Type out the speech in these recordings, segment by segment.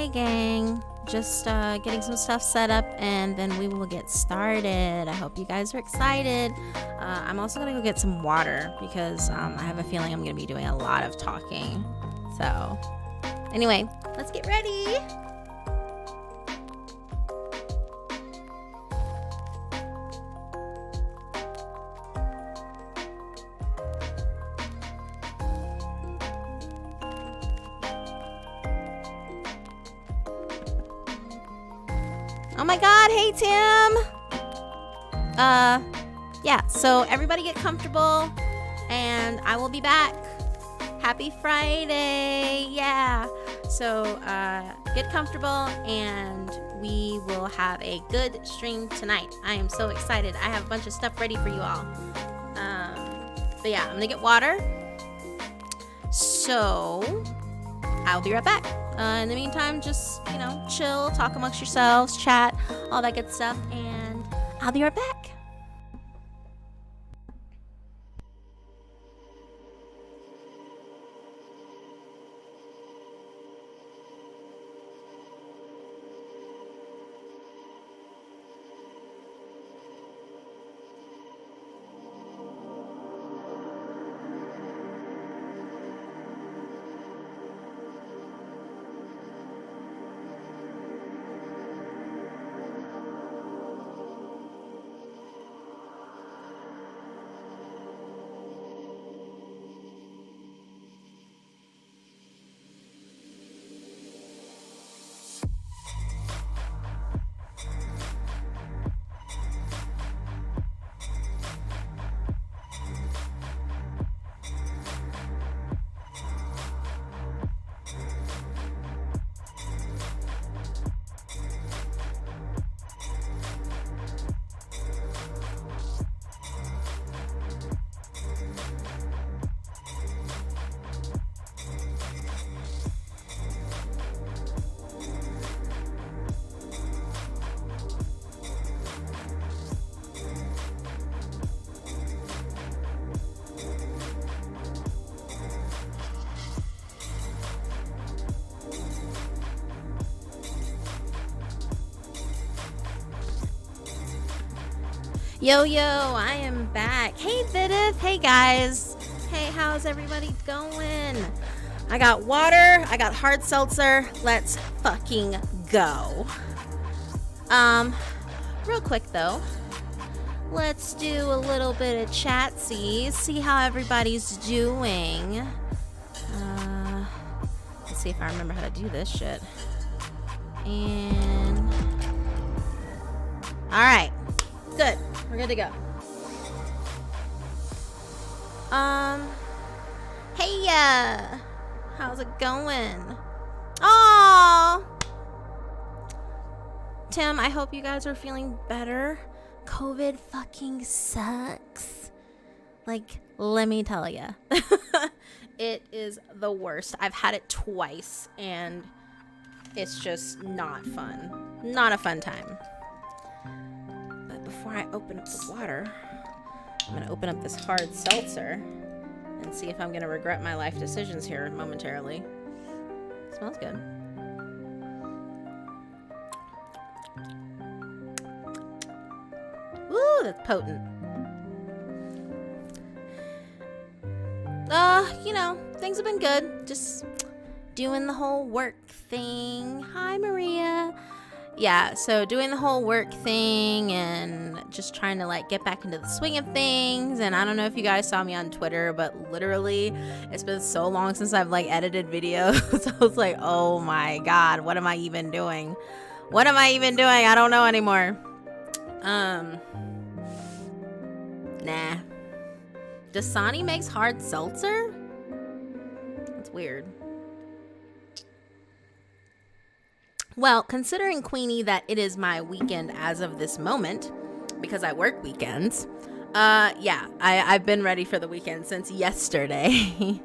Hey gang, just getting some stuff set up and then we will get started. I hope you guys are excited. I'm also gonna go get some water because I have a feeling I'm gonna be doing a lot of talking. So anyway, let's get ready. Oh my god, hey Tim! Yeah, so everybody get comfortable and I will be back. Happy Friday, yeah. So, get comfortable and we will have a good stream tonight. I am so excited. I have a bunch of stuff ready for you all. But yeah, I'm gonna get water. So, I'll be right back. In the meantime, just, you know, chill, talk amongst yourselves, chat, all that good stuff, and I'll be right back. Yo, I am back. Hey, Vidif. Hey, guys. Hey, how's everybody going? I got water. I got hard seltzer. Let's fucking go. Real quick, though. Let's do a little bit of chatsies. See how everybody's doing. Let's see if I remember how to do this shit. And... Alright. Good. We're good to go. Hey, how's it going? Aww. Tim, I hope you guys are feeling better. COVID fucking sucks. Like, let me tell ya. It is the worst. I've had it twice, and it's just not fun. Not a fun time. Before I open up the water, I'm gonna open up this hard seltzer and see if I'm gonna regret my life decisions here momentarily. It smells good. Ooh, that's potent. You know, things have been good. Just doing the whole work thing. Hi, Maria. Yeah, so doing the whole work thing and just trying to like get back into the swing of things. And I don't know if you guys saw me on Twitter, but literally it's been so long since I've like edited videos. I was like, oh my god, what am I even doing? What am I even doing? I don't know anymore. Nah. Dasani makes hard seltzer? That's weird. Well, considering, Queenie, that it is my weekend as of this moment, because I work weekends, yeah, I've been ready for the weekend since yesterday.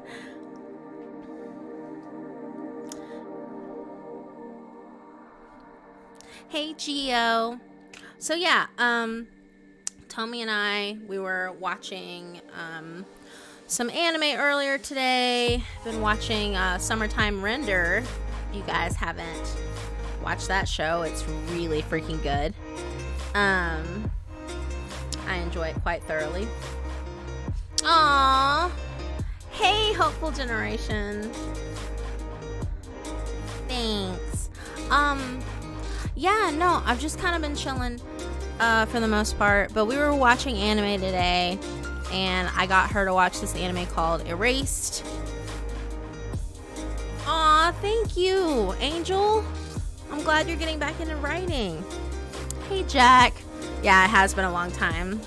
Hey, Gio. So, yeah, Tommy and we were watching some anime earlier today. Been watching Summertime Render. If you guys haven't watched that show, it's really freaking good. I enjoy it quite thoroughly. Aww. Hey, Hopeful Generation. Thanks. Yeah, no, I've just kind of been chilling for the most part, but we were watching anime today, and I got her to watch this anime called Erased. Aw, thank you, Angel. I'm glad you're getting back into writing. Hey, Jack. Yeah, it has been a long time.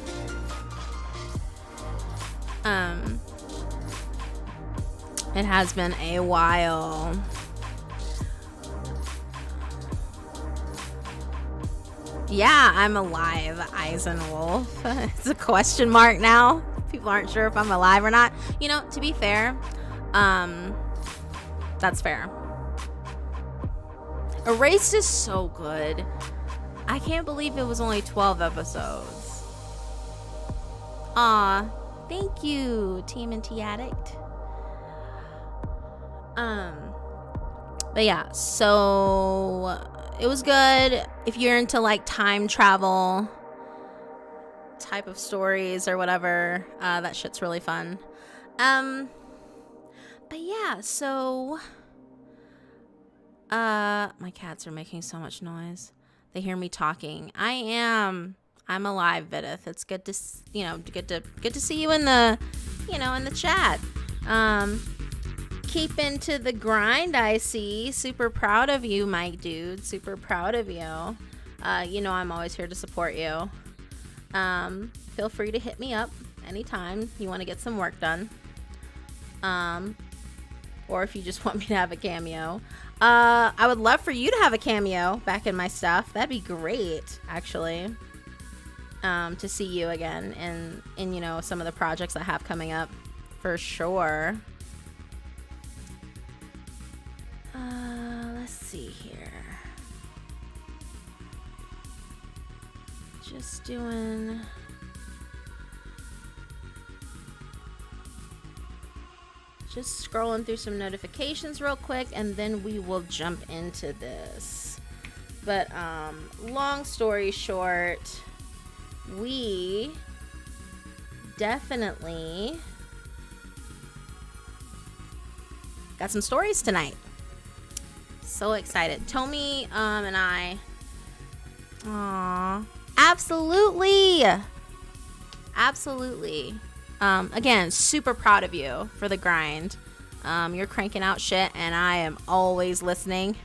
It has been a while. Yeah, I'm alive, Eisenwolf. It's a question mark now. People aren't sure if I'm alive or not. You know, to be fair, that's fair. Erased is so good. I can't believe it was only 12 episodes. Aw, thank you, Team and Tea Addict. But yeah, so it was good. If you're into like time travel type of stories or whatever, that shit's really fun. But yeah, so my cats are making so much noise. They hear me talking. I'm alive, Vidith. It's good to, good to see you in the, in the chat. Keep into the grind, I see. Super proud of you, my dude. Super proud of you. I'm always here to support you. Feel free to hit me up anytime you want to get some work done. Or if you just want me to have a cameo. I would love for you to have a cameo back in my stuff. That'd be great, actually. To see you again in some of the projects I have coming up. For sure. Let's see here. Just scrolling through some notifications real quick, and then we will jump into this. But long story short, we definitely got some stories tonight. So excited. Tomi and I. Aww. Absolutely. Again, super proud of you for the grind. You're cranking out shit, and I am always listening.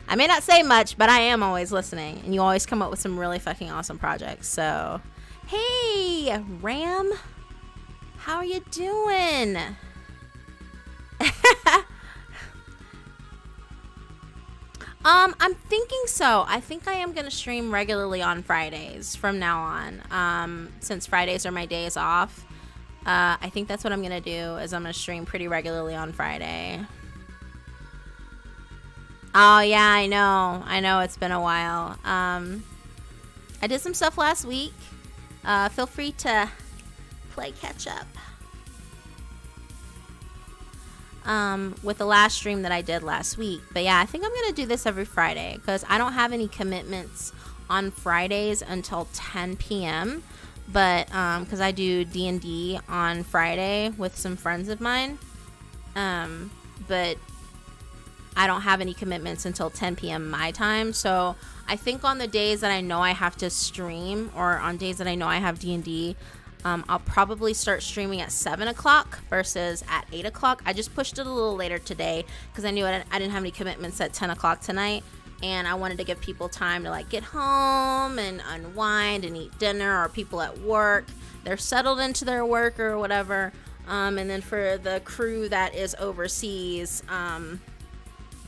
I may not say much, but I am always listening, and you always come up with some really fucking awesome projects. So, hey, Ram, how are you doing? I'm thinking so. I think I am going to stream regularly on Fridays from now on. Since Fridays are my days off, I think that's what I'm going to do, is I'm going to stream pretty regularly on Friday. Oh, yeah, I know it's been a while. I did some stuff last week. Feel free to play catch up. With the last stream that I did last week. But yeah, I think I'm going to do this every Friday because I don't have any commitments on Fridays until 10 p.m. But because I do D&D on Friday with some friends of mine. But I don't have any commitments until 10 p.m. my time. So I think on the days that I know I have to stream, or on days that I know I have D&D, I'll probably start streaming at 7 o'clock versus at 8 o'clock. I just pushed it a little later today because I knew I didn't have any commitments at 10 o'clock tonight. And I wanted to give people time to like get home and unwind and eat dinner, or people at work, they're settled into their work or whatever. And then for the crew that is overseas,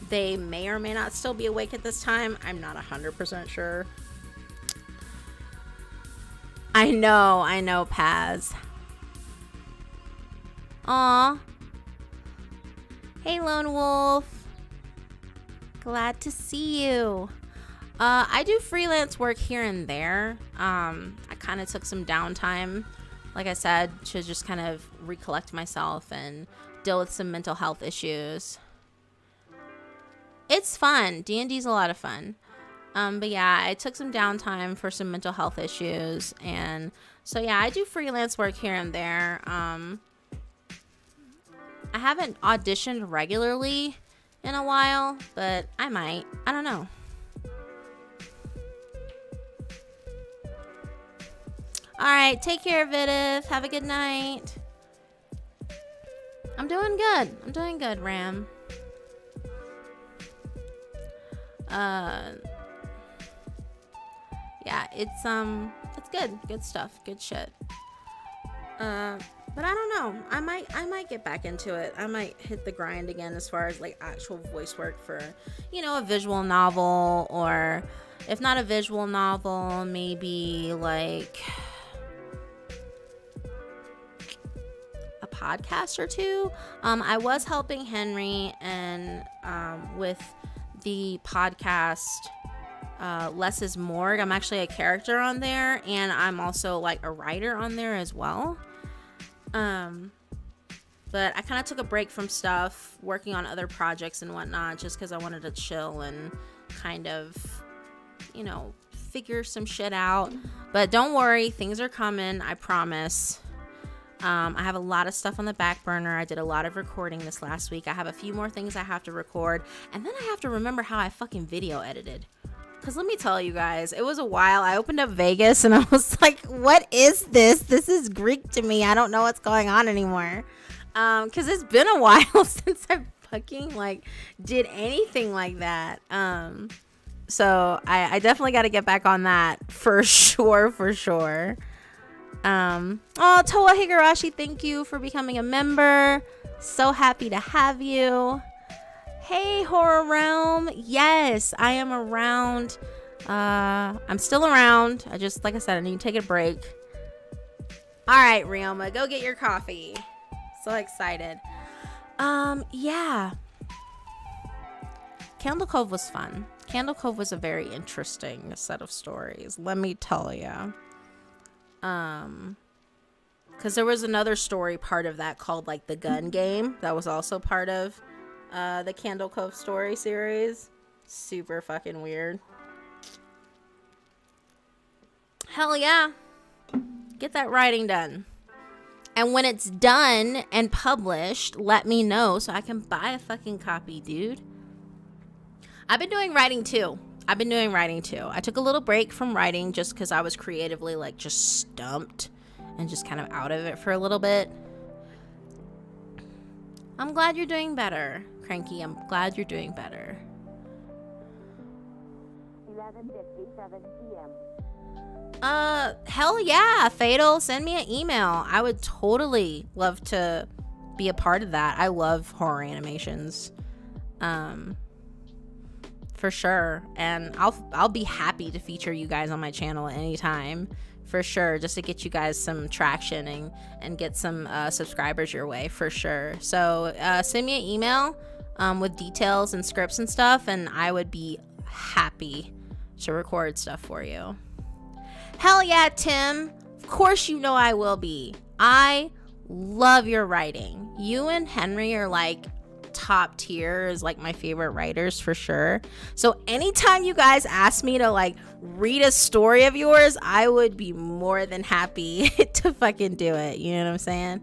they may or may not still be awake at this time. I'm not 100% sure. I know, Paz. Aw. Hey, Lone Wolf. Glad to see you. I do freelance work here and there. I kind of took some downtime, like I said, to just kind of recollect myself and deal with some mental health issues. It's fun. D&D's a lot of fun. But yeah, I took some downtime for some mental health issues. And so yeah, I do freelance work here and there. I haven't auditioned regularly in a while, but I might. I don't know. All right, take care, Vidiv. Have a good night. I'm doing good, Ram. Yeah, it's good stuff, good shit. But I don't know, I might get back into it. I might hit the grind again as far as like actual voice work for, a visual novel, or if not a visual novel, maybe like a podcast or two. I was helping Henry and with the podcast Less is Morgue. I'm actually a character on there, and I'm also like a writer on there as well. But I kind of took a break from stuff, working on other projects and whatnot, just because I wanted to chill and kind of, figure some shit out. But don't worry, things are coming, I promise. I have a lot of stuff on the back burner. I did a lot of recording this last week. I have a few more things I have to record, and then I have to remember how I fucking video edited. Because let me tell you guys, it was a while. I opened up Vegas and I was like, what is this? This is Greek to me. I don't know what's going on anymore. Because it's been a while since I fucking did anything like that. So I definitely got to get back on that for sure. Oh, Toa Higurashi, thank you for becoming a member. So happy to have you. Hey, Horror Realm. Yes, I am around. I'm still around. Like I said, I need to take a break. All right, Rioma, go get your coffee. So excited. Yeah. Candle Cove was fun. Candle Cove was a very interesting set of stories, let me tell you. Because there was another story part of that called the gun game that was also part of the Candle Cove story series. Super fucking weird. Hell yeah. Get that writing done. And when it's done and published, let me know so I can buy a fucking copy, dude. I've been doing writing too. I took a little break from writing just because I was creatively just stumped and just kind of out of it for a little bit. I'm glad you're doing better, Cranky. I'm glad you're doing better. 11:57 p.m. Hell yeah, Fatal, send me an email. I would totally love to be a part of that. I love horror animations. For sure. And I'll be happy to feature you guys on my channel at any time. For sure, just to get you guys some traction and get some subscribers your way, for sure. So send me an email with details and scripts and stuff, and I would be happy to record stuff for you. Hell yeah, Tim. Of course you know I will be. I love your writing. You and Henry are top tier, is my favorite writers for sure. So anytime you guys ask me to read a story of yours, I would be more than happy to fucking do it. You know what I'm saying?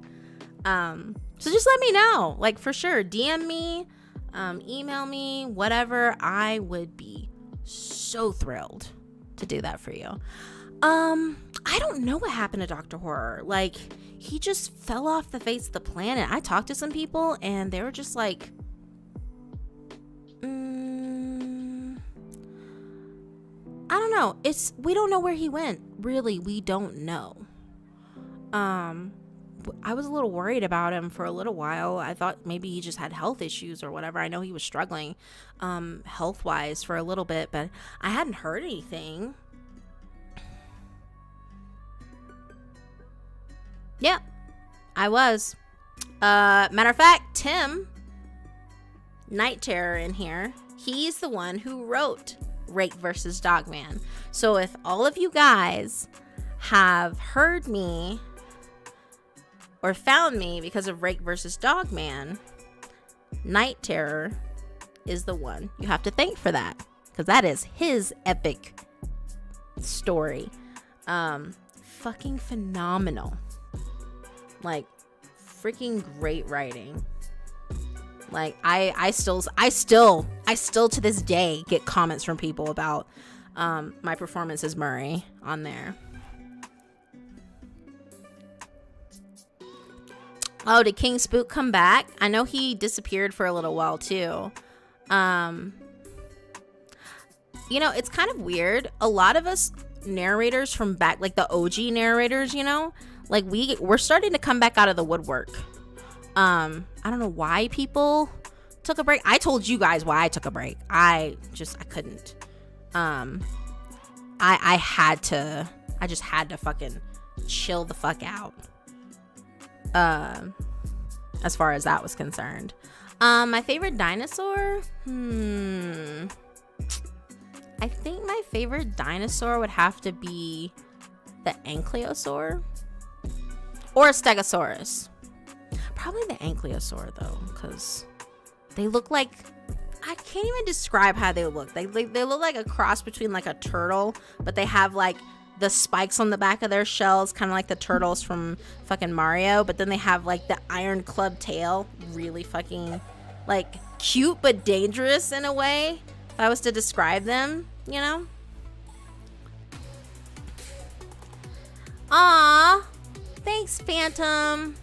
So just let me know, for sure. DM me, email me, whatever. I would be so thrilled to do that for you. I don't know what happened to Dr. Horror. He just fell off the face of the planet. I talked to some people and they were just I don't know. We don't know where he went. Really, we don't know. I was a little worried about him for a little while. I thought maybe he just had health issues or whatever. I know he was struggling health-wise for a little bit, but I hadn't heard anything. Yeah, I was. Matter of fact, Tim, Night Terror in here, he's the one who wrote Rake vs. Dogman. So if all of you guys have heard me or found me because of Rake vs. Dogman, Night Terror is the one you have to thank for that, because that is his epic story. Fucking phenomenal. Like, freaking great writing. Like, I still to this day get comments from people about my performance as Murray on there. Oh, did King Spook come back? I know he disappeared for a little while too. You know, it's kind of weird. A lot of us narrators from back, like the OG narrators, you know, like we're starting to come back out of the woodwork. I don't know why people took a break. I told you guys why I took a break. I couldn't. I just had to fucking chill the fuck out. As far as that was concerned. My favorite dinosaur? I think my favorite dinosaur would have to be the ankylosaur or a stegosaurus. Probably the ankylosaur though, because they look like, I can't even describe how they look. They look like a cross between like a turtle, but they have like the spikes on the back of their shells, kind of like the turtles from fucking Mario, but then they have like the iron club tail. Really fucking like cute but dangerous in a way, if I was to describe them, you know. Aw, thanks Phantom,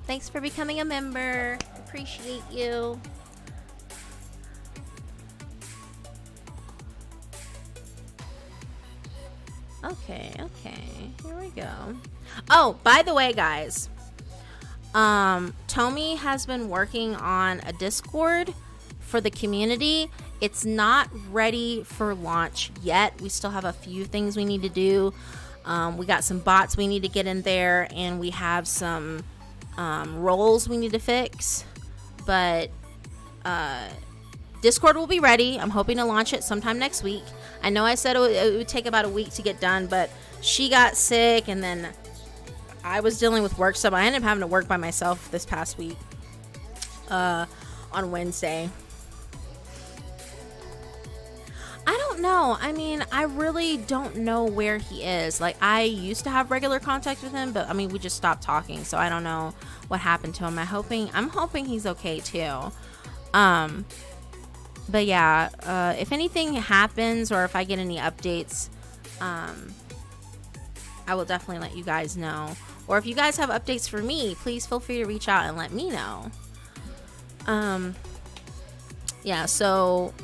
thanks for becoming a member, appreciate you. Okay, here we go. Oh, by the way, guys, Tomi has been working on a Discord for the community. It's not ready for launch yet. We still have a few things we need to do. We got some bots we need to get in there, and we have some roles we need to fix. But Discord will be ready. I'm hoping to launch it sometime next week. I know I said it would take about a week to get done, but she got sick, and then I was dealing with work stuff. I ended up having to work by myself this past week on Wednesday. I don't know. I mean, I really don't know where he is. Like, I used to have regular contact with him, but I mean, we just stopped talking, so I don't know what happened to him. I'm hoping he's okay too. But yeah, if anything happens or if I get any updates, I will definitely let you guys know. Or if you guys have updates for me, please feel free to reach out and let me know. Yeah, so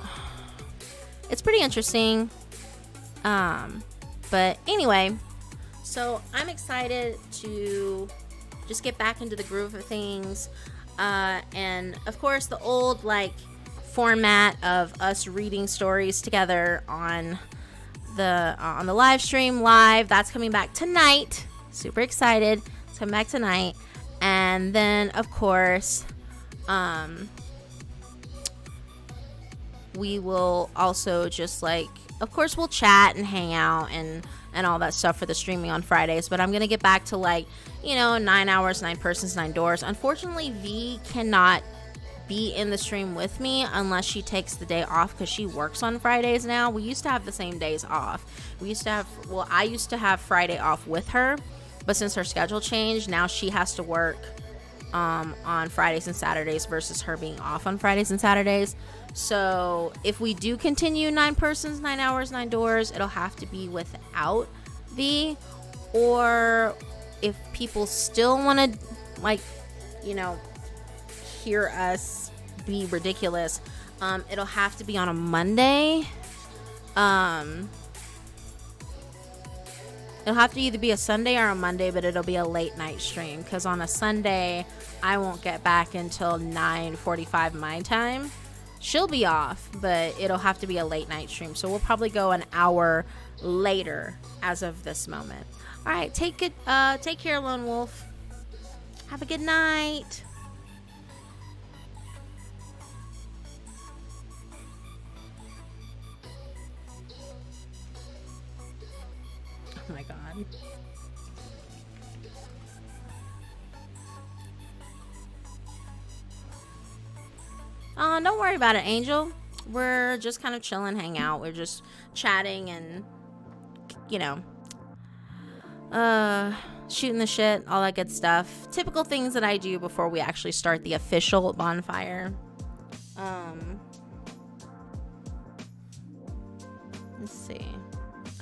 it's pretty interesting. But anyway, so I'm excited to just get back into the groove of things. And of course, the old like format of us reading stories together on the live stream live, that's coming back tonight. Super excited. It's coming back tonight. And then of course we will also just like, of course we'll chat and hang out and all that stuff for the streaming on Fridays. But I'm gonna get back to like, you know, 9 hours, 9 persons, 9 doors. Unfortunately, V cannot be in the stream with me unless she takes the day off, because she works on Fridays now. We used to have the same days off. I used to have Friday off with her, but since her schedule changed, now she has to work on Fridays and Saturdays versus her being off on Fridays and Saturdays. So if we do continue 9 persons, 9 hours, 9 doors, it'll have to be without V. Or if people still want to, like, you know, hear us be ridiculous, it'll have to be on a Monday. It'll have to either be a Sunday or a Monday, but it'll be a late night stream, because on a Sunday I won't get back until 9:45 my time. She'll be off, but it'll have to be a late night stream, so we'll probably go an hour later as of this moment. All right, take care, Lone Wolf. Have a good night. Oh my God. Oh, don't worry about it, Angel. We're just kind of chilling, hang out. We're just chatting and, you know, shooting the shit, all that good stuff. Typical things that I do before we actually start the official bonfire. Let's see.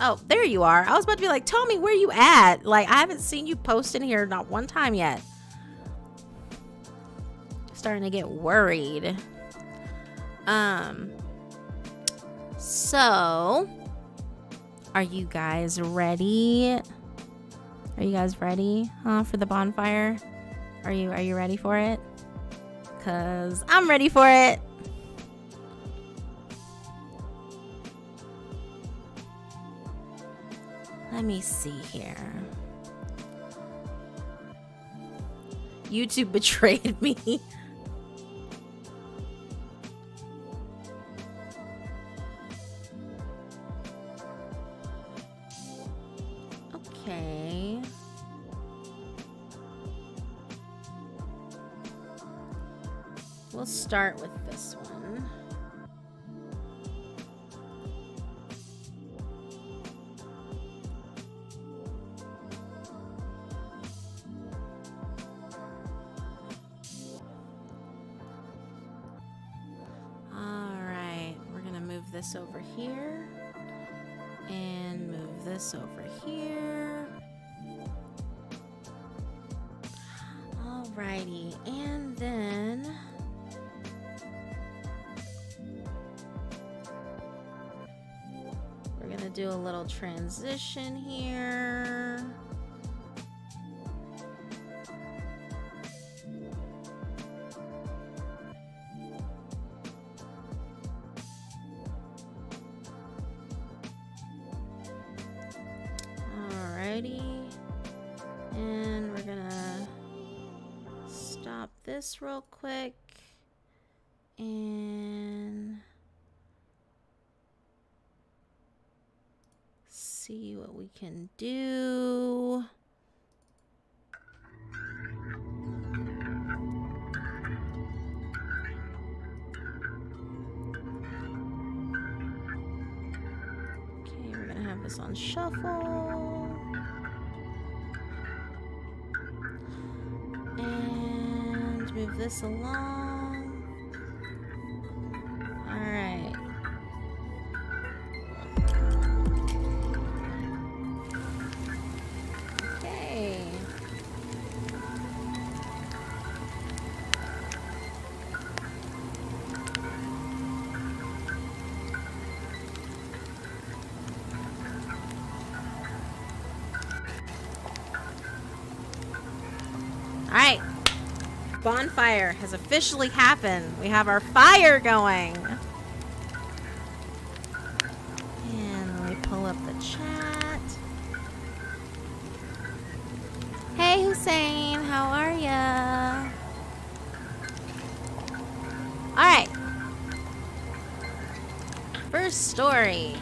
Oh, there you are. I was about to be like, tell me where you at. Like, I haven't seen you post in here not one time yet. Starting to get worried. So are you guys ready? Are you guys ready, for the bonfire? Are you ready for it? 'Cause I'm ready for it. Let me see here. YouTube betrayed me. Okay. We'll start with this one. This over here and move this over here. Alrighty, and then we're gonna do a little transition here. And we're gonna stop this real quick and see what we can do. Okay, we're gonna have this on shuffle. And move this along. All right. Okay. All right. Bonfire has officially happened. We have our fire going. And let me pull up the chat. Hey Hussein, how are ya? Alright. First story.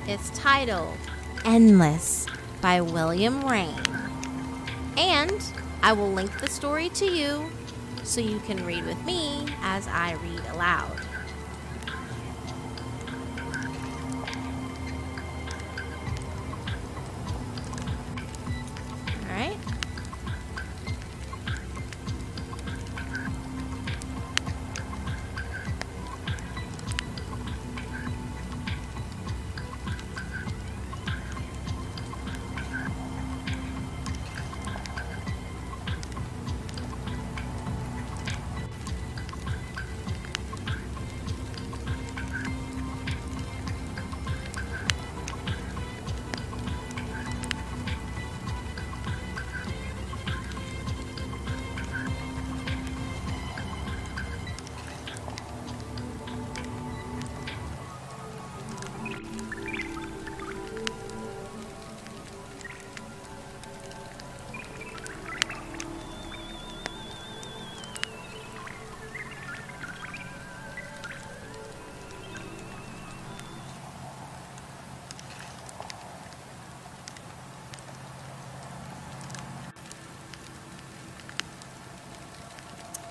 It's titled Endless by William Rain. And I will link the story to you so you can read with me as I read aloud. All right.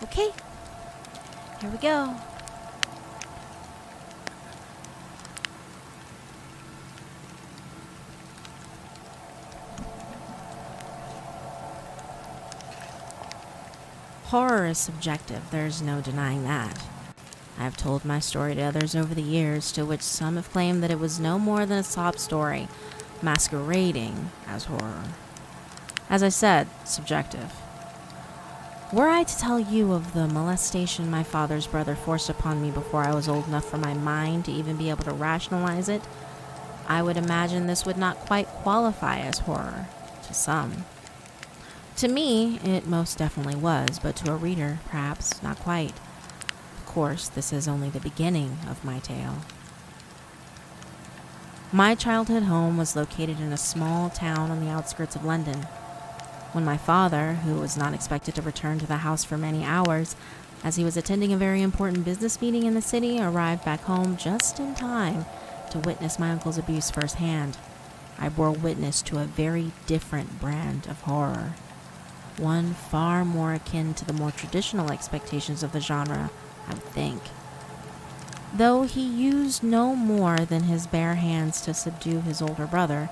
Okay, here we go. Horror is subjective, there's no denying that. I have told my story to others over the years, to which some have claimed that it was no more than a sob story, masquerading as horror. As I said, subjective. Were I to tell you of the molestation my father's brother forced upon me before I was old enough for my mind to even be able to rationalize it, I would imagine this would not quite qualify as horror, to some. To me, it most definitely was, but to a reader, perhaps not quite. Of course, this is only the beginning of my tale. My childhood home was located in a small town on the outskirts of London. When my father, who was not expected to return to the house for many hours, as he was attending a very important business meeting in the city, arrived back home just in time to witness my uncle's abuse firsthand, I bore witness to a very different brand of horror. One far more akin to the more traditional expectations of the genre, I would think. Though he used no more than his bare hands to subdue his older brother,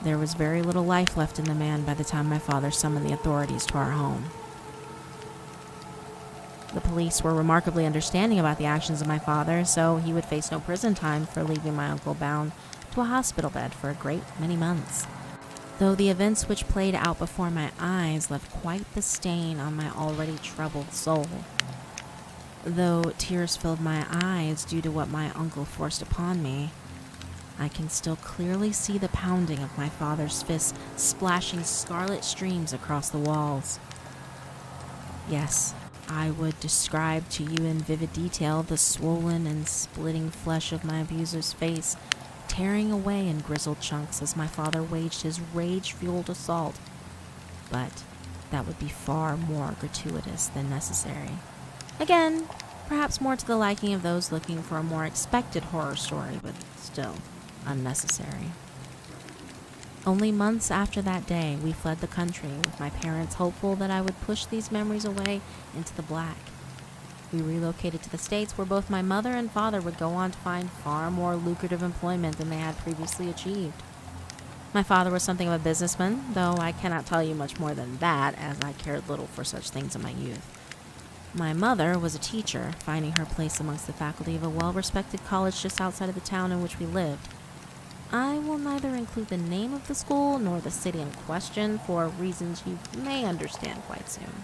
there was very little life left in the man by the time my father summoned the authorities to our home. The police were remarkably understanding about the actions of my father, so he would face no prison time for leaving my uncle bound to a hospital bed for a great many months. Though the events which played out before my eyes left quite the stain on my already troubled soul. Though tears filled my eyes due to what my uncle forced upon me, I can still clearly see the pounding of my father's fists splashing scarlet streams across the walls. Yes, I would describe to you in vivid detail the swollen and splitting flesh of my abuser's face, tearing away in grizzled chunks as my father waged his rage-fueled assault. But that would be far more gratuitous than necessary. Again, perhaps more to the liking of those looking for a more expected horror story, but still unnecessary. Only months after that day, we fled the country, with my parents hopeful that I would push these memories away into the black. We relocated to the States, where both my mother and father would go on to find far more lucrative employment than they had previously achieved. My father was something of a businessman, though I cannot tell you much more than that, as I cared little for such things in my youth. My mother was a teacher, finding her place amongst the faculty of a well-respected college just outside of the town in which we lived. I will neither include the name of the school nor the city in question for reasons you may understand quite soon.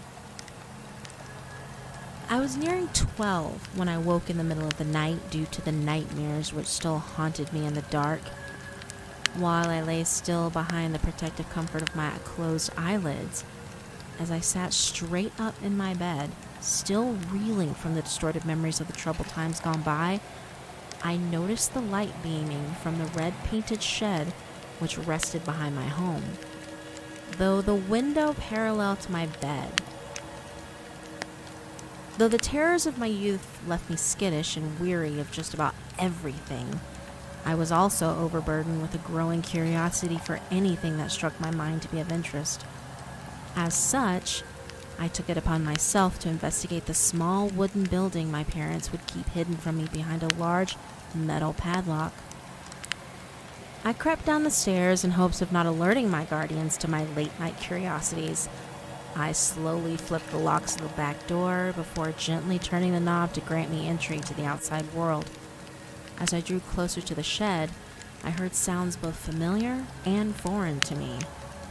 I was nearing 12 when I woke in the middle of the night due to the nightmares which still haunted me in the dark. While I lay still behind the protective comfort of my closed eyelids, as I sat straight up in my bed, still reeling from the distorted memories of the troubled times gone by, I noticed the light beaming from the red-painted shed which rested behind my home, though the window parallel to my bed. Though the terrors of my youth left me skittish and weary of just about everything, I was also overburdened with a growing curiosity for anything that struck my mind to be of interest. As such, I took it upon myself to investigate the small wooden building my parents would keep hidden from me behind a large metal padlock. I crept down the stairs in hopes of not alerting my guardians to my late-night curiosities. I slowly flipped the locks of the back door before gently turning the knob to grant me entry to the outside world. As I drew closer to the shed, I heard sounds both familiar and foreign to me,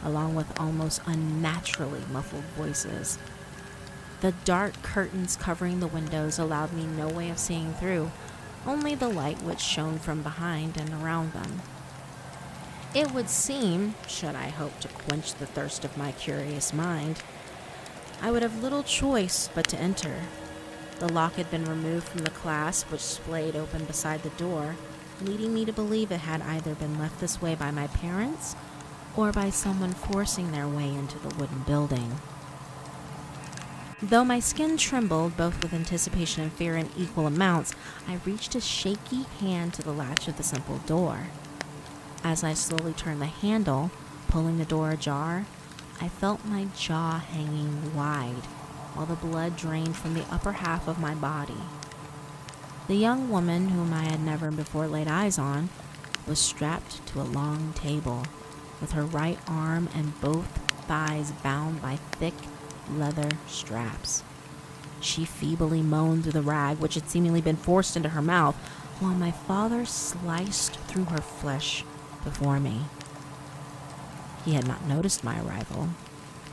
along with almost unnaturally muffled voices. The dark curtains covering the windows allowed me no way of seeing through, only the light which shone from behind and around them. It would seem, should I hope to quench the thirst of my curious mind, I would have little choice but to enter. The lock had been removed from the clasp which splayed open beside the door, leading me to believe it had either been left this way by my parents or by someone forcing their way into the wooden building. Though my skin trembled both with anticipation and fear in equal amounts, I reached a shaky hand to the latch of the simple door. As I slowly turned the handle, pulling the door ajar, I felt my jaw hanging wide, while the blood drained from the upper half of my body. The young woman, whom I had never before laid eyes on, was strapped to a long table, with her right arm and both thighs bound by thick, leather straps. She feebly moaned through the rag, which had seemingly been forced into her mouth, while my father sliced through her flesh before me. He had not noticed my arrival,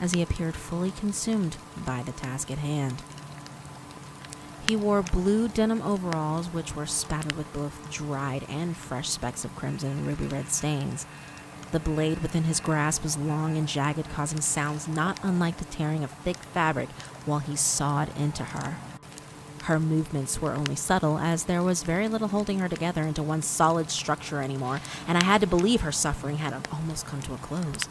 as he appeared fully consumed by the task at hand. He wore blue denim overalls, which were spattered with both dried and fresh specks of crimson and ruby red stains. The blade within his grasp was long and jagged, causing sounds not unlike the tearing of thick fabric while he sawed into her. Her movements were only subtle, as there was very little holding her together into one solid structure anymore, and I had to believe her suffering had almost come to a close.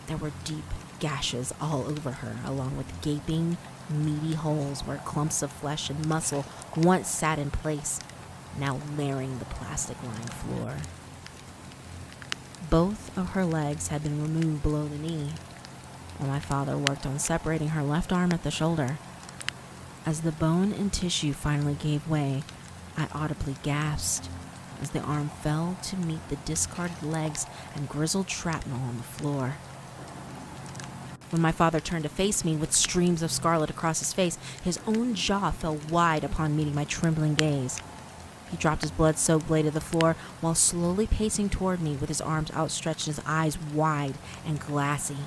There were deep gashes all over her, along with gaping, meaty holes where clumps of flesh and muscle once sat in place, now layering the plastic-lined floor. Both of her legs had been removed below the knee, while my father worked on separating her left arm at the shoulder. As the bone and tissue finally gave way, I audibly gasped as the arm fell to meet the discarded legs and grizzled shrapnel on the floor. When my father turned to face me with streams of scarlet across his face, his own jaw fell wide upon meeting my trembling gaze. He dropped his blood-soaked blade to the floor while slowly pacing toward me with his arms outstretched and his eyes wide and glassy.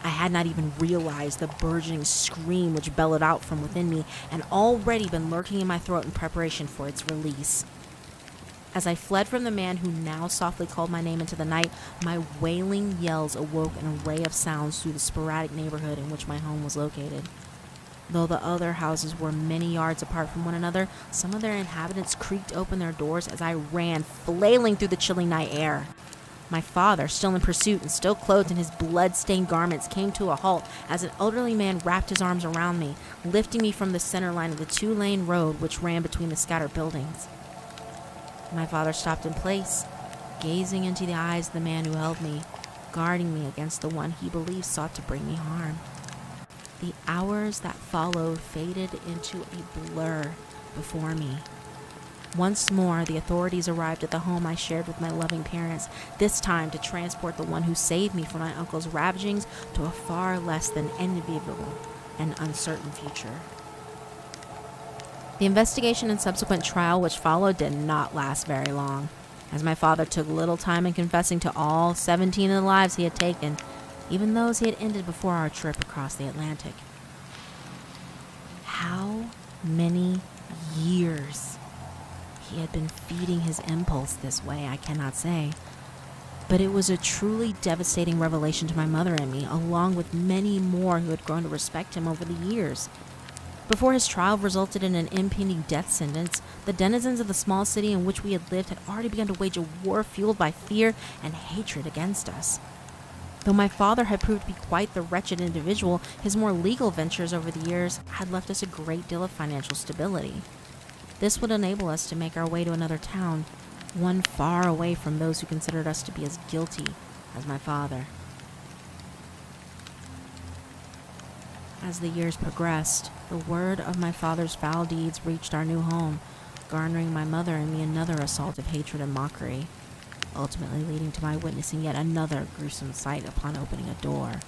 I had not even realized the burgeoning scream which bellowed out from within me and already been lurking in my throat in preparation for its release. As I fled from the man who now softly called my name into the night, my wailing yells awoke an array of sounds through the sporadic neighborhood in which my home was located. Though the other houses were many yards apart from one another, some of their inhabitants creaked open their doors as I ran, flailing through the chilling night air. My father, still in pursuit and still clothed in his blood-stained garments, came to a halt as an elderly man wrapped his arms around me, lifting me from the center line of the two-lane road which ran between the scattered buildings. My father stopped in place, gazing into the eyes of the man who held me, guarding me against the one he believed sought to bring me harm. The hours that followed faded into a blur before me. Once more, the authorities arrived at the home I shared with my loving parents, this time to transport the one who saved me from my uncle's ravagings to a far less than enviable and uncertain future. The investigation and subsequent trial which followed did not last very long, as my father took little time in confessing to all 17 of the lives he had taken, even those he had ended before our trip across the Atlantic. How many years he had been feeding his impulse this way, I cannot say. But it was a truly devastating revelation to my mother and me, along with many more who had grown to respect him over the years. Before his trial resulted in an impending death sentence, the denizens of the small city in which we had lived had already begun to wage a war fueled by fear and hatred against us. Though my father had proved to be quite the wretched individual, his more legal ventures over the years had left us a great deal of financial stability. This would enable us to make our way to another town, one far away from those who considered us to be as guilty as my father. As the years progressed, the word of my father's foul deeds reached our new home, garnering my mother and me another assault of hatred and mockery, ultimately leading to my witnessing yet another gruesome sight upon opening a door.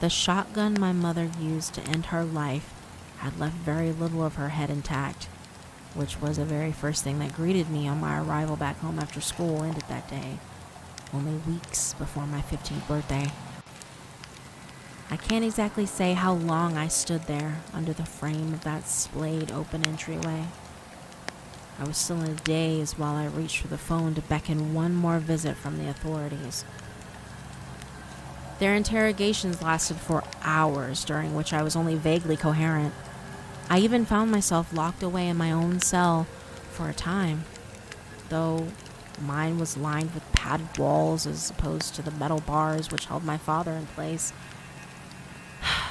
The shotgun my mother used to end her life had left very little of her head intact, which was the very first thing that greeted me on my arrival back home after school ended that day, only weeks before my 15th birthday. I can't exactly say how long I stood there under the frame of that splayed open entryway. I was still in a daze while I reached for the phone to beckon one more visit from the authorities. Their interrogations lasted for hours, during which I was only vaguely coherent. I even found myself locked away in my own cell for a time, though mine was lined with padded walls as opposed to the metal bars which held my father in place,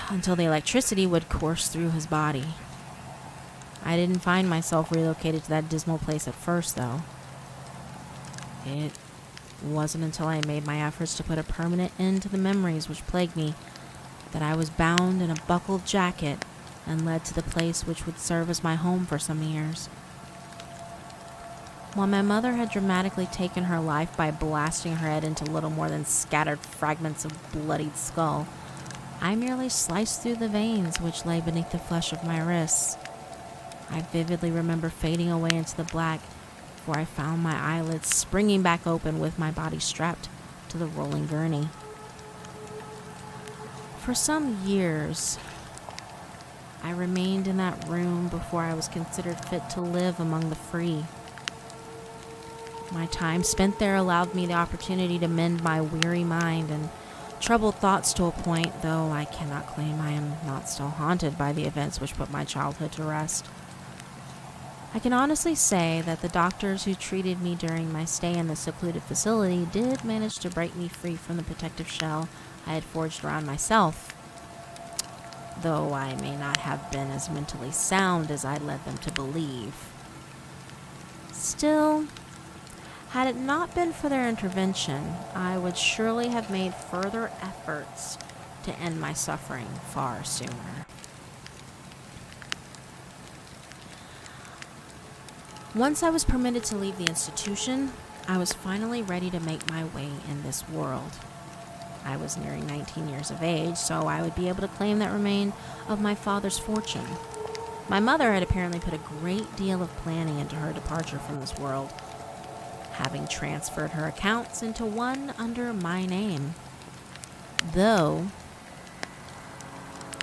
until the electricity would course through his body. I didn't find myself relocated to that dismal place at first, though. It wasn't until I made my efforts to put a permanent end to the memories which plagued me that I was bound in a buckled jacket and led to the place which would serve as my home for some years. While my mother had dramatically taken her life by blasting her head into little more than scattered fragments of bloodied skull, I merely sliced through the veins which lay beneath the flesh of my wrists. I vividly remember fading away into the black before I found my eyelids springing back open with my body strapped to the rolling gurney. For some years, I remained in that room before I was considered fit to live among the free. My time spent there allowed me the opportunity to mend my weary mind and troubled thoughts to a point, though I cannot claim I am not still haunted by the events which put my childhood to rest. I can honestly say that the doctors who treated me during my stay in the secluded facility did manage to break me free from the protective shell I had forged around myself, though I may not have been as mentally sound as I led them to believe. Still, had it not been for their intervention, I would surely have made further efforts to end my suffering far sooner. Once I was permitted to leave the institution, I was finally ready to make my way in this world. I was nearing 19 years of age, so I would be able to claim that remained of my father's fortune. My mother had apparently put a great deal of planning into her departure from this world, having transferred her accounts into one under my name. Though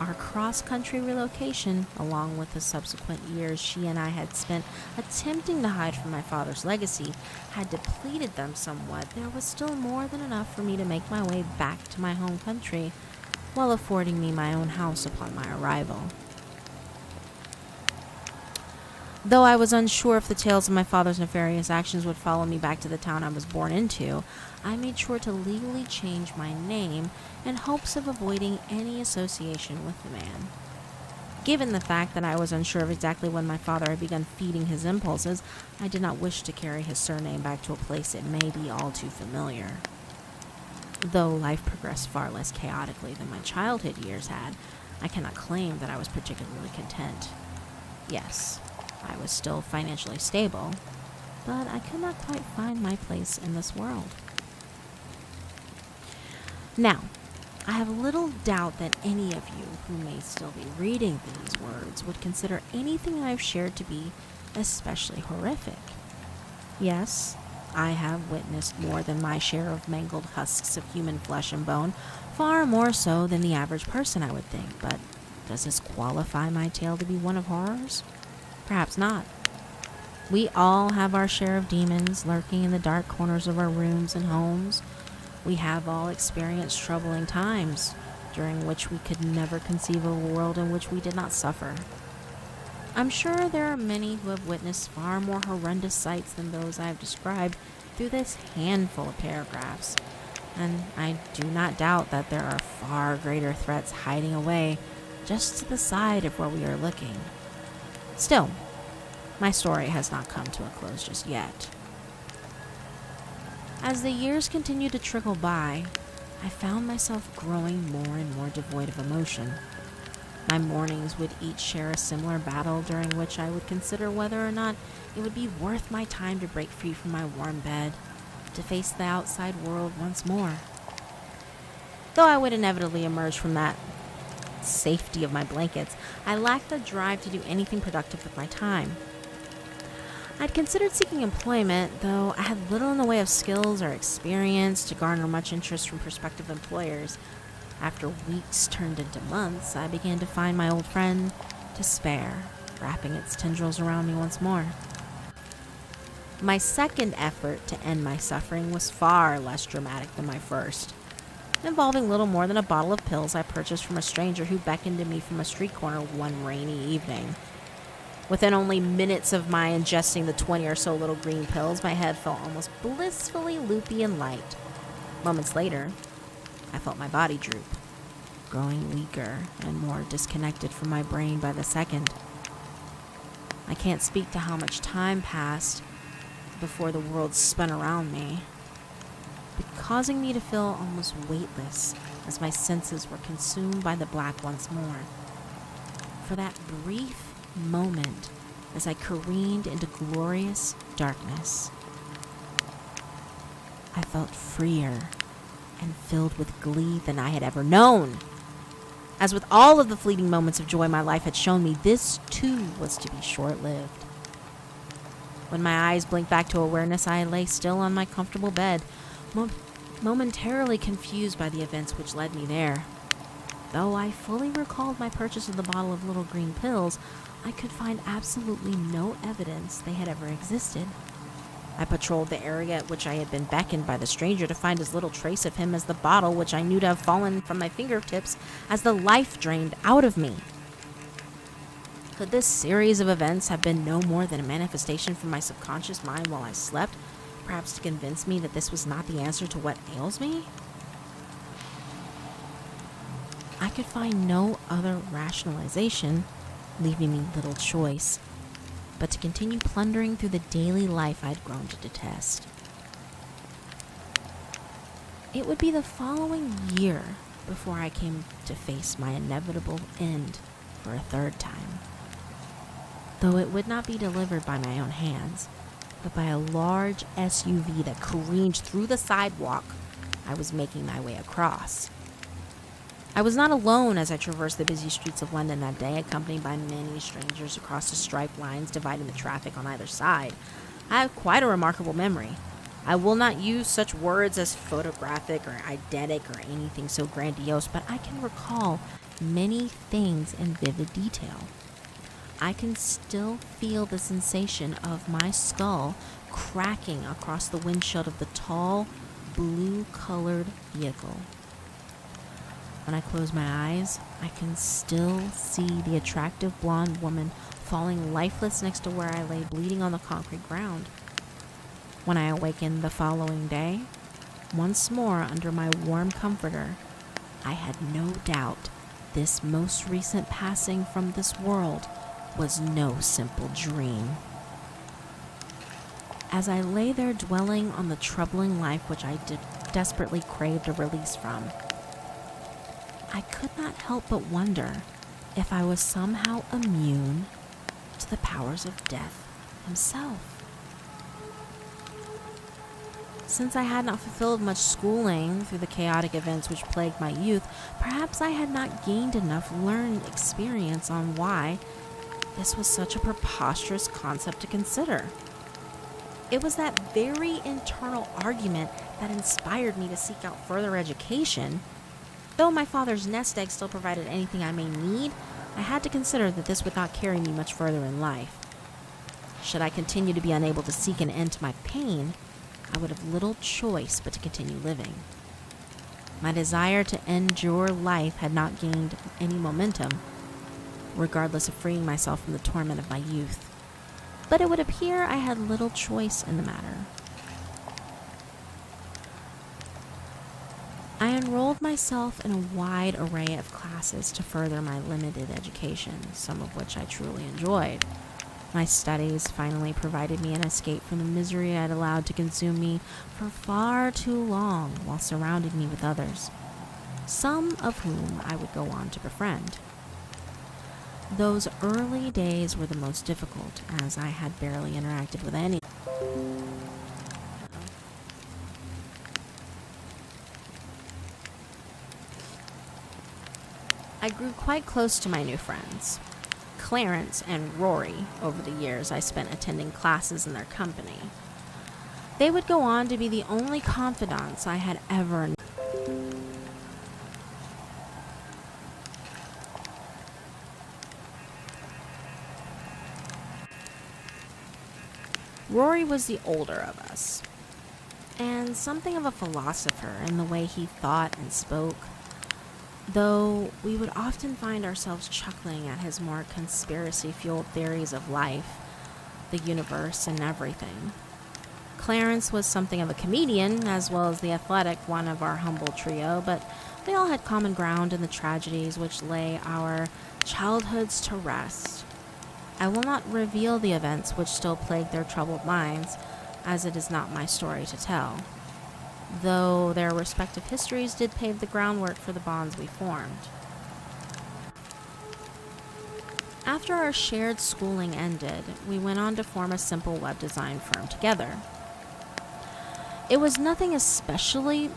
our cross-country relocation, along with the subsequent years she and I had spent attempting to hide from my father's legacy, had depleted them somewhat, there was still more than enough for me to make my way back to my home country, while affording me my own house upon my arrival. Though I was unsure if the tales of my father's nefarious actions would follow me back to the town I was born into, I made sure to legally change my name in hopes of avoiding any association with the man. Given the fact that I was unsure of exactly when my father had begun feeding his impulses, I did not wish to carry his surname back to a place it may be all too familiar. Though life progressed far less chaotically than my childhood years had, I cannot claim that I was particularly content. Yes, I was still financially stable, but I could not quite find my place in this world. Now, I have little doubt that any of you who may still be reading these words would consider anything I've shared to be especially horrific. Yes, I have witnessed more than my share of mangled husks of human flesh and bone, far more so than the average person, I would think, but does this qualify my tale to be one of horrors? Perhaps not. We all have our share of demons lurking in the dark corners of our rooms and homes. We have all experienced troubling times, during which we could never conceive of a world in which we did not suffer. I'm sure there are many who have witnessed far more horrendous sights than those I have described through this handful of paragraphs, and I do not doubt that there are far greater threats hiding away just to the side of where we are looking. Still, my story has not come to a close just yet. As the years continued to trickle by, I found myself growing more and more devoid of emotion. My mornings would each share a similar battle during which I would consider whether or not it would be worth my time to break free from my warm bed, to face the outside world once more. Though I would inevitably emerge from that safety of my blankets, I lacked the drive to do anything productive with my time. I'd considered seeking employment, though I had little in the way of skills or experience to garner much interest from prospective employers. After weeks turned into months, I began to find my old friend despair wrapping its tendrils around me once more. My second effort to end my suffering was far less dramatic than my first, involving little more than a bottle of pills I purchased from a stranger who beckoned to me from a street corner one rainy evening. Within only minutes of my ingesting the 20 or so little green pills, my head felt almost blissfully loopy and light. Moments later, I felt my body droop, growing weaker and more disconnected from my brain by the second. I can't speak to how much time passed before the world spun around me, causing me to feel almost weightless as my senses were consumed by the black once more. For that brief moment, as I careened into glorious darkness, I felt freer and filled with glee than I had ever known. As with all of the fleeting moments of joy my life had shown me, this too was to be short-lived. When my eyes blinked back to awareness, I lay still on my comfortable bed, momentarily confused by the events which led me there. Though I fully recalled my purchase of the bottle of little green pills, I could find absolutely no evidence they had ever existed. I patrolled the area at which I had been beckoned by the stranger to find as little trace of him as the bottle, which I knew to have fallen from my fingertips as the life drained out of me. Could this series of events have been no more than a manifestation from my subconscious mind while I slept, perhaps to convince me that this was not the answer to what ails me? I could find no other rationalization, leaving me little choice but to continue plundering through the daily life I'd grown to detest. It would be the following year before I came to face my inevitable end for a third time. Though it would not be delivered by my own hands, but by a large SUV that careened through the sidewalk I was making my way across. I was not alone as I traversed the busy streets of London that day, accompanied by many strangers across the striped lines dividing the traffic on either side. I have quite a remarkable memory. I will not use such words as photographic or eidetic or anything so grandiose, but I can recall many things in vivid detail. I can still feel the sensation of my skull cracking across the windshield of the tall, blue-colored vehicle. When I close my eyes, I can still see the attractive blonde woman falling lifeless next to where I lay bleeding on the concrete ground. When I awakened the following day, once more under my warm comforter, I had no doubt this most recent passing from this world was no simple dream. As I lay there dwelling on the troubling life which I desperately craved a release from, I could not help but wonder if I was somehow immune to the powers of death himself. Since I had not fulfilled much schooling through the chaotic events which plagued my youth, perhaps I had not gained enough learned experience on why this was such a preposterous concept to consider. It was that very internal argument that inspired me to seek out further education. Though my father's nest egg still provided anything I may need, I had to consider that this would not carry me much further in life. Should I continue to be unable to seek an end to my pain, I would have little choice but to continue living. My desire to endure life had not gained any momentum, regardless of freeing myself from the torment of my youth. But it would appear I had little choice in the matter. I enrolled myself in a wide array of classes to further my limited education, some of which I truly enjoyed. My studies finally provided me an escape from the misery I'd allowed to consume me for far too long while surrounding me with others, some of whom I would go on to befriend. Those early days were the most difficult, as I had barely interacted with anyone. I grew quite close to my new friends, Clarence and Rory, over the years I spent attending classes in their company. They would go on to be the only confidants I had ever known. Rory was the older of us, and something of a philosopher in the way he thought and spoke, though we would often find ourselves chuckling at his more conspiracy-fueled theories of life, the universe, and everything. Clarence was something of a comedian, as well as the athletic one of our humble trio, but we all had common ground in the tragedies which lay our childhoods to rest. I will not reveal the events which still plague their troubled minds, as it is not my story to tell, though their respective histories did pave the groundwork for the bonds we formed. After our shared schooling ended, we went on to form a simple web design firm together. It was nothing especially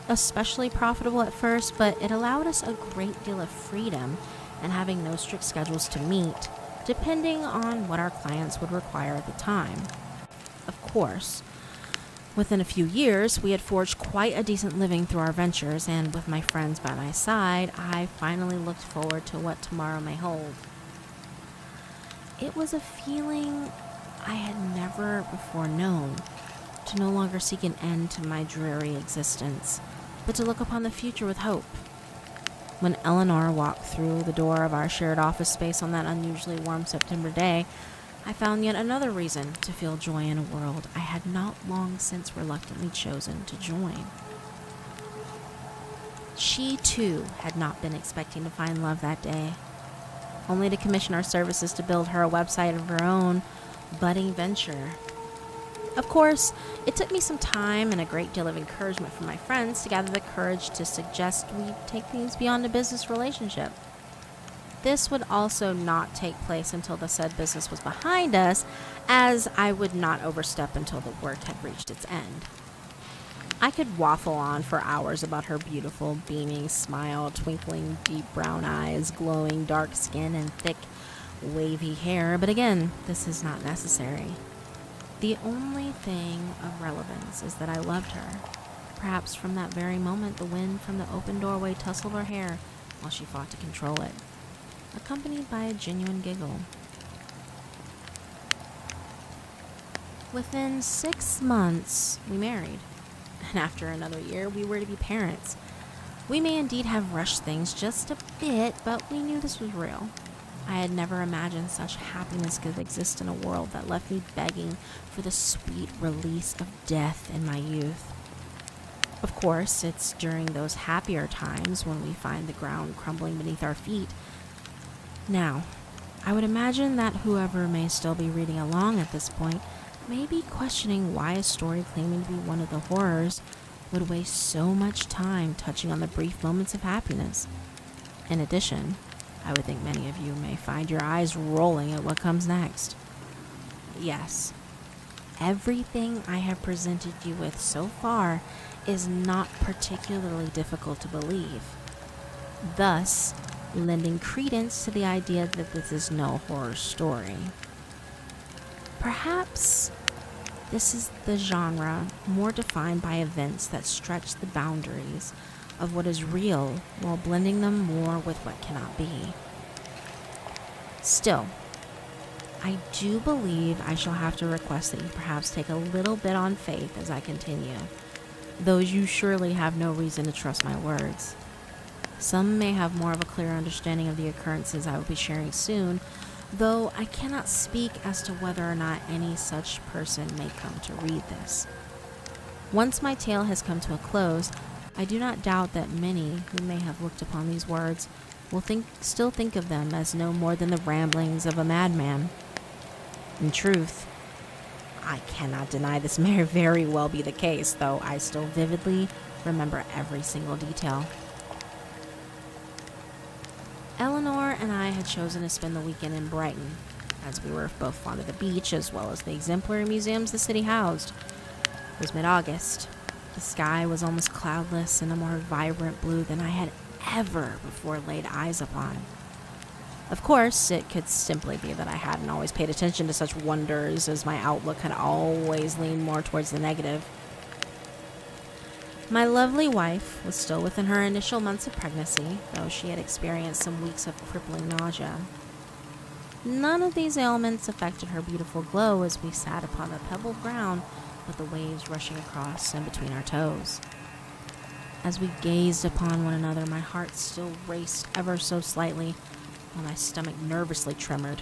profitable at first, but it allowed us a great deal of freedom and having no strict schedules to meet, depending on what our clients would require at the time. Of course, within a few years, we had forged quite a decent living through our ventures, and with my friends by my side, I finally looked forward to what tomorrow may hold. It was a feeling I had never before known, to no longer seek an end to my dreary existence, but to look upon the future with hope. When Eleanor walked through the door of our shared office space on that unusually warm September day, I found yet another reason to feel joy in a world I had not long since reluctantly chosen to join. She, too, had not been expecting to find love that day, only to commission our services to build her a website of her own budding venture. Of course, it took me some time and a great deal of encouragement from my friends to gather the courage to suggest we take things beyond a business relationship. This would also not take place until the said business was behind us, as I would not overstep until the work had reached its end. I could waffle on for hours about her beautiful, beaming smile, twinkling deep brown eyes, glowing dark skin, and thick, wavy hair, but again, this is not necessary. The only thing of relevance is that I loved her. Perhaps from that very moment, the wind from the open doorway tousled her hair while she fought to control it, accompanied by a genuine giggle. Within 6 months, we married, and after another year, we were to be parents. We may indeed have rushed things just a bit, but we knew this was real. I had never imagined such happiness could exist in a world that left me begging for the sweet release of death in my youth. Of course, it's during those happier times when we find the ground crumbling beneath our feet. Now, I would imagine that whoever may still be reading along at this point may be questioning why a story claiming to be one of the horrors would waste so much time touching on the brief moments of happiness. In addition, I would think many of you may find your eyes rolling at what comes next. Yes, everything I have presented you with so far is not particularly difficult to believe, thus lending credence to the idea that this is no horror story. Perhaps this is the genre more defined by events that stretch the boundaries of what is real while blending them more with what cannot be. Still, I do believe I shall have to request that you perhaps take a little bit on faith as I continue, though you surely have no reason to trust my words. Some may have more of a clear understanding of the occurrences I will be sharing soon, though I cannot speak as to whether or not any such person may come to read this. Once my tale has come to a close, I do not doubt that many who may have looked upon these words will still think of them as no more than the ramblings of a madman. In truth, I cannot deny this may very well be the case, though I still vividly remember every single detail. Eleanor and I had chosen to spend the weekend in Brighton, as we were both fond of the beach as well as the exemplary museums the city housed. It was mid-August. The sky was almost cloudless and a more vibrant blue than I had ever before laid eyes upon. Of course, it could simply be that I hadn't always paid attention to such wonders, as my outlook had always leaned more towards the negative. My lovely wife was still within her initial months of pregnancy, though she had experienced some weeks of crippling nausea. None of these ailments affected her beautiful glow as we sat upon the pebbled ground with the waves rushing across and between our toes. As we gazed upon one another, my heart still raced ever so slightly, while my stomach nervously tremored.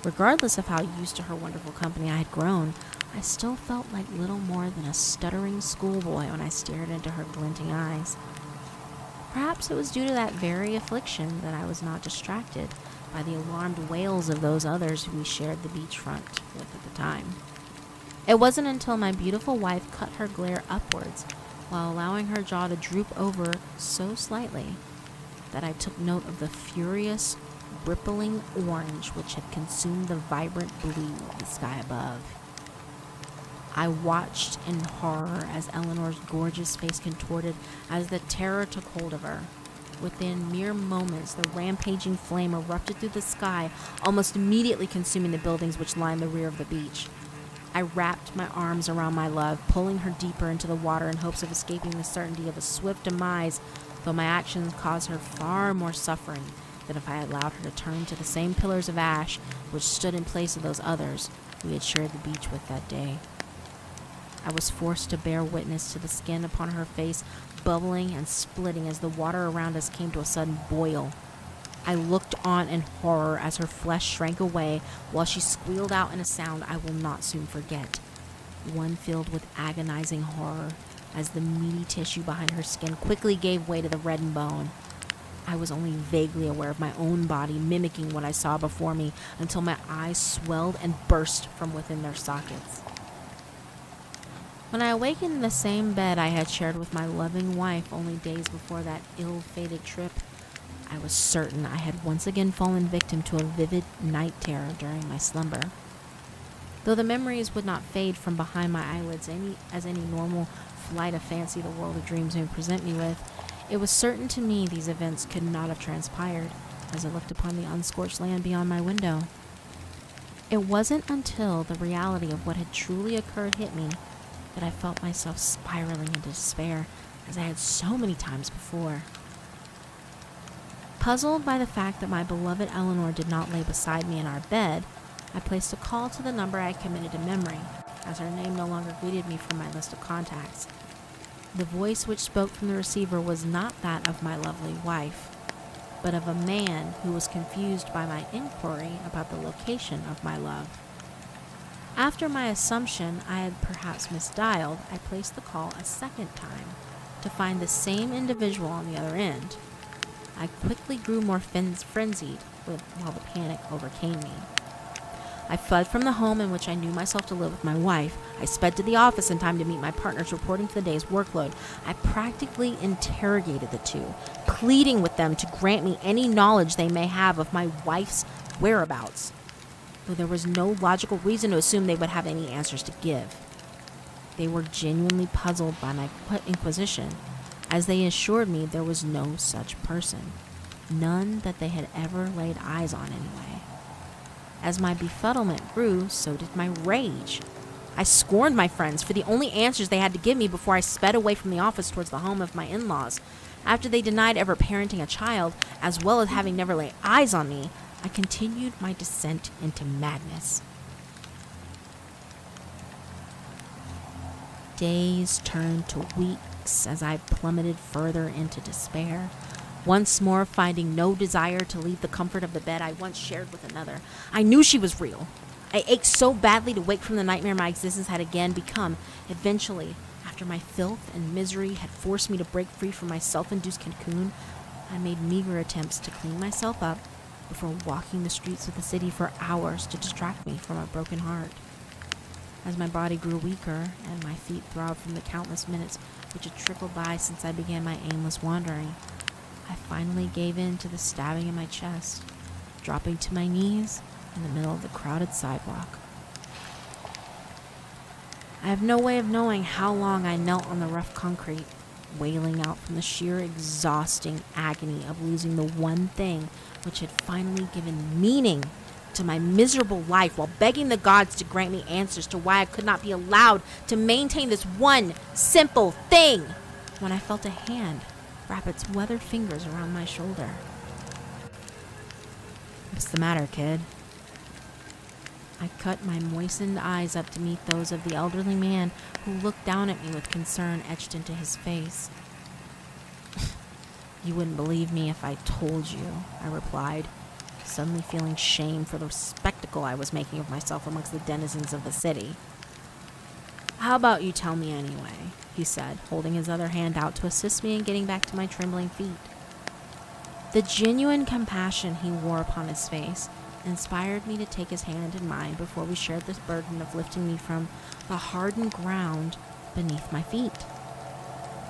Regardless of how used to her wonderful company I had grown, I still felt like little more than a stuttering schoolboy when I stared into her glinting eyes. Perhaps it was due to that very affliction that I was not distracted by the alarmed wails of those others who we shared the beachfront with at the time. It wasn't until my beautiful wife cut her glare upwards while allowing her jaw to droop over so slightly that I took note of the furious, rippling orange which had consumed the vibrant blue of the sky above. I watched in horror as Eleanor's gorgeous face contorted as the terror took hold of her. Within mere moments, the rampaging flame erupted through the sky, almost immediately consuming the buildings which lined the rear of the beach. I wrapped my arms around my love, pulling her deeper into the water in hopes of escaping the certainty of a swift demise, though my actions caused her far more suffering than if I had allowed her to turn to the same pillars of ash which stood in place of those others we had shared the beach with that day. I was forced to bear witness to the skin upon her face bubbling and splitting as the water around us came to a sudden boil. I looked on in horror as her flesh shrank away while she squealed out in a sound I will not soon forget, one filled with agonizing horror as the meaty tissue behind her skin quickly gave way to the reddened bone. I was only vaguely aware of my own body mimicking what I saw before me until my eyes swelled and burst from within their sockets. When I awakened in the same bed I had shared with my loving wife only days before that ill-fated trip, I was certain I had once again fallen victim to a vivid night terror during my slumber. Though the memories would not fade from behind my eyelids as any normal flight of fancy the world of dreams may present me with, it was certain to me these events could not have transpired as I looked upon the unscorched land beyond my window. It wasn't until the reality of what had truly occurred hit me that I felt myself spiraling into despair as I had so many times before. Puzzled by the fact that my beloved Eleanor did not lay beside me in our bed, I placed a call to the number I had committed to memory, as her name no longer greeted me from my list of contacts. The voice which spoke from the receiver was not that of my lovely wife, but of a man who was confused by my inquiry about the location of my love. After my assumption I had perhaps misdialed, I placed the call a second time to find the same individual on the other end. I quickly grew more frenzied while the panic overcame me. I fled from the home in which I knew myself to live with my wife. I sped to the office in time to meet my partners reporting for the day's workload. I practically interrogated the two, pleading with them to grant me any knowledge they may have of my wife's whereabouts, though there was no logical reason to assume they would have any answers to give. They were genuinely puzzled by my inquisition, as they assured me there was no such person, none that they had ever laid eyes on anyway. As my befuddlement grew, so did my rage. I scorned my friends for the only answers they had to give me before I sped away from the office towards the home of my in-laws. After they denied ever parenting a child, as well as having never laid eyes on me, I continued my descent into madness. Days turned to weeks as I plummeted further into despair, once more finding no desire to leave the comfort of the bed I once shared with another. I knew she was real. I ached so badly to wake from the nightmare my existence had again become. Eventually, after my filth and misery had forced me to break free from my self-induced cocoon, I made meager attempts to clean myself up before walking the streets of the city for hours to distract me from a broken heart. As my body grew weaker and my feet throbbed from the countless minutes which had trickled by since I began my aimless wandering, I finally gave in to the stabbing in my chest, dropping to my knees in the middle of the crowded sidewalk. I have no way of knowing how long I knelt on the rough concrete, wailing out from the sheer exhausting agony of losing the one thing which had finally given meaning to my miserable life, while begging the gods to grant me answers to why I could not be allowed to maintain this one simple thing, when I felt a hand wrap its weathered fingers around my shoulder. "What's the matter, kid?" I cut my moistened eyes up to meet those of the elderly man who looked down at me with concern etched into his face. "You wouldn't believe me if I told you," I replied, suddenly feeling shame for the spectacle I was making of myself amongst the denizens of the city. "How about you tell me anyway?" he said, holding his other hand out to assist me in getting back to my trembling feet. The genuine compassion he wore upon his face inspired me to take his hand in mine before we shared this burden of lifting me from the hardened ground beneath my feet.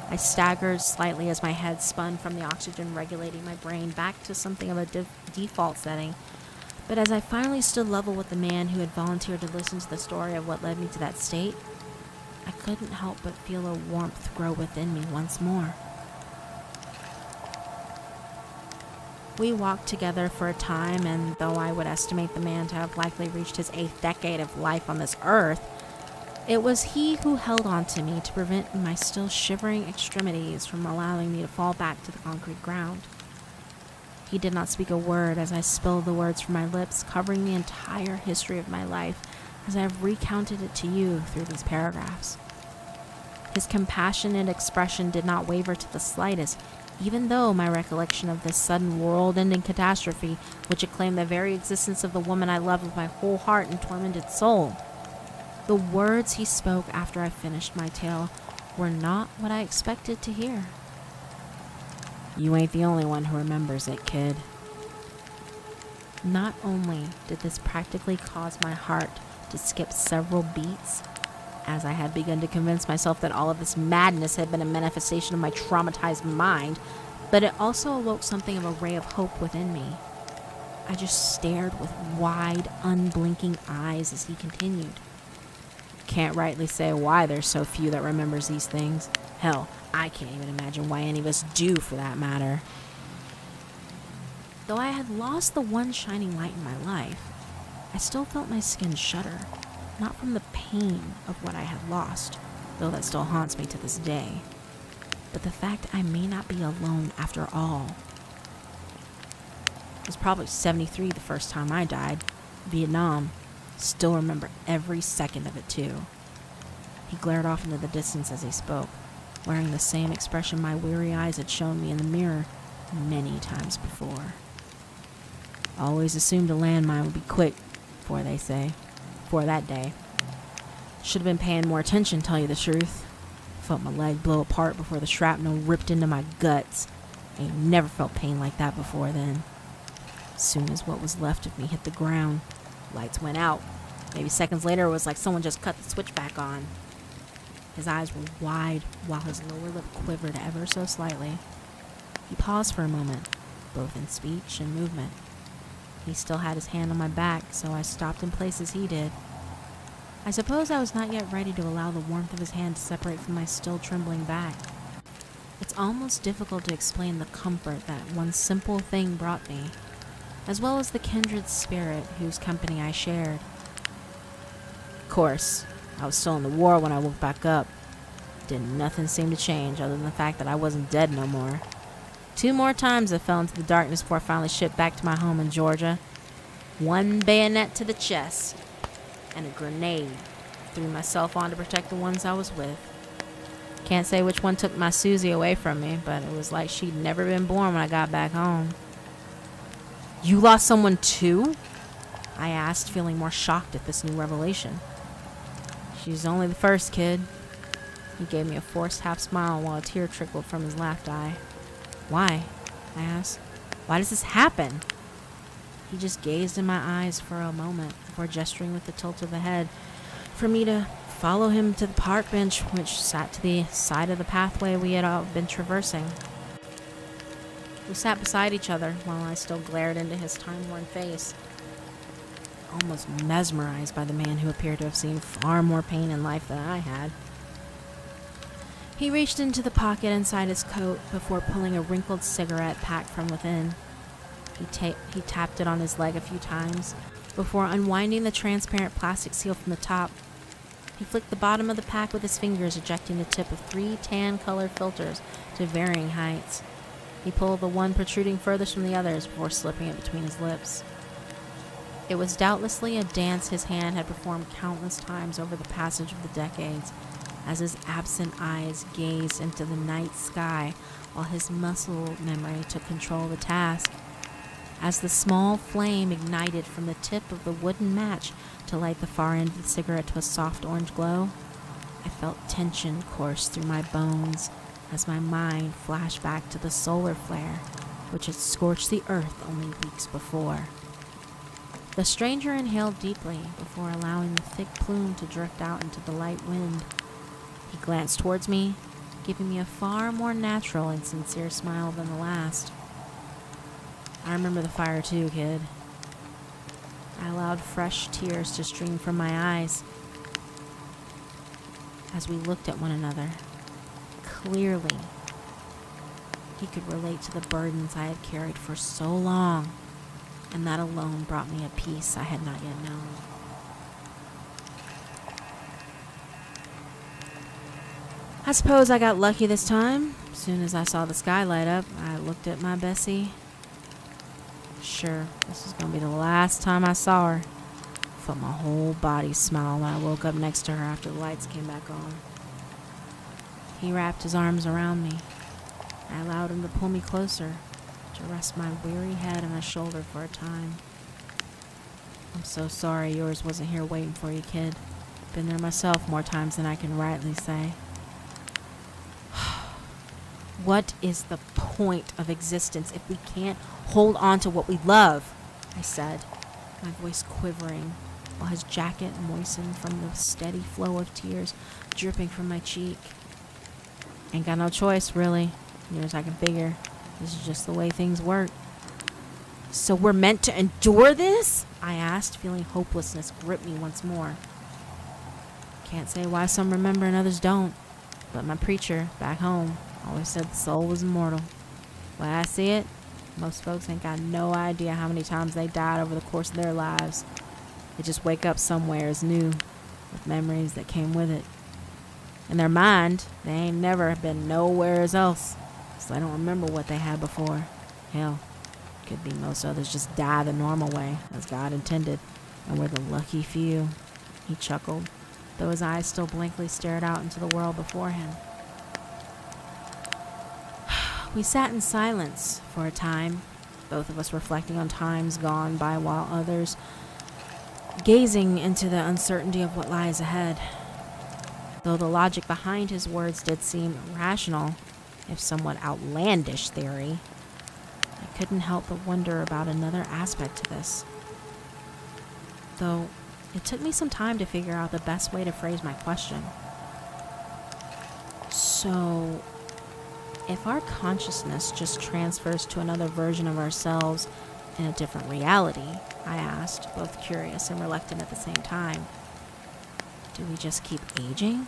I staggered slightly as my head spun from the oxygen regulating my brain back to something of a default setting, but as I finally stood level with the man who had volunteered to listen to the story of what led me to that state, I couldn't help but feel a warmth grow within me once more. We walked together for a time, and though I would estimate the man to have likely reached his 8th decade of life on this earth, it was he who held on to me to prevent my still shivering extremities from allowing me to fall back to the concrete ground. He did not speak a word as I spilled the words from my lips, covering the entire history of my life as I have recounted it to you through these paragraphs. His compassionate expression did not waver to the slightest, even though my recollection of this sudden world-ending catastrophe, which had claimed the very existence of the woman I loved with my whole heart and tormented soul. The words he spoke after I finished my tale were not what I expected to hear. "You ain't the only one who remembers it, kid." Not only did this practically cause my heart to skip several beats, as I had begun to convince myself that all of this madness had been a manifestation of my traumatized mind, but it also awoke something of a ray of hope within me. I just stared with wide, unblinking eyes as he continued. "Can't rightly say why there's so few that remembers these things. Hell, I can't even imagine why any of us do, for that matter." Though I had lost the one shining light in my life, I still felt my skin shudder, not from the pain of what I had lost, though that still haunts me to this day, but the fact I may not be alone after all. It was probably 73 the first time I died. Vietnam. Still remember every second of it, too. He glared off into the distance as he spoke, wearing the same expression my weary eyes had shown me in the mirror many times before. "Always assumed a landmine would be quick, for that day. Should have been paying more attention, tell you the truth. Felt my leg blow apart before the shrapnel ripped into my guts. Ain't never felt pain like that before then. Soon as what was left of me hit the ground, lights went out. Maybe seconds later it was like someone just cut the switch back on." His eyes were wide while his lower lip quivered ever so slightly. He paused for a moment, both in speech and movement. He still had his hand on my back, so I stopped in place as he did. I suppose I was not yet ready to allow the warmth of his hand to separate from my still trembling back. It's almost difficult to explain the comfort that one simple thing brought me, as well as the kindred spirit whose company I shared. Of course, I was still in the war when I woke back up. Didn't nothing seem to change other than the fact that I wasn't dead no more. 2 more times I fell into the darkness before I finally shipped back to my home in Georgia. 1 bayonet to the chest and a grenade. Threw myself on to protect the ones I was with. Can't say which one took my Susie away from me, but it was like she'd never been born when I got back home. "You lost someone too?" I asked, feeling more shocked at this new revelation. "She's only the first, kid." He gave me a forced half smile while a tear trickled from his left eye. "Why?" I asked. "Why does this happen?" He just gazed in my eyes for a moment before gesturing with the tilt of the head for me to follow him to the park bench, which sat to the side of the pathway we had all been traversing. We sat beside each other while I still glared into his time-worn face, almost mesmerized by the man who appeared to have seen far more pain in life than I had. He reached into the pocket inside his coat before pulling a wrinkled cigarette pack from within. He tapped it on his leg a few times before unwinding the transparent plastic seal from the top. He flicked the bottom of the pack with his fingers, ejecting the tip of 3 tan-colored filters to varying heights. He pulled the one protruding furthest from the others before slipping it between his lips. It was doubtlessly a dance his hand had performed countless times over the passage of the decades, as his absent eyes gazed into the night sky while his muscle memory took control of the task. As the small flame ignited from the tip of the wooden match to light the far end of the cigarette to a soft orange glow, I felt tension course through my bones as my mind flashed back to the solar flare which had scorched the earth only weeks before. The stranger inhaled deeply before allowing the thick plume to drift out into the light wind. He glanced towards me, giving me a far more natural and sincere smile than the last. "I remember the fire too, kid." I allowed fresh tears to stream from my eyes. as we looked at one another. Clearly, he could relate to the burdens I had carried for so long, and that alone brought me a peace I had not yet known. I suppose I got lucky this time. As soon as I saw the sky light up, I looked at my Bessie. Sure, this was gonna be the last time I saw her. Felt my whole body smile when I woke up next to her after the lights came back on. He wrapped his arms around me. I allowed him to pull me closer, to rest my weary head on his shoulder for a time. I'm so sorry yours wasn't here waiting for you, kid. Been there myself more times than I can rightly say. What is the point of existence if we can't hold on to what we love? I said, my voice quivering, while his jacket moistened from the steady flow of tears dripping from my cheek. Ain't got no choice, really. Near as I can figure. This is just the way things work. So we're meant to endure this? I asked, feeling hopelessness grip me once more. Can't say why some remember and others don't, but my preacher, back home, always said the soul was immortal. The way I see it, most folks ain't got no idea how many times they died over the course of their lives. They just wake up somewhere as new, with memories that came with it. In their mind, they ain't never been nowhere else, so they don't remember what they had before. Hell, could be most others just die the normal way, as God intended, and we're the lucky few. He chuckled, though his eyes still blankly stared out into the world before him. We sat in silence for a time, both of us reflecting on times gone by while others gazing into the uncertainty of what lies ahead. Though the logic behind his words did seem rational, if somewhat outlandish theory, I couldn't help but wonder about another aspect to this. Though it took me some time to figure out the best way to phrase my question. So, if our consciousness just transfers to another version of ourselves in a different reality, I asked, both curious and reluctant at the same time, do we just keep aging?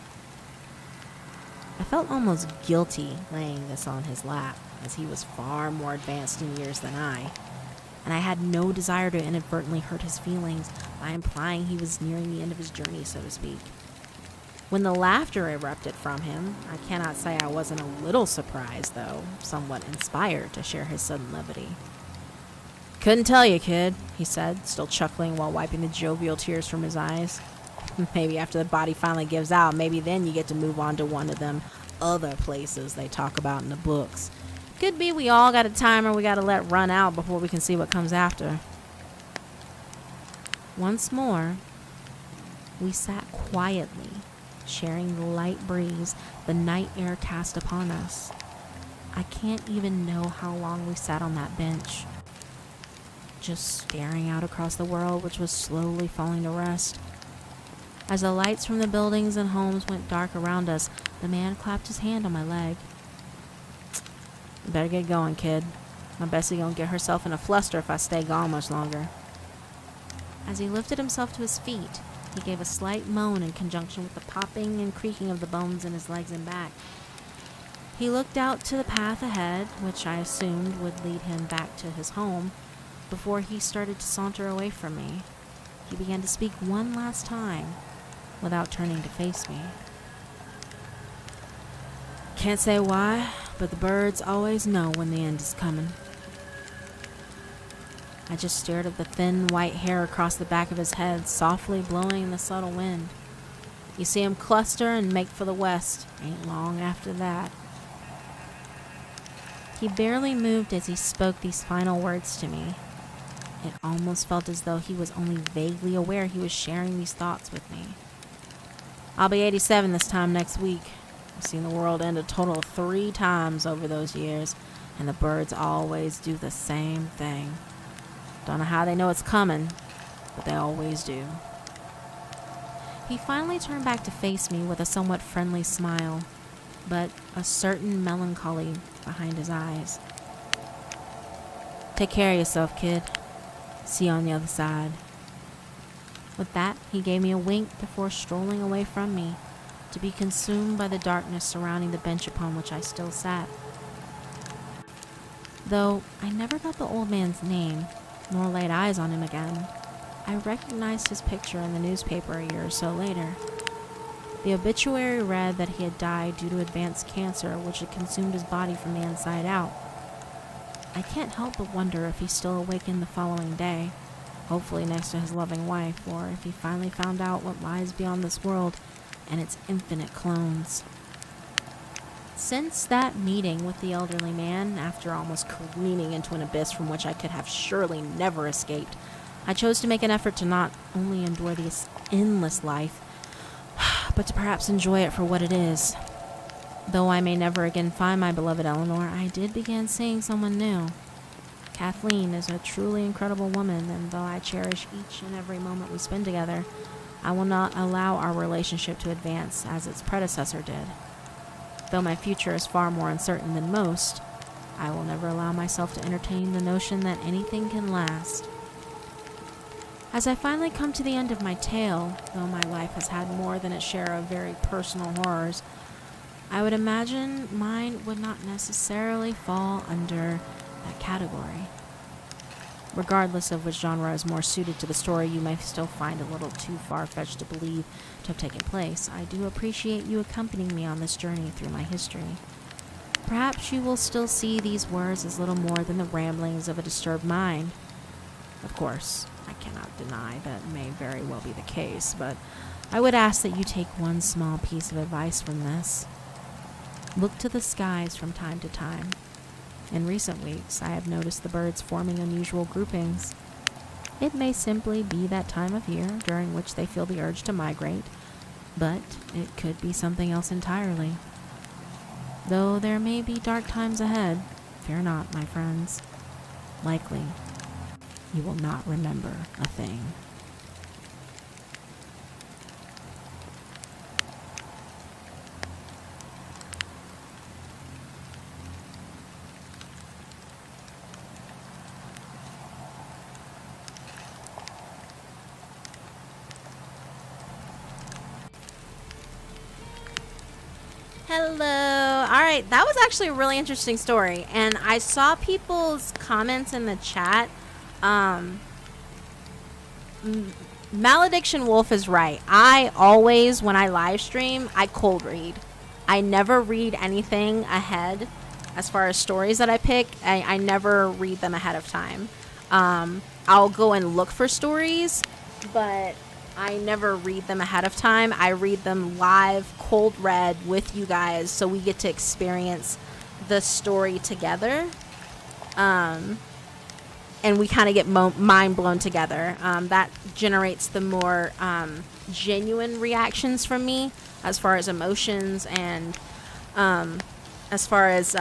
I felt almost guilty laying this on his lap, as he was far more advanced in years than I, and I had no desire to inadvertently hurt his feelings by implying he was nearing the end of his journey, so to speak. When the laughter erupted from him, I cannot say I wasn't a little surprised, though, somewhat inspired to share his sudden levity. Couldn't tell you, kid, he said, still chuckling while wiping the jovial tears from his eyes. Maybe after the body finally gives out, maybe then you get to move on to one of them other places they talk about in the books. Could be we all got a timer we gotta let run out before we can see what comes after. Once more, we sat quietly, sharing the light breeze the night air cast upon us. I can't even know how long we sat on that bench, just staring out across the world which was slowly falling to rest. As the lights from the buildings and homes went dark around us, the man clapped his hand on my leg. You better get going, kid. My Bessie gonna get herself in a fluster if I stay gone much longer. As he lifted himself to his feet, he gave a slight moan in conjunction with the popping and creaking of the bones in his legs and back. He looked out to the path ahead, which I assumed would lead him back to his home, before he started to saunter away from me. He began to speak one last time, without turning to face me. Can't say why, but the birds always know when the end is coming. I just stared at the thin white hair across the back of his head, softly blowing in the subtle wind. You see him cluster and make for the west. Ain't long after that. He barely moved as he spoke these final words to me. It almost felt as though he was only vaguely aware he was sharing these thoughts with me. I'll be 87 this time next week. I've seen the world end a total of 3 times over those years, and the birds always do the same thing. Don't know how they know it's coming, but they always do. He finally turned back to face me with a somewhat friendly smile, but a certain melancholy behind his eyes. Take care of yourself, kid. See you on the other side. With that, he gave me a wink before strolling away from me to be consumed by the darkness surrounding the bench upon which I still sat. Though I never got the old man's name, nor laid eyes on him again, I recognized his picture in the newspaper a year or so later. The obituary read that he had died due to advanced cancer, which had consumed his body from the inside out. I can't help but wonder if he's still awakened the following day, hopefully next to his loving wife, or if he finally found out what lies beyond this world and its infinite clones. Since that meeting with the elderly man, after almost careening into an abyss from which I could have surely never escaped, I chose to make an effort to not only endure this endless life, but to perhaps enjoy it for what it is. Though I may never again find my beloved Eleanor, I did begin seeing someone new. Kathleen is a truly incredible woman, and though I cherish each and every moment we spend together, I will not allow our relationship to advance as its predecessor did. Though my future is far more uncertain than most, I will never allow myself to entertain the notion that anything can last. As I finally come to the end of my tale, though my life has had more than its share of very personal horrors, I would imagine mine would not necessarily fall under that category. Regardless of which genre is more suited to the story you may still find a little too far-fetched to believe to have taken place, I do appreciate you accompanying me on this journey through my history. Perhaps you will still see these words as little more than the ramblings of a disturbed mind. Of course, I cannot deny that may very well be the case, but I would ask that you take one small piece of advice from this. Look to the skies from time to time. In recent weeks, I have noticed the birds forming unusual groupings. It may simply be that time of year during which they feel the urge to migrate, but it could be something else entirely. Though there may be dark times ahead, fear not, my friends. Likely, you will not remember a thing. Hello. All right, that was actually a really interesting story, and I saw people's comments in the chat. Malediction Wolf is right. I always, when I live stream, I cold read. I never read anything ahead as far as stories that I pick. I never read them ahead of time. I'll go and look for stories, but I never read them ahead of time. I read them live, cold read with you guys, so we get to experience the story together. And we kind of get mind blown together. That generates the more genuine reactions from me as far as emotions and as far as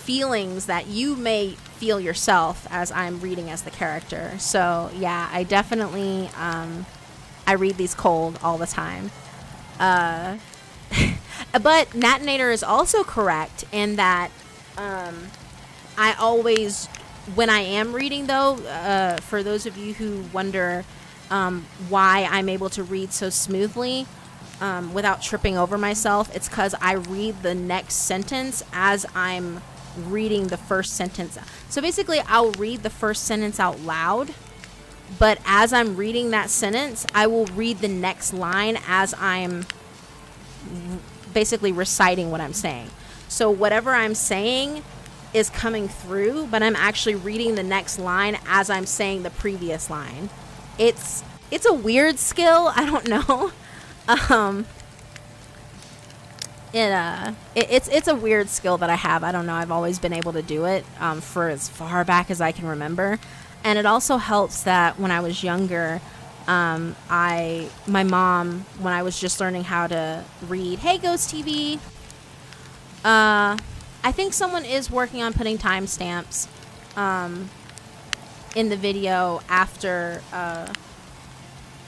feelings that you may feel yourself as I'm reading as the character. So yeah, I definitely I read these cold all the time. But Natinator is also correct in that I always, when I am reading though, for those of you who wonder why I'm able to read so smoothly without tripping over myself, it's because I read the next sentence as I'm reading the first sentence. So basically I'll read the first sentence out loud, but as I'm reading that sentence, I will read the next line as I'm basically reciting what I'm saying. So whatever I'm saying is coming through, but I'm actually reading the next line as I'm saying the previous line. It's a weird skill. I don't know. It's a weird skill that I have. I don't know. I've always been able to do it for as far back as I can remember. And it also helps that when I was younger, my mom, when I was just learning how to read, hey, Ghost TV, I think someone is working on putting timestamps in the video after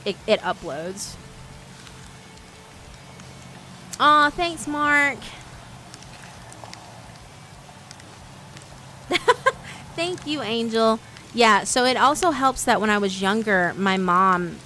it uploads. Aw, thanks, Mark. Thank you, Angel. Yeah, so it also helps that when I was younger, my mom,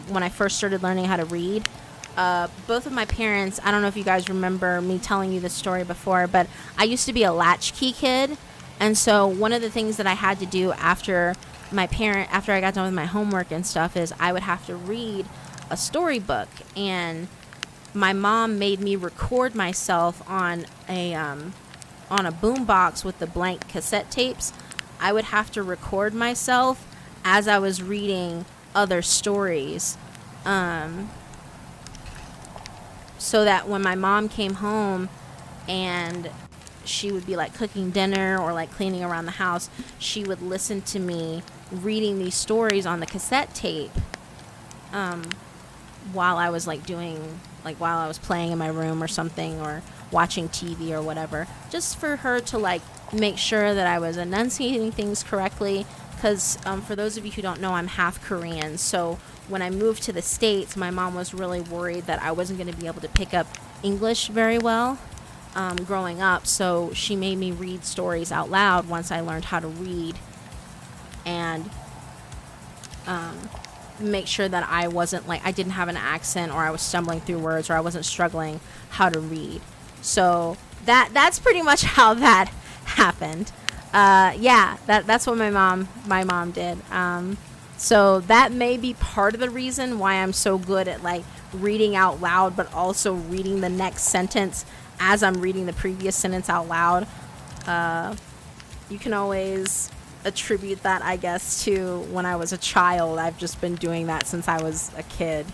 when I first started learning how to read, both of my parents, I don't know if you guys remember me telling you this story before, but I used to be a latchkey kid. And so one of the things that I had to do after I got done with my homework and stuff is I would have to read a storybook. And my mom made me record myself on a boombox with the blank cassette tapes. I would have to record myself as I was reading other stories, so that when my mom came home and she would be like cooking dinner or like cleaning around the house, she would listen to me reading these stories on the cassette tape, while I was while I was playing in my room or something, or watching TV or whatever, just for her to like make sure that I was enunciating things correctly. Because for those of you who don't know, I'm half Korean. So when I moved to the States, my mom was really worried that I wasn't going to be able to pick up English very well growing up. So she made me read stories out loud once I learned how to read, and make sure that I wasn't I didn't have an accent, or I was stumbling through words, or I wasn't struggling how to read. So that's pretty much how that happened. That's what my mom did. So that may be part of the reason why I'm so good at like reading out loud, but also reading the next sentence as I'm reading the previous sentence out loud. You can always attribute that, I guess, to when I was a child. I've just been doing that since I was a kid,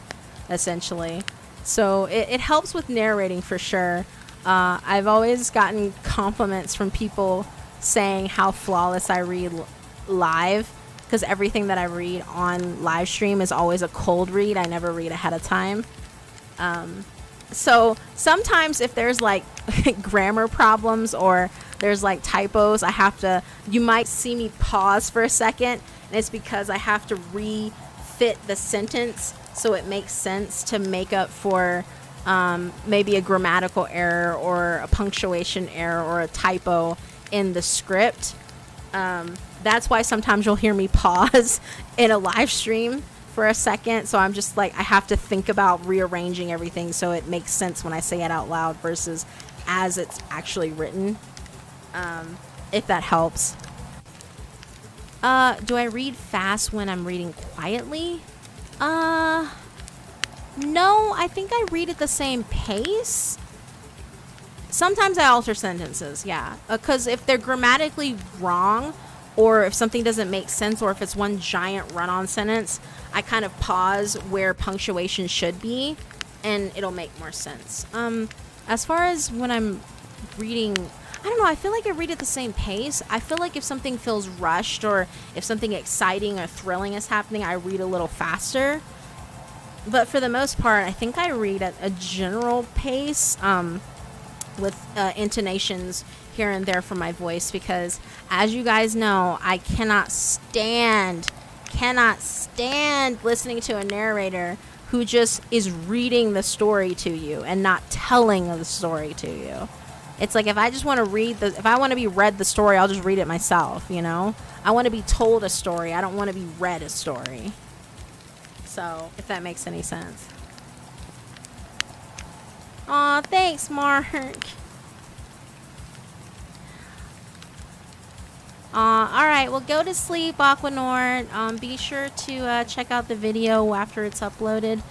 essentially. So it helps with narrating for sure. I've always gotten compliments from people saying how flawless I read live, because everything that I read on live stream is always a cold read. I never read ahead of time. So sometimes if there's like grammar problems or there's like typos, you might see me pause for a second, and it's because I have to refit the sentence so it makes sense to make up for maybe a grammatical error or a punctuation error or a typo in the script. That's why sometimes you'll hear me pause in a live stream for a second. So I'm just like, I have to think about rearranging everything so it makes sense when I say it out loud versus as it's actually written. If that helps. Do I read fast when I'm reading quietly? No, I think I read at the same pace. Sometimes I alter sentences, yeah. Because if they're grammatically wrong, or if something doesn't make sense, or if it's one giant run-on sentence, I kind of pause where punctuation should be, and it'll make more sense. As far as when I'm reading, I don't know, I feel like I read at the same pace. I feel like if something feels rushed, or if something exciting or thrilling is happening, I read a little faster. But for the most part, I think I read at a general pace, with intonations here and there from my voice, because as you guys know, I cannot stand listening to a narrator who just is reading the story to you and not telling the story to you. It's like, if I want to be read the story, I'll just read it myself, you know? I want to be told a story. I don't want to be read a story. So, if that makes any sense. Aw, thanks, Mark. Alright, well, go to sleep, Aquanort. Be sure to check out the video after it's uploaded.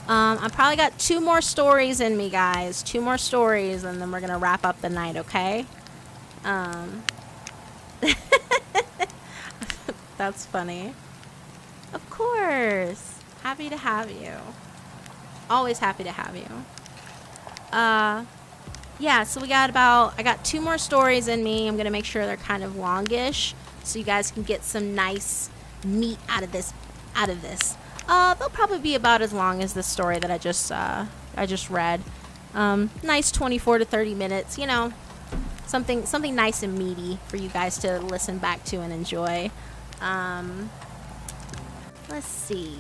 I probably got 2 more stories in me, guys. 2 more stories, and then we're going to wrap up the night, okay? That's funny. Of course. Happy to have you. Always happy to have you. Yeah, so I got 2 more stories in me. I'm going to make sure they're kind of longish so you guys can get some nice meat out of this. They'll probably be about as long as the story that I just read. Nice 24 to 30 minutes, you know. Something nice and meaty for you guys to listen back to and enjoy. Let's see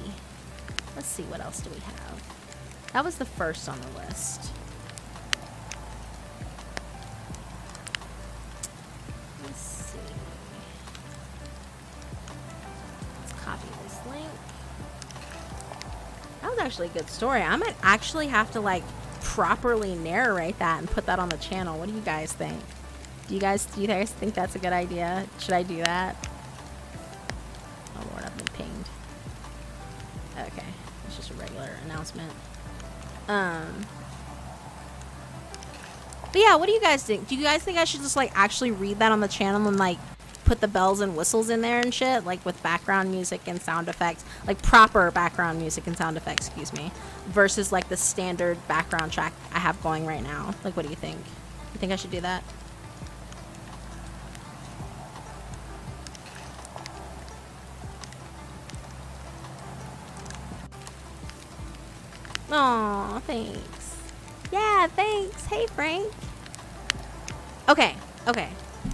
what else do we have. That was the first on the list. Let's see. Let's copy this link. was actually a good story. I might actually have to like properly narrate that and put that on the channel. What do you guys think? Do you guys think that's a good idea? Should I do that? Oh Lord, I've been pinged. Okay, it's just a regular announcement. But yeah, what do you guys think? Do you guys think I should just like actually read that on the channel and like put the bells and whistles in there and shit, like with background music and sound effects, like proper background music and sound effects, excuse me, versus like the standard background track I have going right now? Like, what do you think? You think I should do that? Aw, thanks. Yeah, thanks. Hey, Frank. Okay, okay.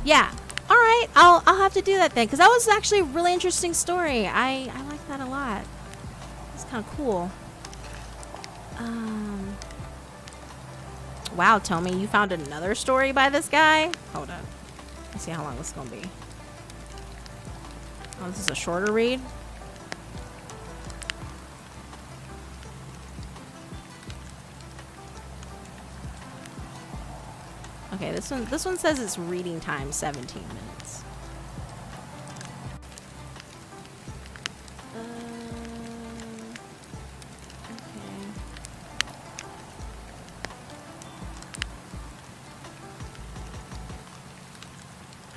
Yeah. All right, I'll have to do that then, because that was actually a really interesting story. I like that a lot. It's kind of cool. Wow, Tommy, you found another story by this guy? Hold up. Let's see how long this is going to be. Oh, this is a shorter read? Okay, this one says it's reading time 17 minutes.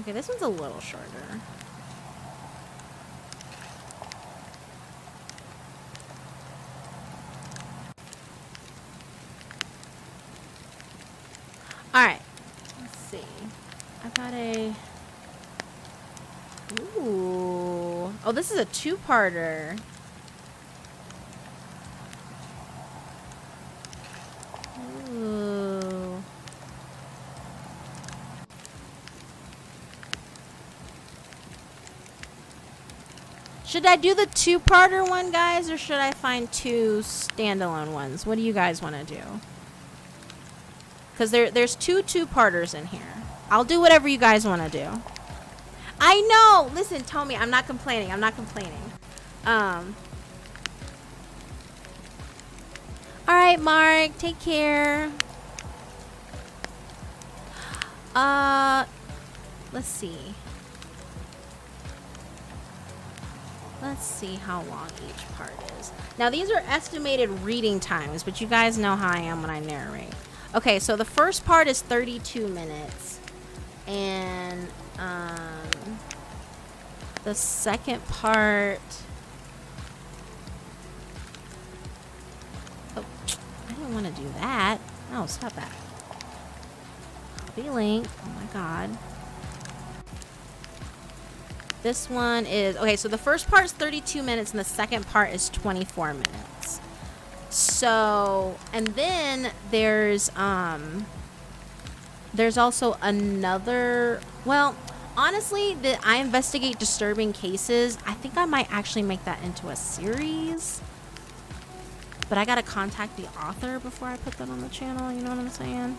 Okay, this one's a little shorter. All right. Let's see. I got a... Ooh. Oh, this is a two-parter. Ooh. Should I do the two-parter one, guys, or should I find two standalone ones? What do you guys want to do? Because there's two-parters in here. I'll do whatever you guys want to do. I know! Listen, Tommy, I'm not complaining. I'm not complaining. Alright, Mark. Take care. Let's see. Let's see how long each part is. Now, these are estimated reading times, but you guys know how I am when I narrate. Okay, so the first part is 32 minutes. And, the second part... Oh, I didn't want to do that. No, stop that. Copy link. Oh my god. This one is... Okay, so the first part is 32 minutes and the second part is 24 minutes. So, and then there's also another... Well, honestly, the I Investigate Disturbing Cases, I think I might actually make that into a series. But I gotta contact the author before I put that on the channel, you know what I'm saying?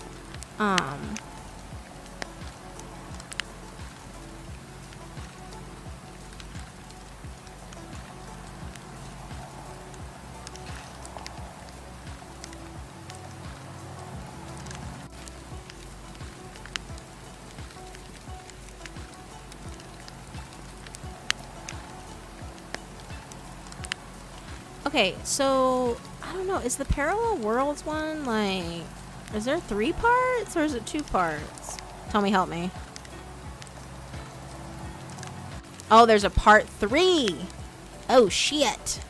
Okay, so I don't know. Is the Parallel Worlds one like? Is there 3 parts or is it 2 parts? Tell me, help me. Oh, there's a part 3. Oh shit.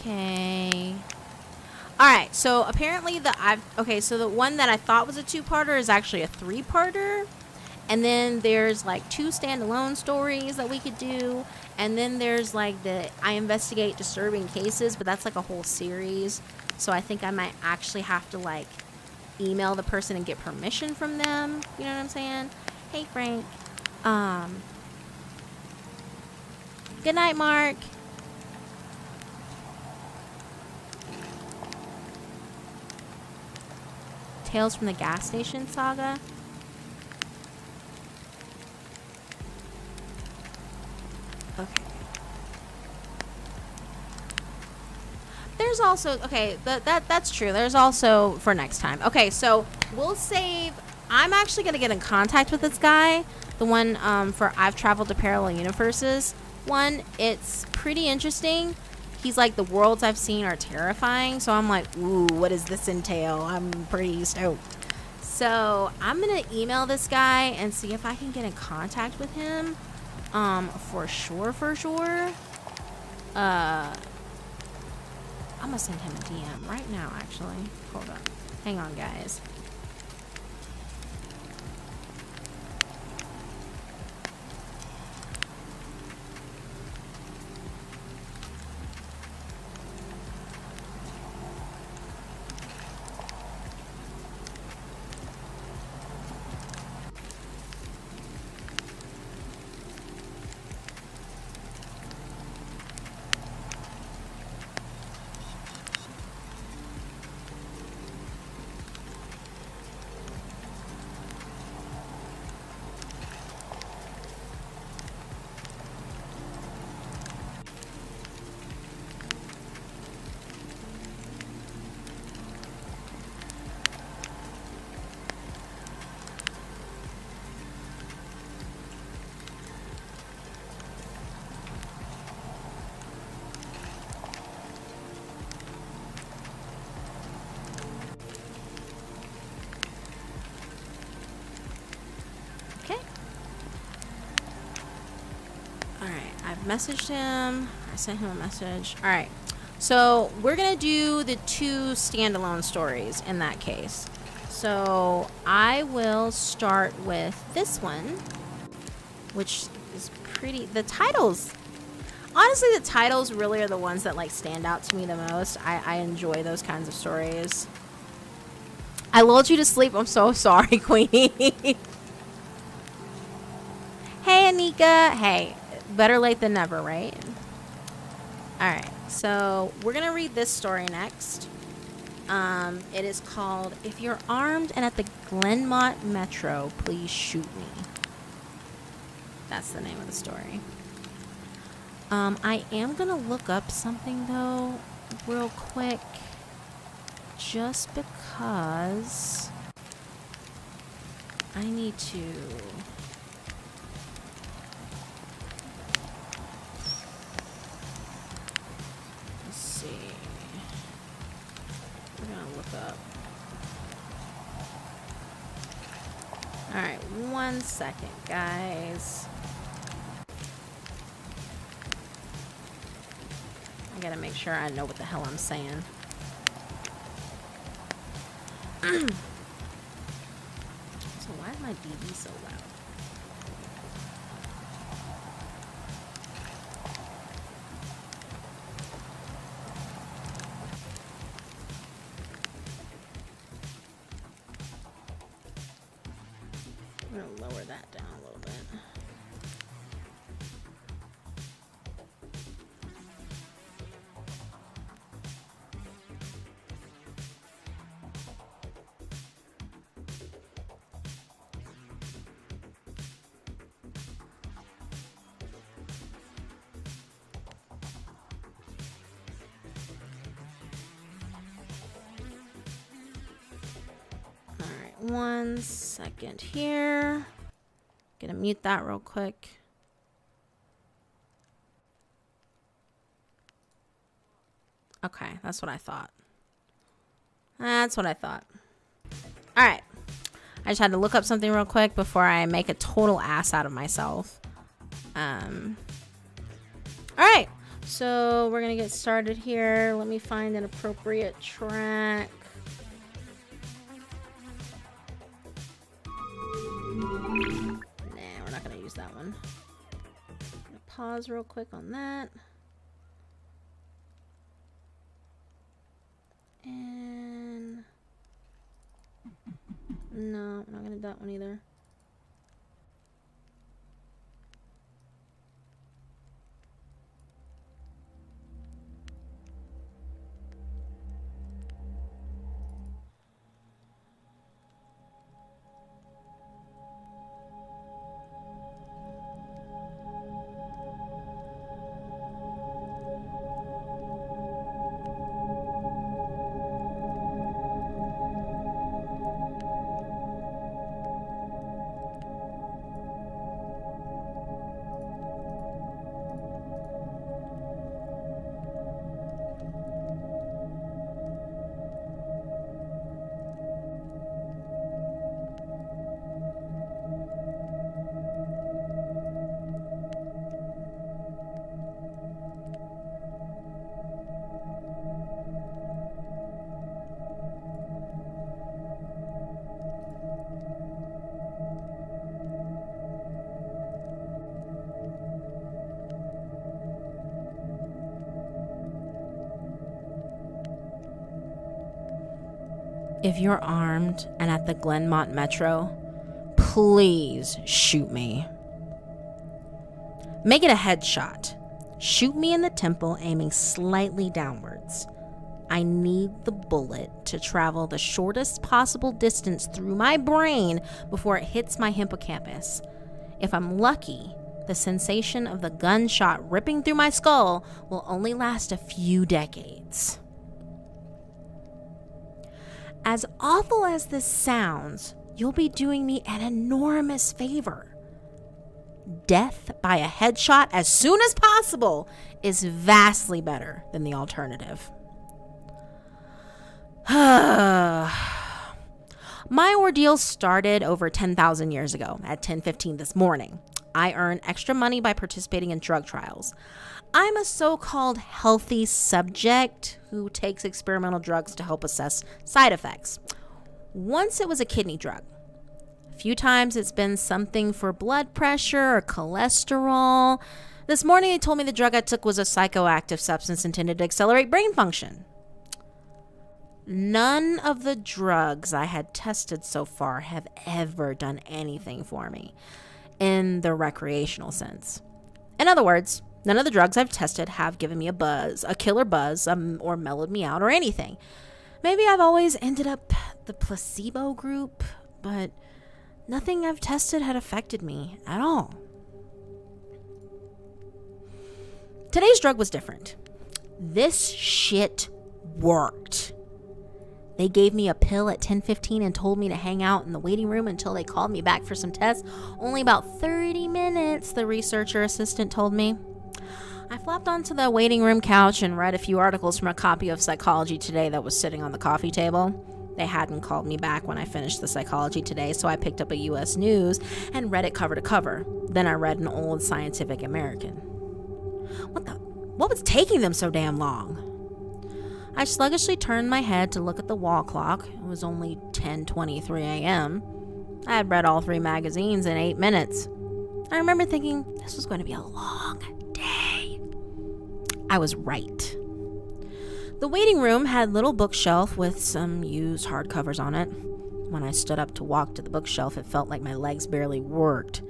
Okay. Alright, so apparently so the one that I thought was a 2-parter is actually a 3-parter. And then there's like 2 standalone stories that we could do. And then there's like the I Investigate Disturbing Cases, but that's like a whole series. So I think I might actually have to like email the person and get permission from them. You know what I'm saying? Hey, Frank. Good night, Mark. Tales from the Gas Station Saga. Okay. There's also, okay, that's true. There's also for next time. Okay, so we'll save. I'm actually going to get in contact with this guy. The one for I've Traveled to Parallel Universes one. It's pretty interesting. He's like, the worlds I've seen are terrifying. So I'm like, ooh, what does this entail? I'm pretty stoked. So I'm going to email this guy and see if I can get in contact with him. For sure. I'm gonna send him a DM right now, actually. Hold up. Hang on, guys. Okay. Alright, I've messaged him. I sent him a message. Alright. So we're gonna do the 2 standalone stories in that case. So I will start with this one, which is pretty. The titles, honestly, the titles really are the ones that like stand out to me the most. I enjoy those kinds of stories. I lulled you to sleep. I'm so sorry, Queenie. Hey, Anika. Hey, better late than never, right? All right. So we're going to read this story next. It is called, If You're Armed and at the Glenmont Metro, Please Shoot Me. That's the name of the story. I am going to look up something, though, real quick. Just because I need to... Let's see. We're going to look up. Alright, 1 second, guys. I gotta make sure I know what the hell I'm saying. So why is my DB so loud? I'm gonna lower that down a little bit. Alright, 1 second here. Gonna mute that real quick. Okay, that's what I thought. That's what I thought. Alright. I just had to look up something real quick before I make a total ass out of myself. Alright. So we're gonna get started here. Let me find an appropriate track. Nah, we're not gonna use that one. I'm gonna pause real quick on that. And no, I'm not gonna do that one either. If you're armed and at the Glenmont Metro, please shoot me. Make it a headshot. Shoot me in the temple, aiming slightly downwards. I need the bullet to travel the shortest possible distance through my brain before it hits my hippocampus. If I'm lucky, the sensation of the gunshot ripping through my skull will only last a few decades. As awful as this sounds, you'll be doing me an enormous favor. Death by a headshot as soon as possible is vastly better than the alternative. My ordeal started over 10,000 years ago at 10:15 this morning. I earn extra money by participating in drug trials. I'm a so-called healthy subject who takes experimental drugs to help assess side effects. Once it was a kidney drug. A few times it's been something for blood pressure or cholesterol. This morning they told me the drug I took was a psychoactive substance intended to accelerate brain function. None of the drugs I had tested so far have ever done anything for me in the recreational sense. In other words, none of the drugs I've tested have given me a buzz, a killer buzz, or mellowed me out or anything. Maybe I've always ended up the placebo group, but nothing I've tested had affected me at all. Today's drug was different. This shit worked. They gave me a pill at 10:15 and told me to hang out in the waiting room until they called me back for some tests. Only about 30 minutes, the researcher assistant told me. I flopped onto the waiting room couch and read a few articles from a copy of Psychology Today that was sitting on the coffee table. They hadn't called me back when I finished the Psychology Today, so I picked up a U.S. News and read it cover to cover. Then I read an old Scientific American. What was taking them so damn long? I sluggishly turned my head to look at the wall clock. It was only 10:23 a.m. I had read all 3 magazines in 8 minutes. I remember thinking this was going to be a long day. I was right. The waiting room had a little bookshelf with some used hardcovers on it. When I stood up to walk to the bookshelf, it felt like my legs barely worked.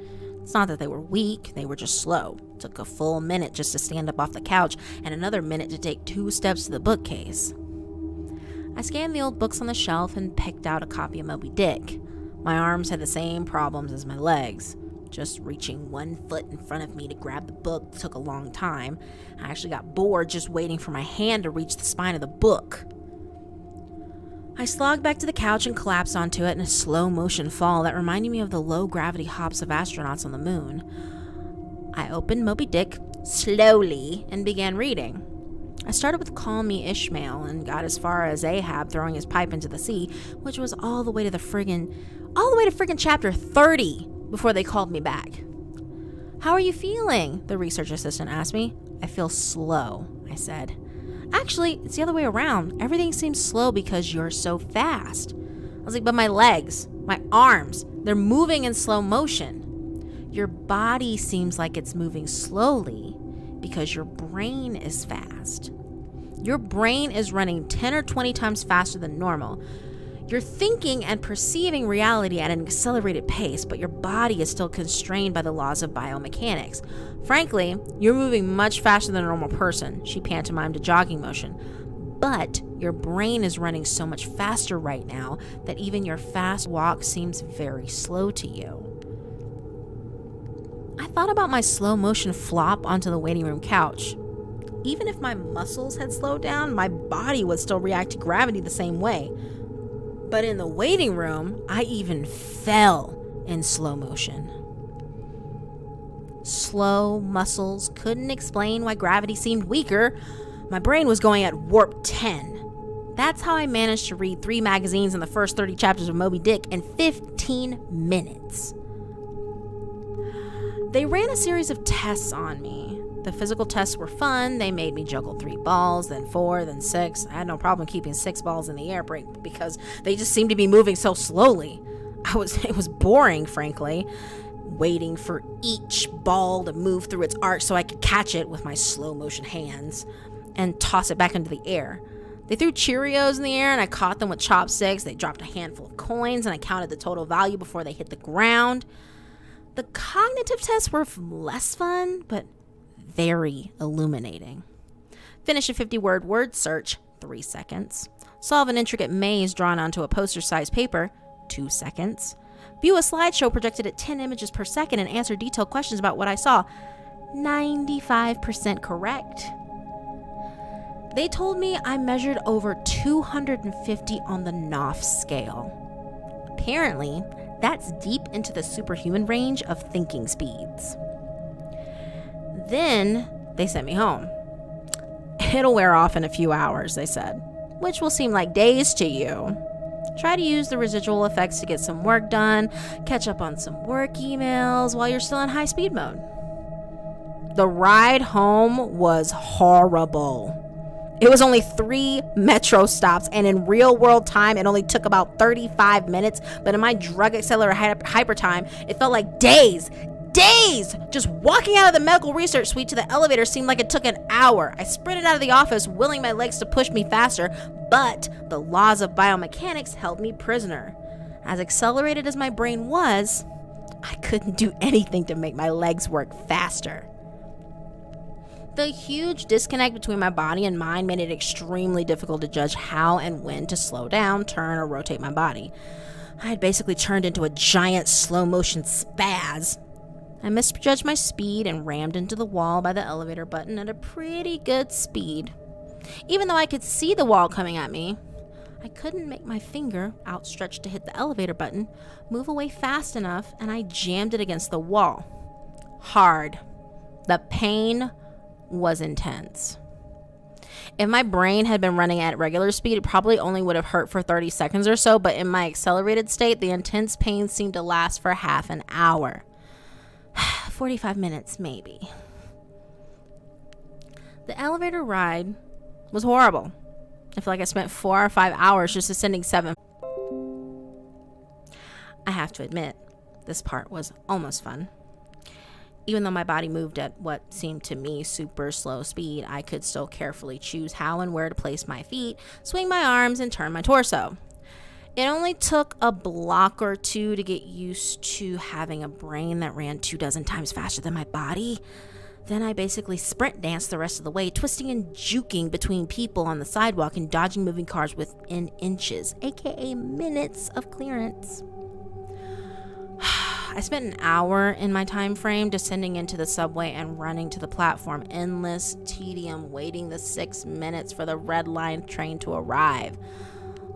It's not that they were weak, they were just slow. It took a full minute just to stand up off the couch and another minute to take 2 steps to the bookcase. I scanned the old books on the shelf and picked out a copy of Moby Dick. My arms had the same problems as my legs. Just reaching 1 foot in front of me to grab the book took a long time. I actually got bored just waiting for my hand to reach the spine of the book. I slogged back to the couch and collapsed onto it in a slow motion fall that reminded me of the low gravity hops of astronauts on the moon. I opened Moby Dick slowly and began reading. I started with Call Me Ishmael and got as far as Ahab throwing his pipe into the sea, which was all the way to friggin' chapter 30 before they called me back. How are you feeling? The research assistant asked me. I feel slow, I said. Actually, it's the other way around. Everything seems slow because you're so fast. I was like, but my legs, my arms, they're moving in slow motion. Your body seems like it's moving slowly because your brain is fast. Your brain is running 10 or 20 times faster than normal. You're thinking and perceiving reality at an accelerated pace, but your body is still constrained by the laws of biomechanics. Frankly, you're moving much faster than a normal person, she pantomimed a jogging motion. But your brain is running so much faster right now that even your fast walk seems very slow to you. I thought about my slow motion flop onto the waiting room couch. Even if my muscles had slowed down, my body would still react to gravity the same way. But in the waiting room, I even fell in slow motion. Slow muscles couldn't explain why gravity seemed weaker. My brain was going at warp 10. That's how I managed to read 3 magazines in the first 30 chapters of Moby Dick in 15 minutes. They ran a series of tests on me. The physical tests were fun. They made me juggle 3 balls, then 4, then 6. I had no problem keeping 6 balls in the air because they just seemed to be moving so slowly. It was boring, frankly, waiting for each ball to move through its arc so I could catch it with my slow motion hands and toss it back into the air. They threw Cheerios in the air and I caught them with chopsticks. They dropped a handful of coins and I counted the total value before they hit the ground. The cognitive tests were less fun, but very illuminating. Finish a 50-word word search, 3 seconds. Solve an intricate maze drawn onto a poster-sized paper, 2 seconds. View a slideshow projected at 10 images per second and answer detailed questions about what I saw. 95% correct. They told me I measured over 250 on the Knopf scale. Apparently, that's deep into the superhuman range of thinking speeds. Then they sent me home. It'll wear off in a few hours, they said, which will seem like days to you. Try to use the residual effects to get some work done, catch up on some work emails while you're still in high speed mode. The ride home was horrible. It was only 3 metro stops, and in real world time, it only took about 35 minutes. But in my drug accelerator hyper time, it felt like days. Just walking out of the medical research suite to the elevator seemed like it took an hour. I sprinted out of the office, willing my legs to push me faster, but the laws of biomechanics held me prisoner. As accelerated as my brain was, I couldn't do anything to make my legs work faster. The huge disconnect between my body and mind made it extremely difficult to judge how and when to slow down, turn, or rotate my body. I had basically turned into a giant slow-motion spaz. I misjudged my speed and rammed into the wall by the elevator button at a pretty good speed. Even though I could see the wall coming at me, I couldn't make my finger, outstretched to hit the elevator button, move away fast enough, and I jammed it against the wall. Hard. The pain was intense. If my brain had been running at regular speed, it probably only would have hurt for 30 seconds or so, but in my accelerated state, the intense pain seemed to last for half an hour. 45 minutes, maybe. The elevator ride was horrible. I feel like I spent 4 or 5 hours just ascending 7. I have to admit, this part was almost fun. Even though my body moved at what seemed to me super slow speed, I could still carefully choose how and where to place my feet, swing my arms, and turn my torso. It only took a block or two to get used to having a brain that ran 24 times faster than my body. Then I basically sprint danced the rest of the way, twisting and juking between people on the sidewalk and dodging moving cars within inches, aka minutes of clearance. I spent an hour in my time frame descending into the subway and running to the platform. Endless tedium waiting the 6 minutes for the red line train to arrive.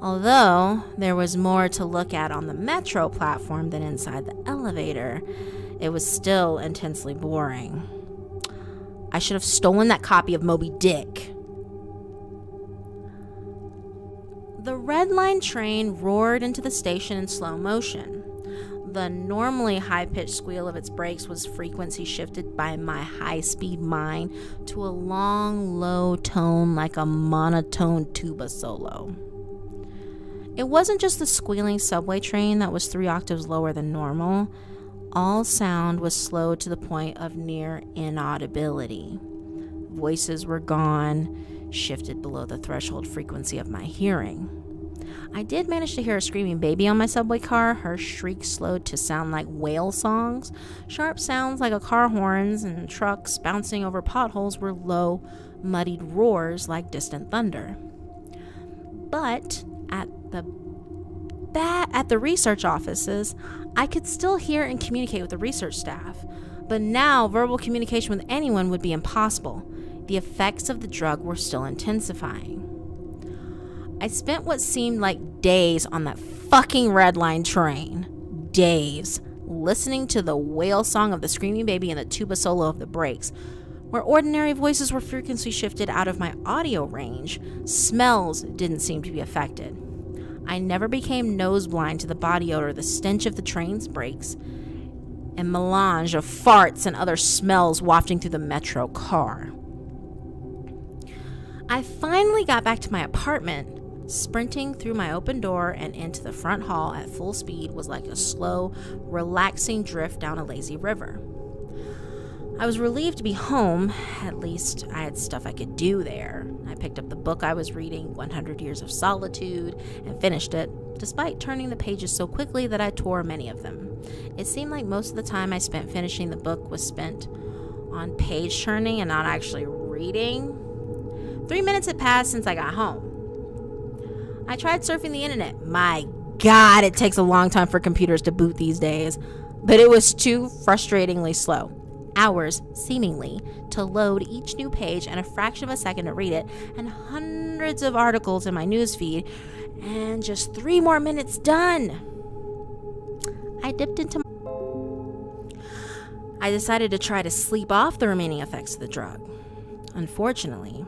Although there was more to look at on the metro platform than inside the elevator, it was still intensely boring. I should have stolen that copy of Moby Dick. The red line train roared into the station in slow motion. The normally high-pitched squeal of its brakes was frequency shifted by my high-speed mind to a long, low tone like a monotone tuba solo. It wasn't just the squealing subway train that was 3 octaves lower than normal. All sound was slowed to the point of near inaudibility. Voices were gone, shifted below the threshold frequency of my hearing. I did manage to hear a screaming baby on my subway car. Her shrieks slowed to sound like whale songs. Sharp sounds like a car horns and trucks bouncing over potholes were low, muddied roars like distant thunder. But at the research offices, I could still hear and communicate with the research staff. But now verbal communication with anyone would be impossible. The effects of the drug were still intensifying. I spent what seemed like days on that fucking red line train. Days. Listening to the wail song of the screaming baby and the tuba solo of the brakes. Where ordinary voices were frequency shifted out of my audio range, smells didn't seem to be affected. I never became nose blind to the body odor, the stench of the train's brakes, and melange of farts and other smells wafting through the metro car. I finally got back to my apartment. Sprinting through my open door and into the front hall at full speed was like a slow, relaxing drift down a lazy river. I was relieved to be home. At least I had stuff I could do there. I picked up the book I was reading, 100 Years of Solitude, and finished it, despite turning the pages so quickly that I tore many of them. It seemed like most of the time I spent finishing the book was spent on page turning and not actually reading. 3 minutes had passed since I got home. I tried surfing the internet. My God, it takes a long time for computers to boot these days. But it was too frustratingly slow. Hours, seemingly, to load each new page and a fraction of a second to read it, and hundreds of articles in my newsfeed, and just 3 more minutes done. I decided to try to sleep off the remaining effects of the drug. Unfortunately,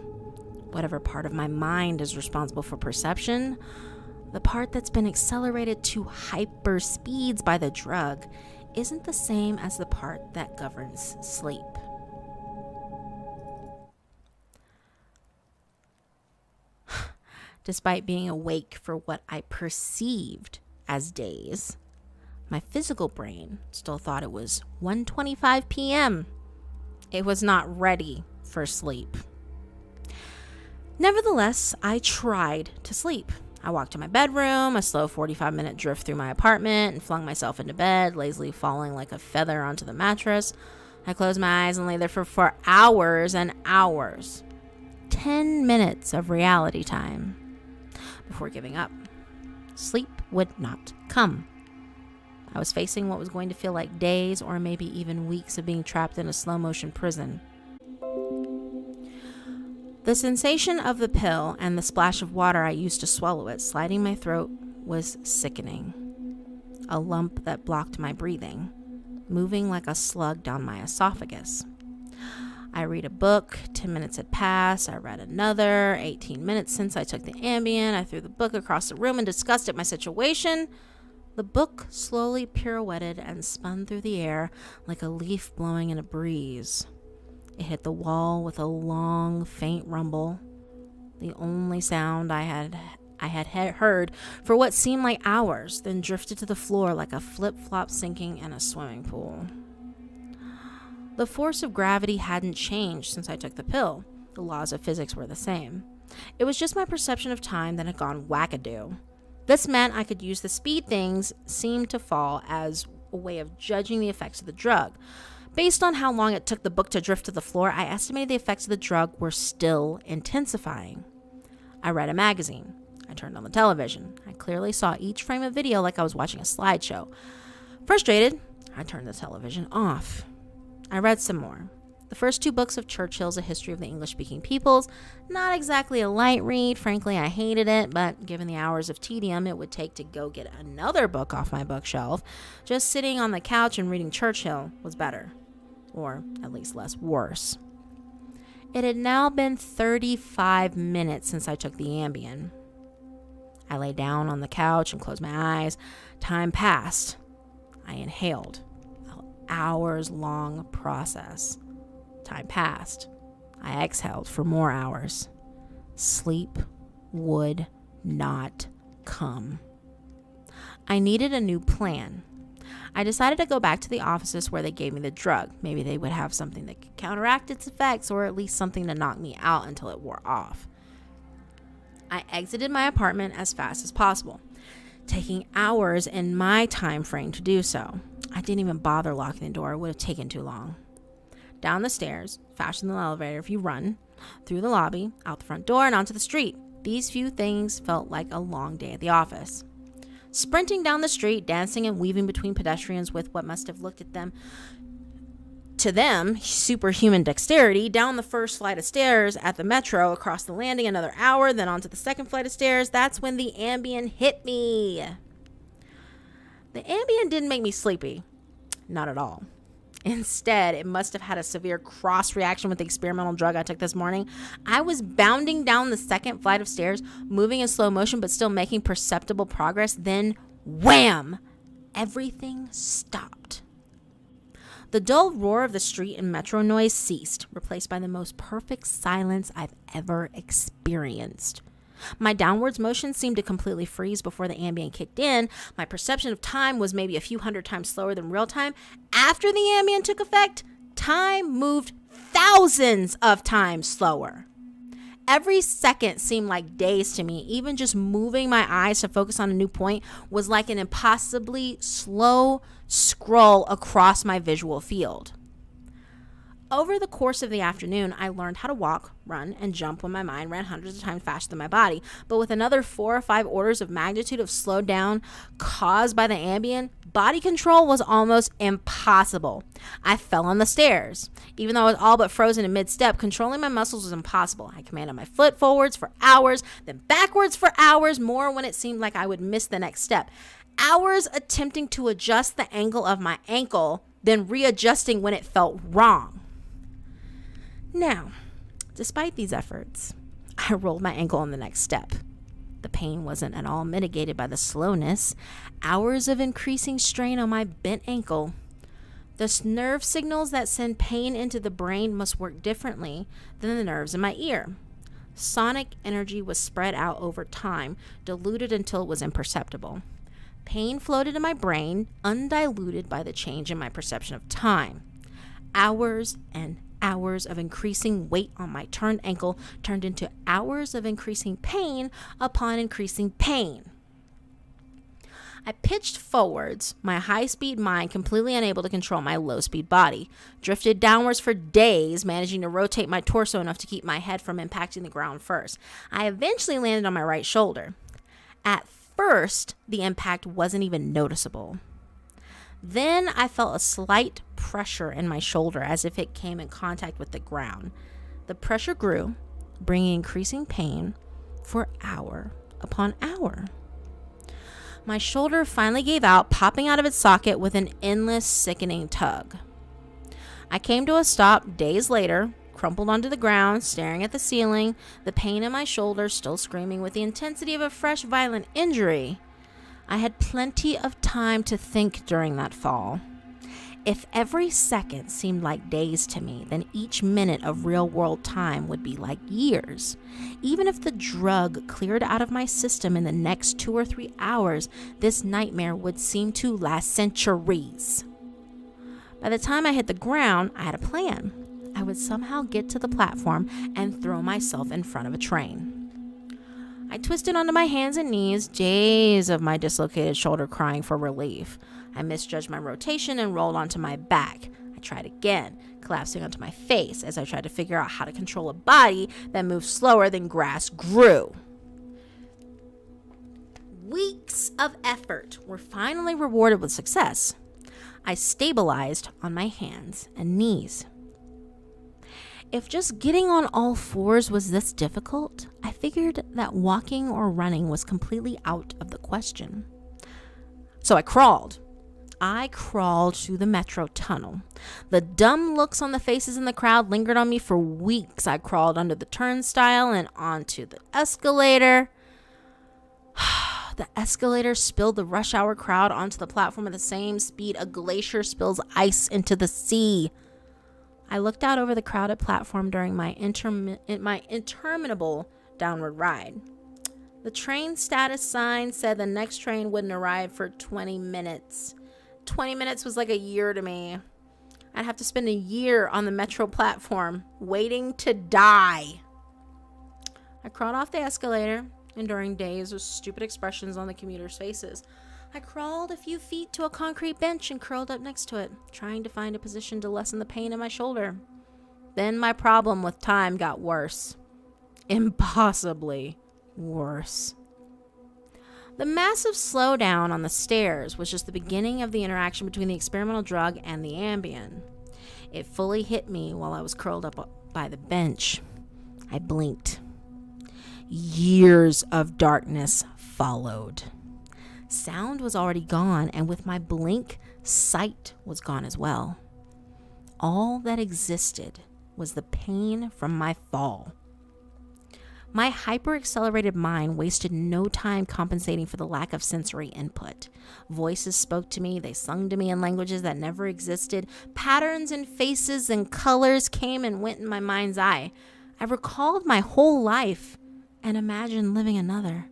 whatever part of my mind is responsible for perception, the part that's been accelerated to hyper speeds by the drug, isn't the same as the part that governs sleep. Despite being awake for what I perceived as days, my physical brain still thought it was 1:25 p.m. It was not ready for sleep. Nevertheless, I tried to sleep. I walked to my bedroom, a slow 45-minute drift through my apartment, and flung myself into bed, lazily falling like a feather onto the mattress. I closed my eyes and lay there for hours and hours. 10 minutes of reality time before giving up. Sleep would not come. I was facing what was going to feel like days or maybe even weeks of being trapped in a slow-motion prison. The sensation of the pill and the splash of water I used to swallow it sliding my throat was sickening. A lump that blocked my breathing, moving like a slug down my esophagus. I read a book, 10 minutes had passed, I read another, 18 minutes since I took the Ambien, I threw the book across the room in disgust at my situation. The book slowly pirouetted and spun through the air like a leaf blowing in a breeze. It hit the wall with a long, faint rumble, the only sound I had heard for what seemed like hours, then drifted to the floor like a flip-flop sinking in a swimming pool. The force of gravity hadn't changed since I took the pill. The laws of physics were the same. It was just my perception of time that had gone wackadoo. This meant I could use the speed things seemed to fall as a way of judging the effects of the drug. Based on how long it took the book to drift to the floor, I estimated the effects of the drug were still intensifying. I read a magazine. I turned on the television. I clearly saw each frame of video like I was watching a slideshow. Frustrated, I turned the television off. I read some more. The first 2 books of Churchill's A History of the English-Speaking Peoples. Not exactly a light read. Frankly, I hated it, but given the hours of tedium it would take to go get another book off my bookshelf, just sitting on the couch and reading Churchill was better. Or at least less worse. It had now been 35 minutes since I took the Ambien. I lay down on the couch and closed my eyes. Time passed. I inhaled. An hours-long process. Time passed. I exhaled for more hours. Sleep would not come. I needed a new plan. I decided to go back to the offices where they gave me the drug. Maybe they would have something that could counteract its effects, or at least something to knock me out until it wore off. I exited my apartment as fast as possible, taking hours in my time frame to do so. I didn't even bother locking the door. It would have taken too long. Down the stairs, faster than the elevator if you run, through the lobby, out the front door, and onto the street. These few things felt like a long day at the office. Sprinting down the street, dancing and weaving between pedestrians with what must have looked to them, superhuman dexterity, down the first flight of stairs at the metro, across the landing another hour, then onto the second flight of stairs. That's when the Ambien hit me. The Ambien didn't make me sleepy. Not at all. Instead, it must have had a severe cross-reaction with the experimental drug I took this morning. I was bounding down the second flight of stairs, moving in slow motion but still making perceptible progress. Then, wham! Everything stopped. The dull roar of the street and metro noise ceased, replaced by the most perfect silence I've ever experienced. My downwards motion seemed to completely freeze before the Ambien kicked in. My perception of time was maybe a few hundred times slower than real time. After the Ambien took effect, time moved thousands of times slower. Every second seemed like days to me. Even just moving my eyes to focus on a new point was like an impossibly slow scroll across my visual field. Over the course of the afternoon, I learned how to walk, run, and jump when my mind ran hundreds of times faster than my body. But with another 4 or 5 orders of magnitude of slowdown caused by the Ambien, body control was almost impossible. I fell on the stairs. Even though I was all but frozen in mid-step, controlling my muscles was impossible. I commanded my foot forwards for hours, then backwards for hours, more when it seemed like I would miss the next step. Hours attempting to adjust the angle of my ankle, then readjusting when it felt wrong. Now, despite these efforts, I rolled my ankle on the next step. The pain wasn't at all mitigated by the slowness. Hours of increasing strain on my bent ankle. The nerve signals that send pain into the brain must work differently than the nerves in my ear. Sonic energy was spread out over time, diluted until it was imperceptible. Pain floated in my brain, undiluted by the change in my perception of time. Hours and hours of increasing weight on my turned ankle turned into hours of increasing pain upon increasing pain. I pitched forwards, my high-speed mind completely unable to control my low-speed body, drifted downwards for days, managing to rotate my torso enough to keep my head from impacting the ground first. I eventually landed on my right shoulder. At first, the impact wasn't even noticeable. Then I felt a slight pressure in my shoulder as if it came in contact with the ground. The pressure grew, bringing increasing pain for hour upon hour. My shoulder finally gave out, popping out of its socket with an endless, sickening tug. I came to a stop days later, crumpled onto the ground, staring at the ceiling, the pain in my shoulder still screaming with the intensity of a fresh, violent injury. I had plenty of time to think during that fall. If every second seemed like days to me, then each minute of real-world time would be like years. Even if the drug cleared out of my system in the next 2 or 3 hours, this nightmare would seem to last centuries. By the time I hit the ground, I had a plan. I would somehow get to the platform and throw myself in front of a train. I twisted onto my hands and knees, days of my dislocated shoulder crying for relief. I misjudged my rotation and rolled onto my back. I tried again, collapsing onto my face as I tried to figure out how to control a body that moved slower than grass grew. Weeks of effort were finally rewarded with success. I stabilized on my hands and knees. If just getting on all fours was this difficult, I figured that walking or running was completely out of the question. So I crawled. I crawled through the metro tunnel. The dumb looks on the faces in the crowd lingered on me for weeks. I crawled under the turnstile and onto the escalator. The escalator spilled the rush hour crowd onto the platform at the same speed a glacier spills ice into the sea. I looked out over the crowded platform during my interminable downward ride. The train status sign said the next train wouldn't arrive for 20 minutes. 20 minutes was like a year to me. I'd have to spend a year on the metro platform waiting to die. I crawled off the escalator, enduring days of stupid expressions on the commuters' faces. I crawled a few feet to a concrete bench and curled up next to it, trying to find a position to lessen the pain in my shoulder. Then my problem with time got worse. Impossibly worse. The massive slowdown on the stairs was just the beginning of the interaction between the experimental drug and the Ambien. It fully hit me while I was curled up by the bench. I blinked. Years of darkness followed. Sound was already gone, and with my blink, sight was gone as well. All that existed was the pain from my fall. My hyper-accelerated mind wasted no time compensating for the lack of sensory input. Voices spoke to me, they sung to me in languages that never existed. Patterns and faces and colors came and went in my mind's eye. I recalled my whole life and imagined living another.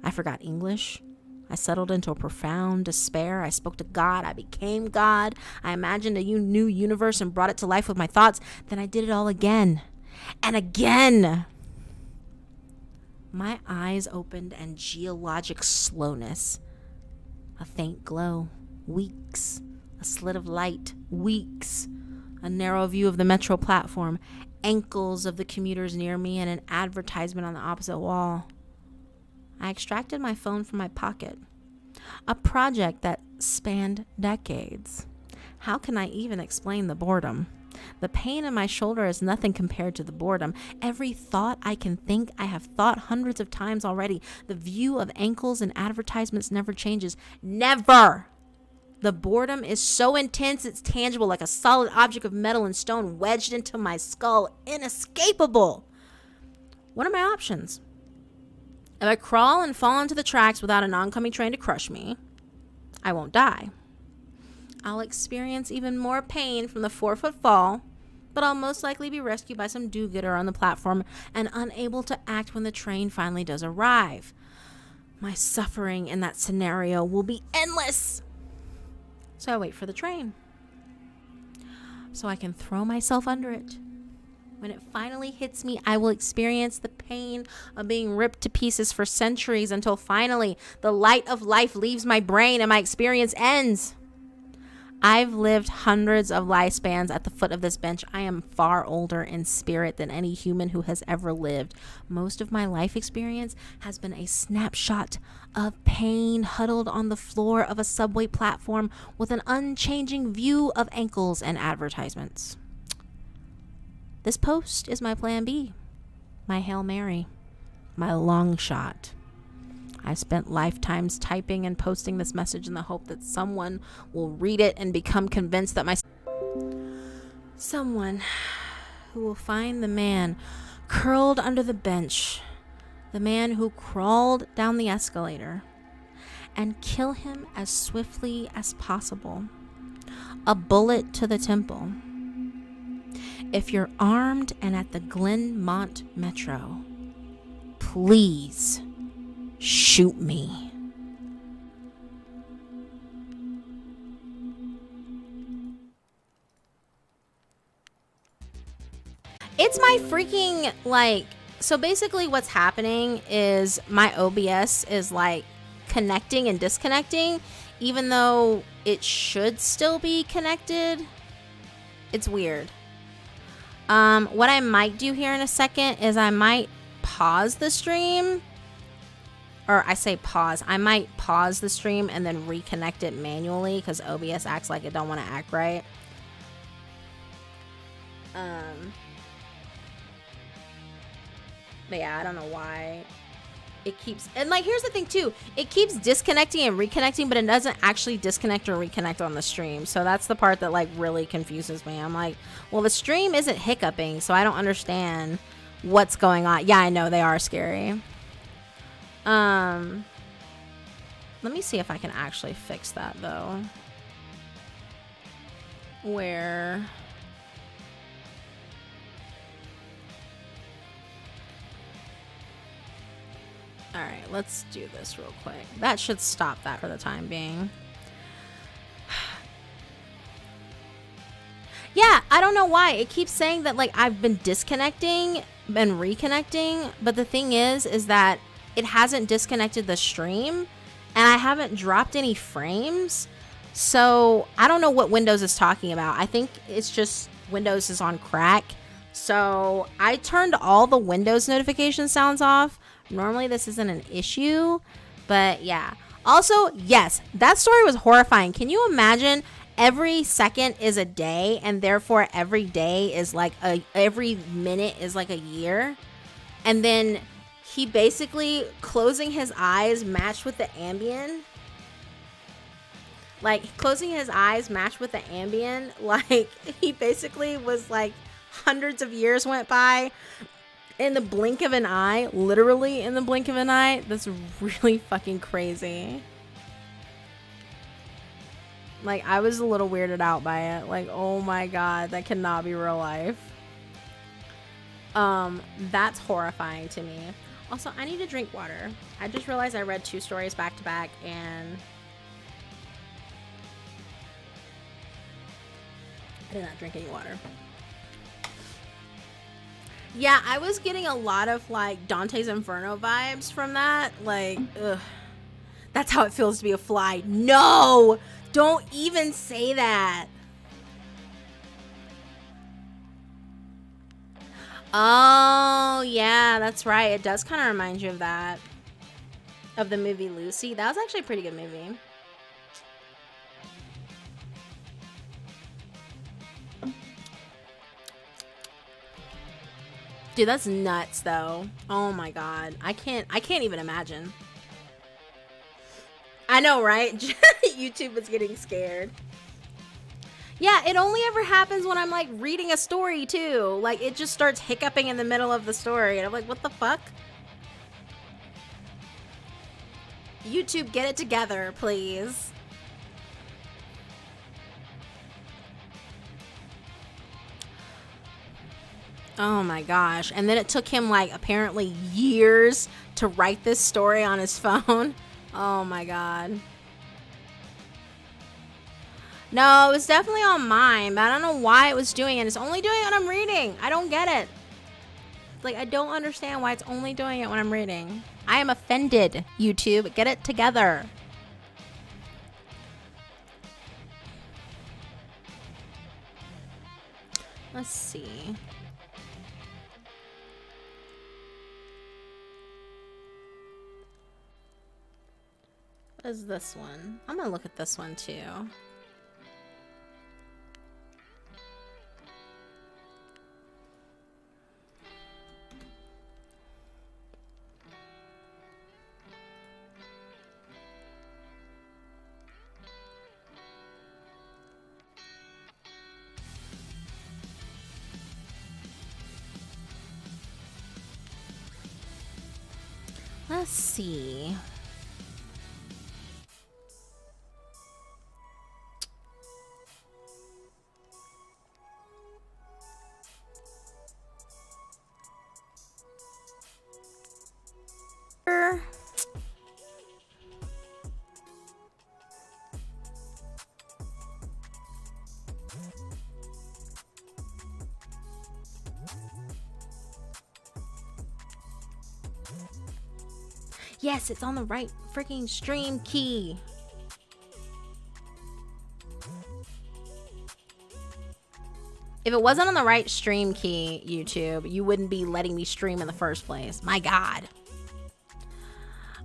I forgot English. I settled into a profound despair. I spoke to God. I became God. I imagined a new universe and brought it to life with my thoughts. Then I did it all again and again. My eyes opened and geologic slowness. A faint glow. Weeks. A slit of light. Weeks. A narrow view of the metro platform. Ankles of the commuters near me and an advertisement on the opposite wall. I extracted my phone from my pocket. A project that spanned decades. How can I even explain the boredom? The pain in my shoulder is nothing compared to the boredom. Every thought I can think, I have thought hundreds of times already. The view of ankles and advertisements never changes. Never! The boredom is so intense, it's tangible, like a solid object of metal and stone wedged into my skull. Inescapable! What are my options? If I crawl and fall into the tracks without an oncoming train to crush me, I won't die. I'll experience even more pain from the 4-foot fall, but I'll most likely be rescued by some do-gooder on the platform and unable to act when the train finally does arrive. My suffering in that scenario will be endless. So I wait for the train, so I can throw myself under it. When it finally hits me, I will experience the pain of being ripped to pieces for centuries until finally the light of life leaves my brain and my experience ends. I've lived hundreds of lifespans at the foot of this bench. I am far older in spirit than any human who has ever lived. Most of my life experience has been a snapshot of pain huddled on the floor of a subway platform with an unchanging view of ankles and advertisements. This post is my plan B, my Hail Mary, my long shot. I spent lifetimes typing and posting this message in the hope that someone will read it and become convinced that someone who will find the man curled under the bench, the man who crawled down the escalator, and kill him as swiftly as possible. A bullet to the temple. If you're armed and at the Glenmont Metro, please shoot me. It's my freaking, so basically what's happening is my OBS is connecting and disconnecting, even though it should still be connected. It's weird. What I might do here in a second is I might pause the stream. Or I say pause. I might pause the stream and then reconnect it manually because OBS acts like it don't want to act right. But yeah, I don't know why it keeps... And here's the thing too. It keeps disconnecting and reconnecting, but it doesn't actually disconnect or reconnect on the stream. So that's the part that really confuses me. I'm like, well, the stream isn't hiccuping, so I don't understand what's going on. Yeah, I know they are scary. Let me see if I can actually fix that though. Where... Alright, let's do this real quick. That should stop that for the time being. Yeah, I don't know why. It keeps saying that I've been disconnecting and reconnecting, but the thing is that it hasn't disconnected the stream and I haven't dropped any frames. So I don't know what Windows is talking about. I think it's just Windows is on crack. So I turned all the Windows notification sounds off. Normally this isn't an issue, but yeah. Also, yes, that story was horrifying. Can you imagine every second is a day and therefore every day is every minute is like a year? And then he basically closing his eyes matched with the Ambien. Closing his eyes matched with the Ambien. He basically was hundreds of years went by in the blink of an eye. Literally in the blink of an eye. That's really fucking crazy. I was a little weirded out by it. Oh my god, that cannot be real life. That's horrifying to me. Also, I need to drink water. I just realized I read 2 stories back to back and I did not drink any water. Yeah, I was getting a lot of like Dante's Inferno vibes from that. Like, ugh. That's how it feels to be a fly. No! Don't even say that. Oh, yeah, that's right. It does kind of remind you of that. Of the movie Lucy. That was actually a pretty good movie. Dude, that's nuts though. Oh my god. I can't even imagine. I know, right? YouTube is getting scared. Yeah, it only ever happens when I'm like reading a story too. Like it just starts hiccuping in the middle of the story and I'm like, what the fuck? YouTube, get it together, please. Oh my gosh. And then it took him like apparently years to write this story on his phone. Oh my god. No, it was definitely on mine, but I don't know why it was doing it. It's only doing it when I'm reading. I don't get it. Like, I don't understand why it's only doing it when I'm reading. I am offended, YouTube. Get it together. Let's see. What is this one? I'm gonna look at this one too. Let's see. Yes, it's on the right freaking stream key. If it wasn't on the right stream key, YouTube, you wouldn't be letting me stream in the first place. My God.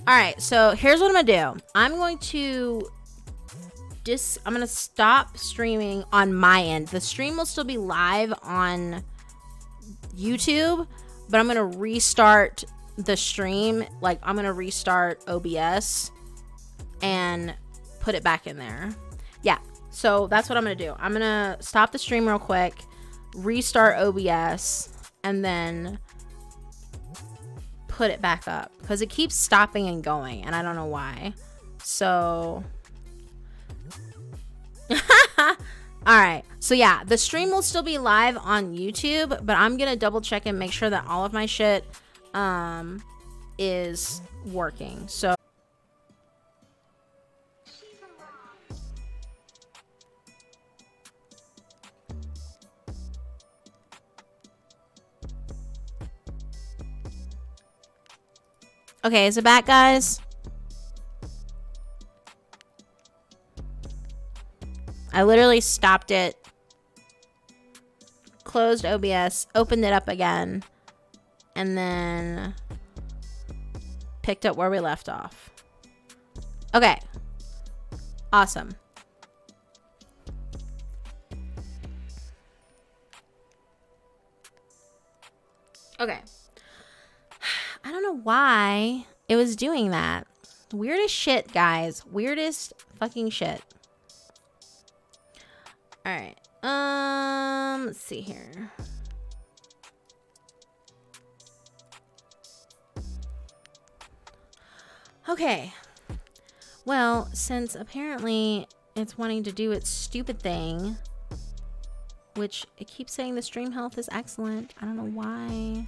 All right, so here's what I'm gonna do. I'm going to stop streaming on my end. The stream will still be live on YouTube, but I'm gonna restart the stream. Like, I'm gonna restart OBS and put it back in there. Yeah, so that's what I'm gonna do. I'm gonna stop the stream real quick, restart OBS, and then put it back up because it keeps stopping and going and I don't know why. So all right, so yeah, the stream will still be live on YouTube, but I'm gonna double check and make sure that all of my shit is working. So okay, is it back, guys? I literally stopped it, closed OBS, opened it up again, and then picked up where we left off. Okay. Awesome. Okay. I don't know why it was doing that. Weirdest shit, guys. Weirdest fucking shit. All right. Let's see here. Okay. Well, since apparently it's wanting to do its stupid thing, which it keeps saying the stream health is excellent. I don't know why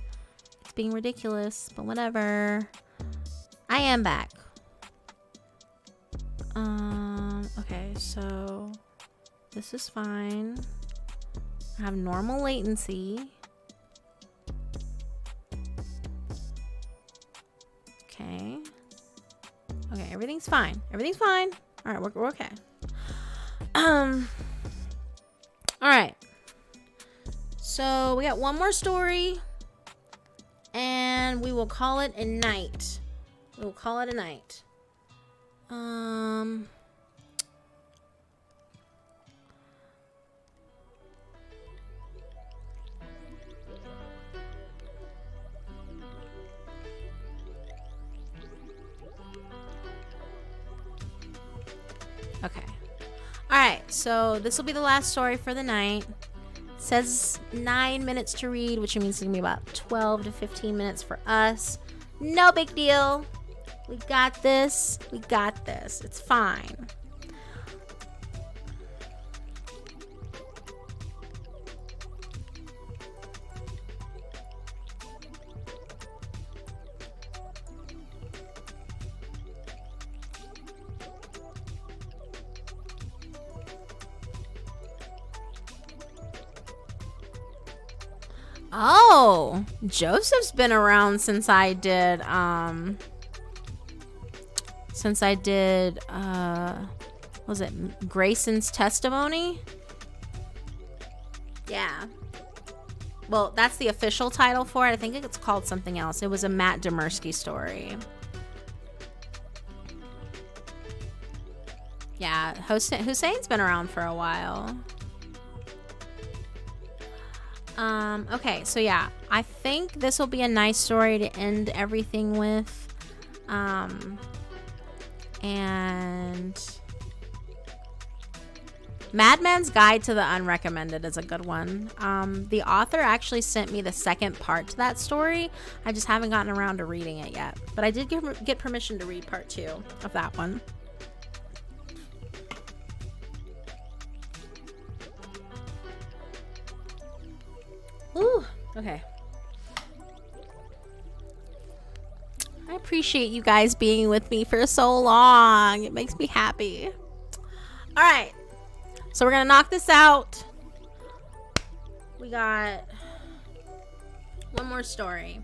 it's being ridiculous, but whatever. I am back. Okay, so this is fine. I have normal latency. Everything's fine. Everything's fine. All right, we're okay. All right. So we got one more story, and we will call it a night. We'll call it a night. Okay. All right. So this will be the last story for the night. It says 9 minutes to read, which means it's gonna be about 12 to 15 minutes for us. No big deal. We got this. We got this. It's fine. Oh, Joseph's been around since I did was it Grayson's testimony? Yeah. Well, that's the official title for it. I think it's called something else. It was a Matt Demersky story. Yeah, Hussein's been around for a while. Okay, so yeah, I think this will be a nice story to end everything with. And Madman's Guide to the Unrecommended is a good one. The author actually sent me the second part to that story. I just haven't gotten around to reading it yet. But I did get permission to read part 2 of that one. Ooh, okay. I appreciate you guys being with me for so long. It makes me happy. All right. So we're going to knock this out. We got one more story.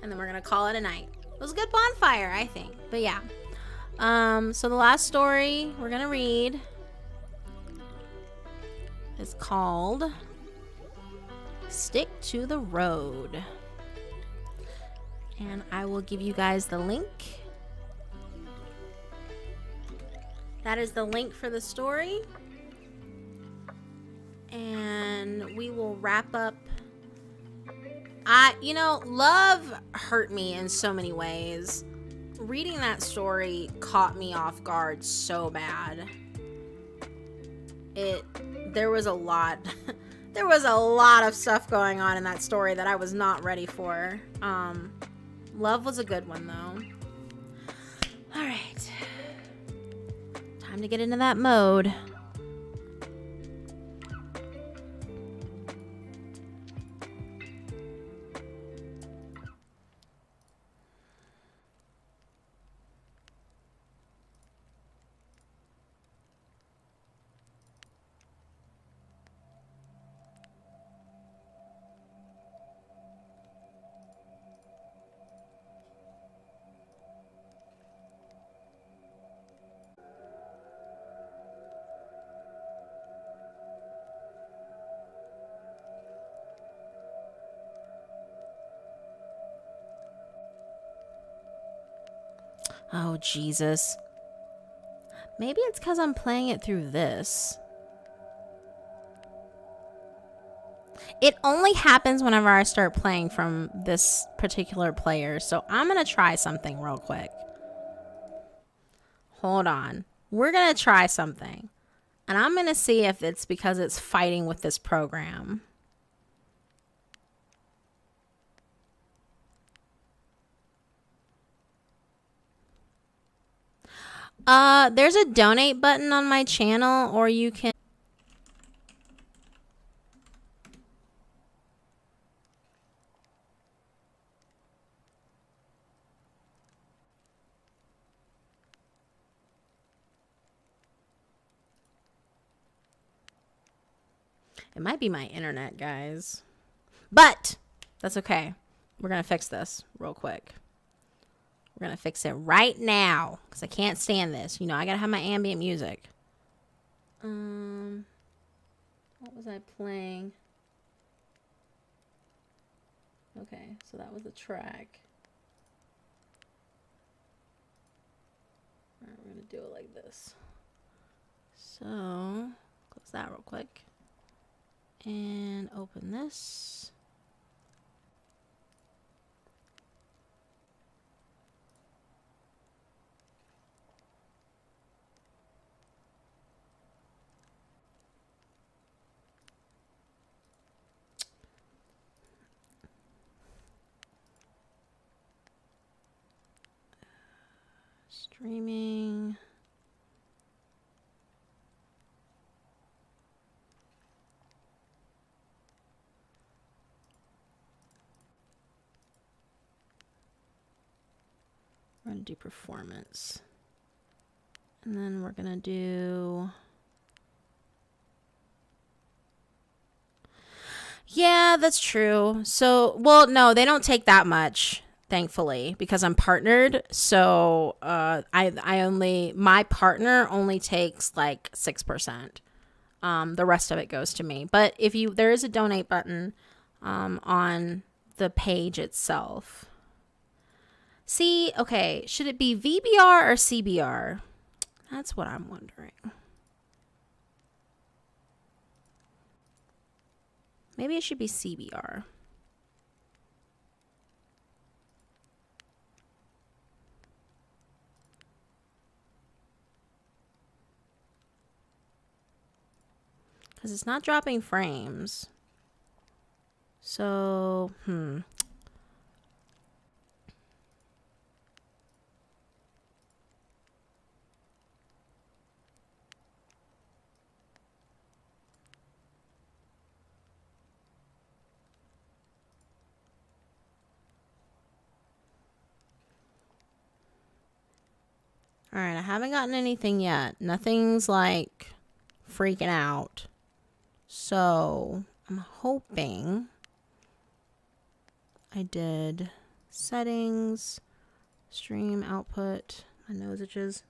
And then we're going to call it a night. It was a good bonfire, I think. But yeah. So the last story we're going to read is called Stick to the Road. And I will give you guys the link. That is the link for the story. And we will wrap up. Love hurt me in so many ways. Reading that story caught me off guard so bad. There was a lot. There was a lot of stuff going on in that story that I was not ready for. Love was a good one, though. All right. Time to get into that mode. Oh, Jesus. Maybe it's because I'm playing it through this. It only happens whenever I start playing from this particular player. So I'm going to try something real quick. Hold on. We're going to try something. And I'm going to see if it's because it's fighting with this program. There's a donate button on my channel, or you can. It might be my internet, guys. But that's okay. We're going to fix this real quick. We're going to fix it right now because I can't stand this. You know, I got to have my ambient music. What was I playing? Okay, so that was the track. All right, we're going to do it like this. So, close that real quick. And open this. Streaming. We're going to do performance. And then we're going to do... Yeah, that's true. So, well, no, they don't take that much, thankfully, because I'm partnered. So, my partner only takes like 6%. The rest of it goes to me. But there is a donate button on the page itself. See, okay, should it be VBR or CBR? That's what I'm wondering. Maybe it should be CBR. Because it's not dropping frames. So, all right, I haven't gotten anything yet. Nothing's like freaking out. So I'm hoping I did settings, stream output, my nose itches.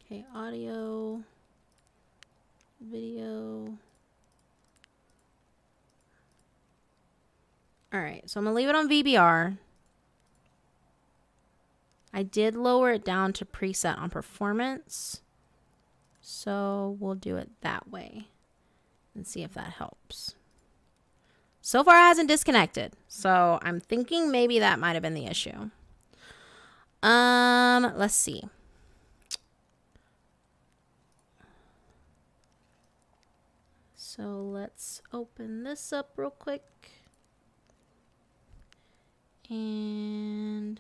Okay, audio, video. All right, so I'm gonna leave it on VBR. I did lower it down to preset on performance. So we'll do it that way and see if that helps. So far it hasn't disconnected. So I'm thinking maybe that might have been the issue. Let's see. So let's open this up real quick. And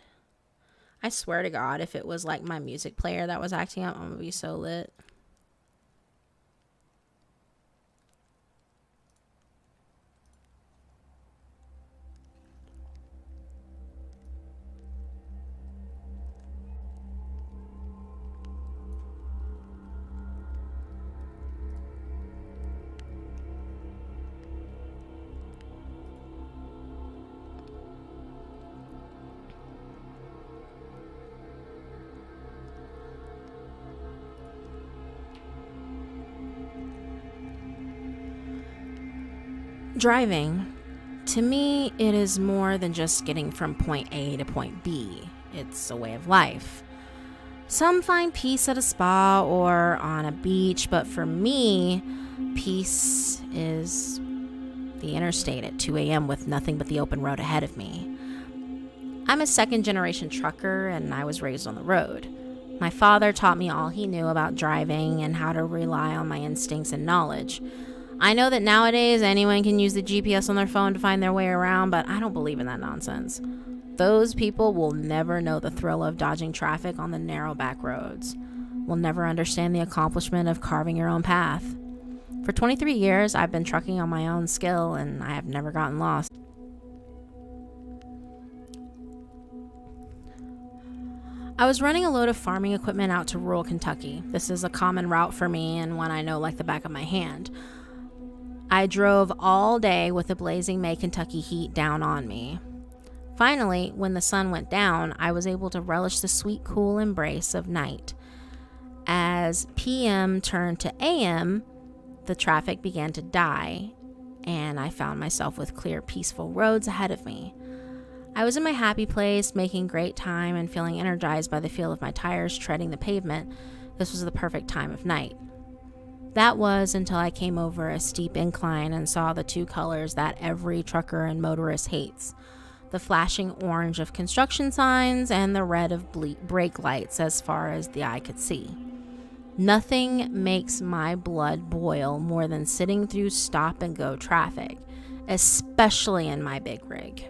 I swear to God, if it was like my music player that was acting up, I'm gonna be so lit. Driving, to me, it is more than just getting from point A to point B. It's a way of life. Some find peace at a spa or on a beach, but for me, peace is the interstate at 2 a.m. with nothing but the open road ahead of me. I'm a second-generation trucker, and I was raised on the road. My father taught me all he knew about driving and how to rely on my instincts and knowledge. I know that nowadays anyone can use the GPS on their phone to find their way around, but I don't believe in that nonsense. Those people will never know the thrill of dodging traffic on the narrow back roads. Will never understand the accomplishment of carving your own path. For 23 years, I've been trucking on my own skill, and I have never gotten lost. I was running a load of farming equipment out to rural Kentucky. This is a common route for me and one I know like the back of my hand. I drove all day with the blazing May Kentucky heat down on me. Finally, when the sun went down, I was able to relish the sweet, cool embrace of night. As PM turned to AM, the traffic began to die, and I found myself with clear, peaceful roads ahead of me. I was in my happy place, making great time and feeling energized by the feel of my tires treading the pavement. This was the perfect time of night. That was until I came over a steep incline and saw the two colors that every trucker and motorist hates: the flashing orange of construction signs and the red of brake lights as far as the eye could see. Nothing makes my blood boil more than sitting through stop-and-go traffic, especially in my big rig.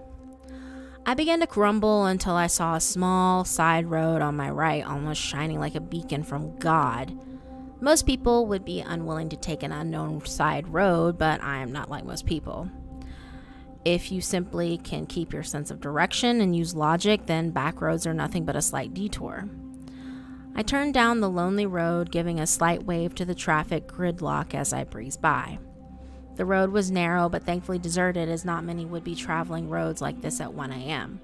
I began to grumble until I saw a small side road on my right, almost shining like a beacon from God. Most people would be unwilling to take an unknown side road, but I am not like most people. If you simply can keep your sense of direction and use logic, then back roads are nothing but a slight detour. I turned down the lonely road, giving a slight wave to the traffic gridlock as I breezed by. The road was narrow, but thankfully deserted, as not many would be traveling roads like this at 1 a.m.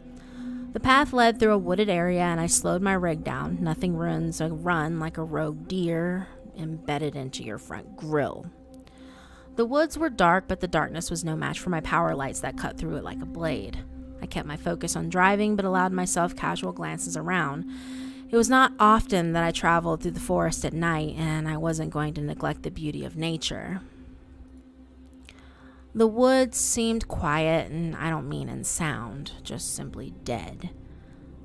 The path led through a wooded area, and I slowed my rig down. Nothing runs a run like a rogue deer embedded into your front grill. The woods were dark, but the darkness was no match for my power lights that cut through it like a blade. I kept my focus on driving, but allowed myself casual glances around. It was not often that I traveled through the forest at night, and I wasn't going to neglect the beauty of nature. The woods seemed quiet, and I don't mean in sound, just simply dead.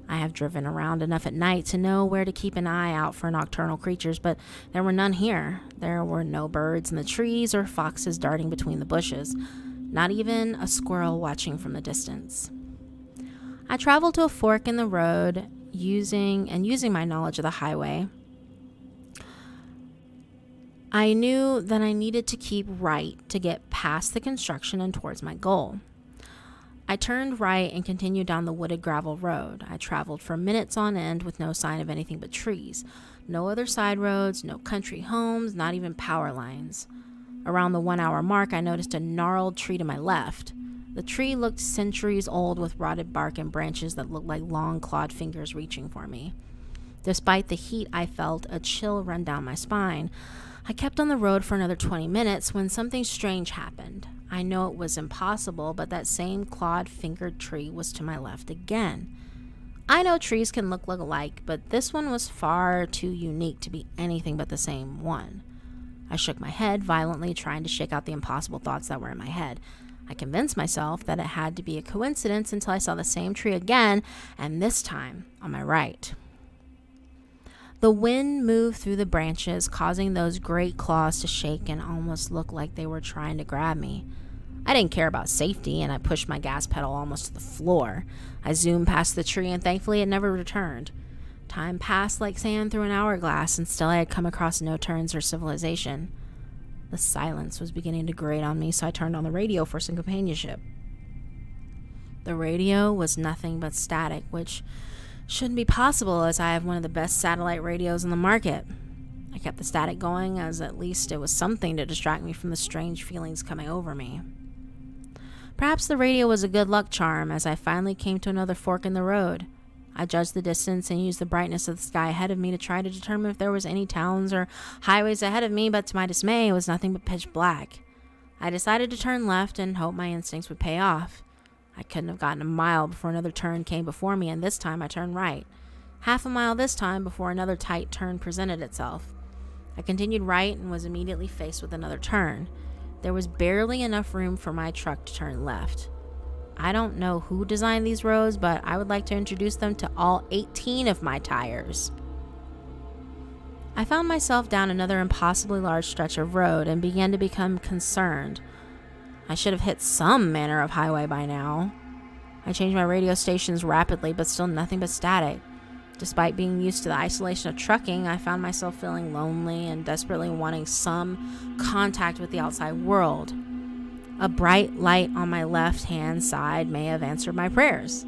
I have driven around enough at night to know where to keep an eye out for nocturnal creatures, but there were none here. There were no birds in the trees or foxes darting between the bushes, not even a squirrel watching from the distance. I traveled to a fork in the road, using my knowledge of the highway. I knew that I needed to keep right to get past the construction and towards my goal. I turned right and continued down the wooded gravel road. I traveled for minutes on end with no sign of anything but trees. No other side roads, no country homes, not even power lines. Around the 1 hour mark, I noticed a gnarled tree to my left. The tree looked centuries old with rotted bark and branches that looked like long clawed fingers reaching for me. Despite the heat, I felt a chill run down my spine. I kept on the road for another 20 minutes when something strange happened. I know it was impossible, but that same clawed-fingered tree was to my left again. I know trees can look alike, but this one was far too unique to be anything but the same one. I shook my head violently, trying to shake out the impossible thoughts that were in my head. I convinced myself that it had to be a coincidence until I saw the same tree again, and this time on my right. The wind moved through the branches, causing those great claws to shake and almost look like they were trying to grab me. I didn't care about safety, and I pushed my gas pedal almost to the floor. I zoomed past the tree, and thankfully it never returned. Time passed like sand through an hourglass, and still I had come across no turns or civilization. The silence was beginning to grate on me, so I turned on the radio for some companionship. The radio was nothing but static, which shouldn't be possible as I have one of the best satellite radios in the market. I kept the static going, as at least it was something to distract me from the strange feelings coming over me. Perhaps the radio was a good luck charm, as I finally came to another fork in the road. I judged the distance and used the brightness of the sky ahead of me to try to determine if there was any towns or highways ahead of me, but to my dismay, it was nothing but pitch black. I decided to turn left and hope my instincts would pay off. I couldn't have gotten a mile before another turn came before me, and this time I turned right. Half a mile this time before another tight turn presented itself. I continued right and was immediately faced with another turn. There was barely enough room for my truck to turn left. I don't know who designed these roads, but I would like to introduce them to all 18 of my tires. I found myself down another impossibly large stretch of road and began to become concerned. I should have hit some manner of highway by now. I changed my radio stations rapidly, but still nothing but static. Despite being used to the isolation of trucking, I found myself feeling lonely and desperately wanting some contact with the outside world. A bright light on my left-hand side may have answered my prayers.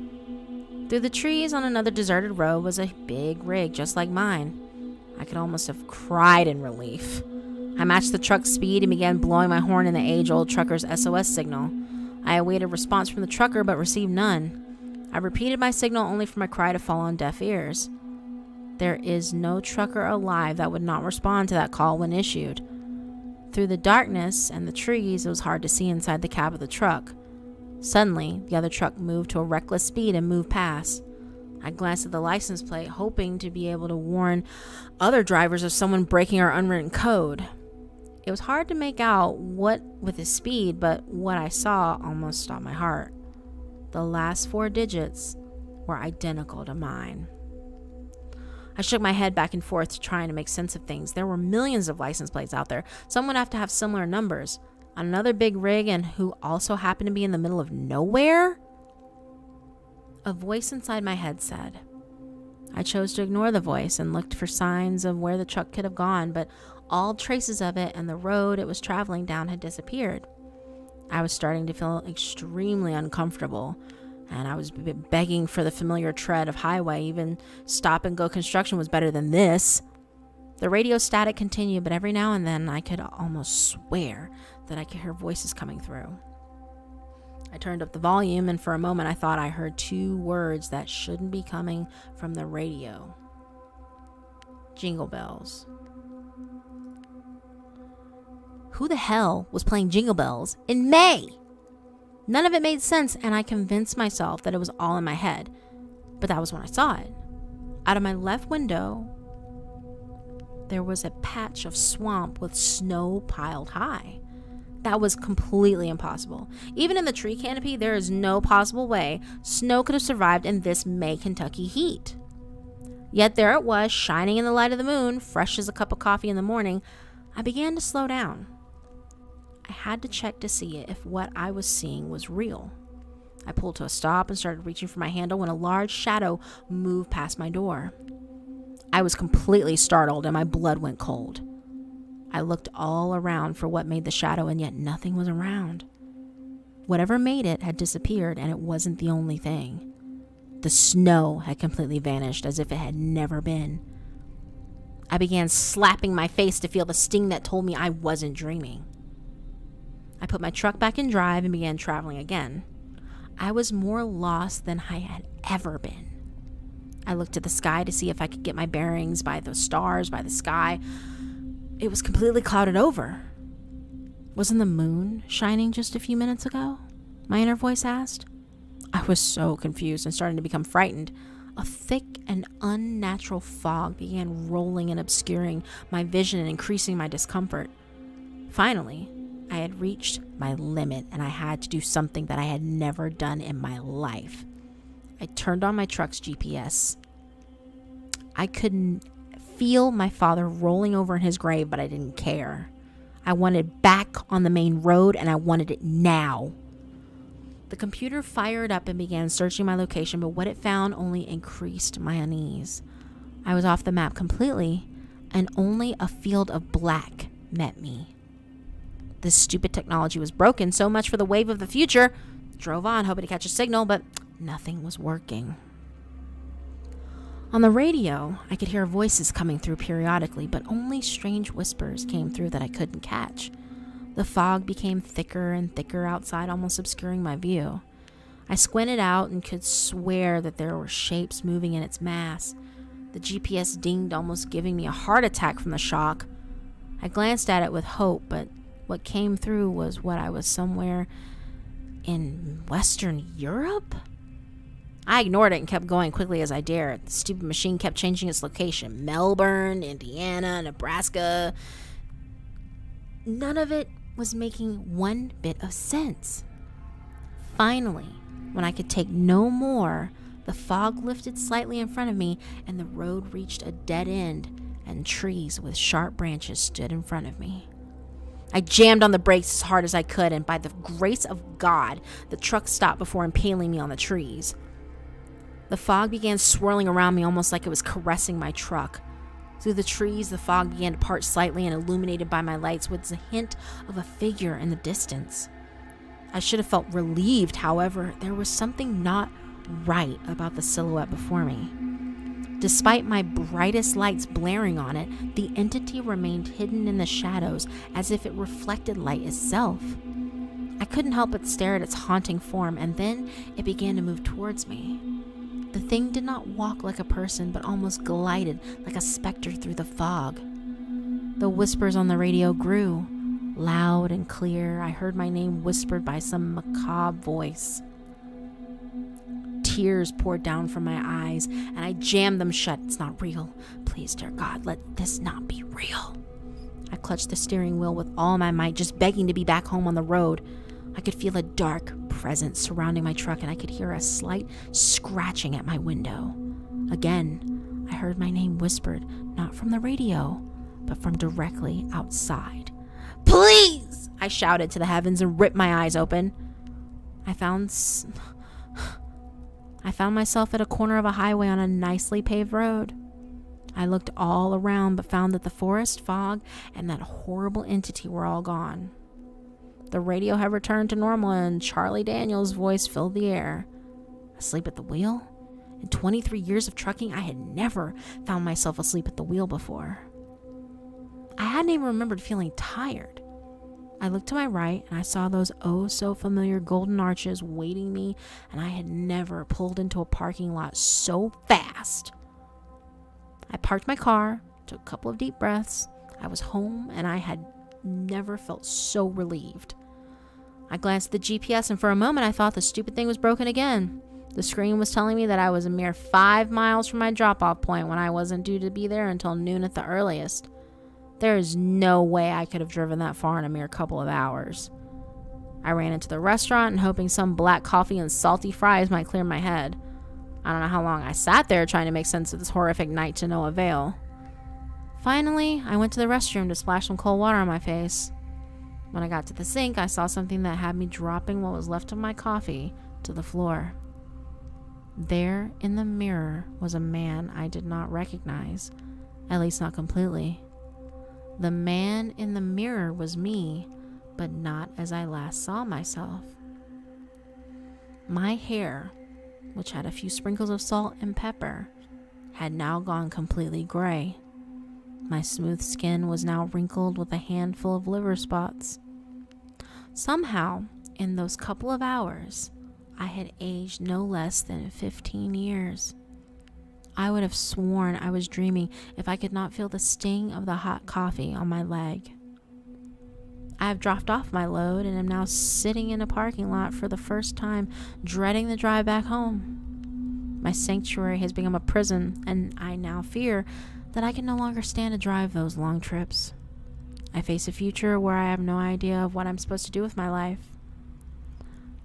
Through the trees on another deserted road was a big rig just like mine. I could almost have cried in relief. I matched the truck's speed and began blowing my horn in the age-old trucker's SOS signal. I awaited response from the trucker but received none. I repeated my signal only for my cry to fall on deaf ears. There is no trucker alive that would not respond to that call when issued. Through the darkness and the trees, it was hard to see inside the cab of the truck. Suddenly, the other truck moved to a reckless speed and moved past. I glanced at the license plate, hoping to be able to warn other drivers of someone breaking our unwritten code. It was hard to make out what with his speed, but what I saw almost stopped my heart. The last 4 digits were identical to mine. I shook my head back and forth, trying to make sense of things. There were millions of license plates out there. Some would have to have similar numbers. On another big rig, and who also happened to be in the middle of nowhere? A voice inside my head said. I chose to ignore the voice and looked for signs of where the truck could have gone, but all traces of it and the road it was traveling down had disappeared. I was starting to feel extremely uncomfortable, and I was begging for the familiar tread of highway. Even stop-and-go construction was better than this. The radio static continued, but every now and then I could almost swear that I could hear voices coming through. I turned up the volume, and for a moment I thought I heard 2 words that shouldn't be coming from the radio. Jingle bells. Who the hell was playing Jingle Bells in May? None of it made sense, and I convinced myself that it was all in my head. But that was when I saw it. Out of my left window, there was a patch of swamp with snow piled high. That was completely impossible. Even in the tree canopy, there is no possible way snow could have survived in this May, Kentucky heat. Yet there it was, shining in the light of the moon, fresh as a cup of coffee in the morning. I began to slow down. I had to check to see if what I was seeing was real. I pulled to a stop and started reaching for my handle when a large shadow moved past my door. I was completely startled and my blood went cold. I looked all around for what made the shadow, and yet nothing was around. Whatever made it had disappeared, and it wasn't the only thing. The snow had completely vanished, as if it had never been. I began slapping my face to feel the sting that told me I wasn't dreaming. I put my truck back in drive and began traveling again. I was more lost than I had ever been. I looked at the sky to see if I could get my bearings by the stars, by the sky. It was completely clouded over. Wasn't the moon shining just a few minutes ago? My inner voice asked. I was so confused and starting to become frightened. A thick and unnatural fog began rolling and obscuring my vision and increasing my discomfort. Finally, I had reached my limit and I had to do something that I had never done in my life. I turned on my truck's GPS. I couldn't feel my father rolling over in his grave, but I didn't care. I wanted back on the main road, and I wanted it now. The computer fired up and began searching my location, but what it found only increased my unease. I was off the map completely, and only a field of black met me. This stupid technology was broken. So much for the wave of the future. Drove on, hoping to catch a signal, but nothing was working. On the radio, I could hear voices coming through periodically, but only strange whispers came through that I couldn't catch. The fog became thicker and thicker outside, almost obscuring my view. I squinted out and could swear that there were shapes moving in its mass. The GPS dinged, almost giving me a heart attack from the shock. I glanced at it with hope, but what came through was what I was somewhere in Western Europe? I ignored it and kept going quickly as I dared. The stupid machine kept changing its location. Melbourne, Indiana, Nebraska. None of it was making one bit of sense. Finally, when I could take no more, the fog lifted slightly in front of me and the road reached a dead end and trees with sharp branches stood in front of me. I jammed on the brakes as hard as I could, and by the grace of God, the truck stopped before impaling me on the trees. The fog began swirling around me almost like it was caressing my truck. Through the trees, the fog began to part slightly, and illuminated by my lights was a hint of a figure in the distance. I should have felt relieved, however, there was something not right about the silhouette before me. Despite my brightest lights blaring on it, the entity remained hidden in the shadows as if it reflected light itself. I couldn't help but stare at its haunting form, and then it began to move towards me. The thing did not walk like a person, but almost glided like a specter through the fog. The whispers on the radio grew. Loud and clear, I heard my name whispered by some macabre voice. Tears poured down from my eyes, and I jammed them shut. It's not real. Please, dear God, let this not be real. I clutched the steering wheel with all my might, just begging to be back home on the road. I could feel a dark presence surrounding my truck, and I could hear a slight scratching at my window. Again, I heard my name whispered, not from the radio, but from directly outside. Please! I shouted to the heavens and ripped my eyes open. I found myself at a corner of a highway on a nicely paved road. I looked all around but found that the forest, fog, and that horrible entity were all gone. The radio had returned to normal and Charlie Daniels' voice filled the air. Asleep at the wheel? In 23 years of trucking, I had never found myself asleep at the wheel before. I hadn't even remembered feeling tired. I looked to my right and I saw those oh-so-familiar golden arches waiting me, and I had never pulled into a parking lot so fast. I parked my car, took a couple of deep breaths. I was home, and I had never felt so relieved. I glanced at the GPS, and for a moment I thought the stupid thing was broken again. The screen was telling me that I was a mere 5 miles from my drop-off point when I wasn't due to be there until noon at the earliest. There is no way I could have driven that far in a mere couple of hours. I ran into the restaurant and hoping some black coffee and salty fries might clear my head. I don't know how long I sat there trying to make sense of this horrific night to no avail. Finally, I went to the restroom to splash some cold water on my face. When I got to the sink, I saw something that had me dropping what was left of my coffee to the floor. There in the mirror was a man I did not recognize, at least not completely. The man in the mirror was me, but not as I last saw myself. My hair, which had a few sprinkles of salt and pepper, had now gone completely gray. My smooth skin was now wrinkled with a handful of liver spots. Somehow, in those couple of hours, I had aged no less than 15 years. I would have sworn I was dreaming if I could not feel the sting of the hot coffee on my leg. I have dropped off my load and am now sitting in a parking lot for the first time, dreading the drive back home. My sanctuary has become a prison, and I now fear that I can no longer stand to drive those long trips. I face a future where I have no idea of what I'm supposed to do with my life.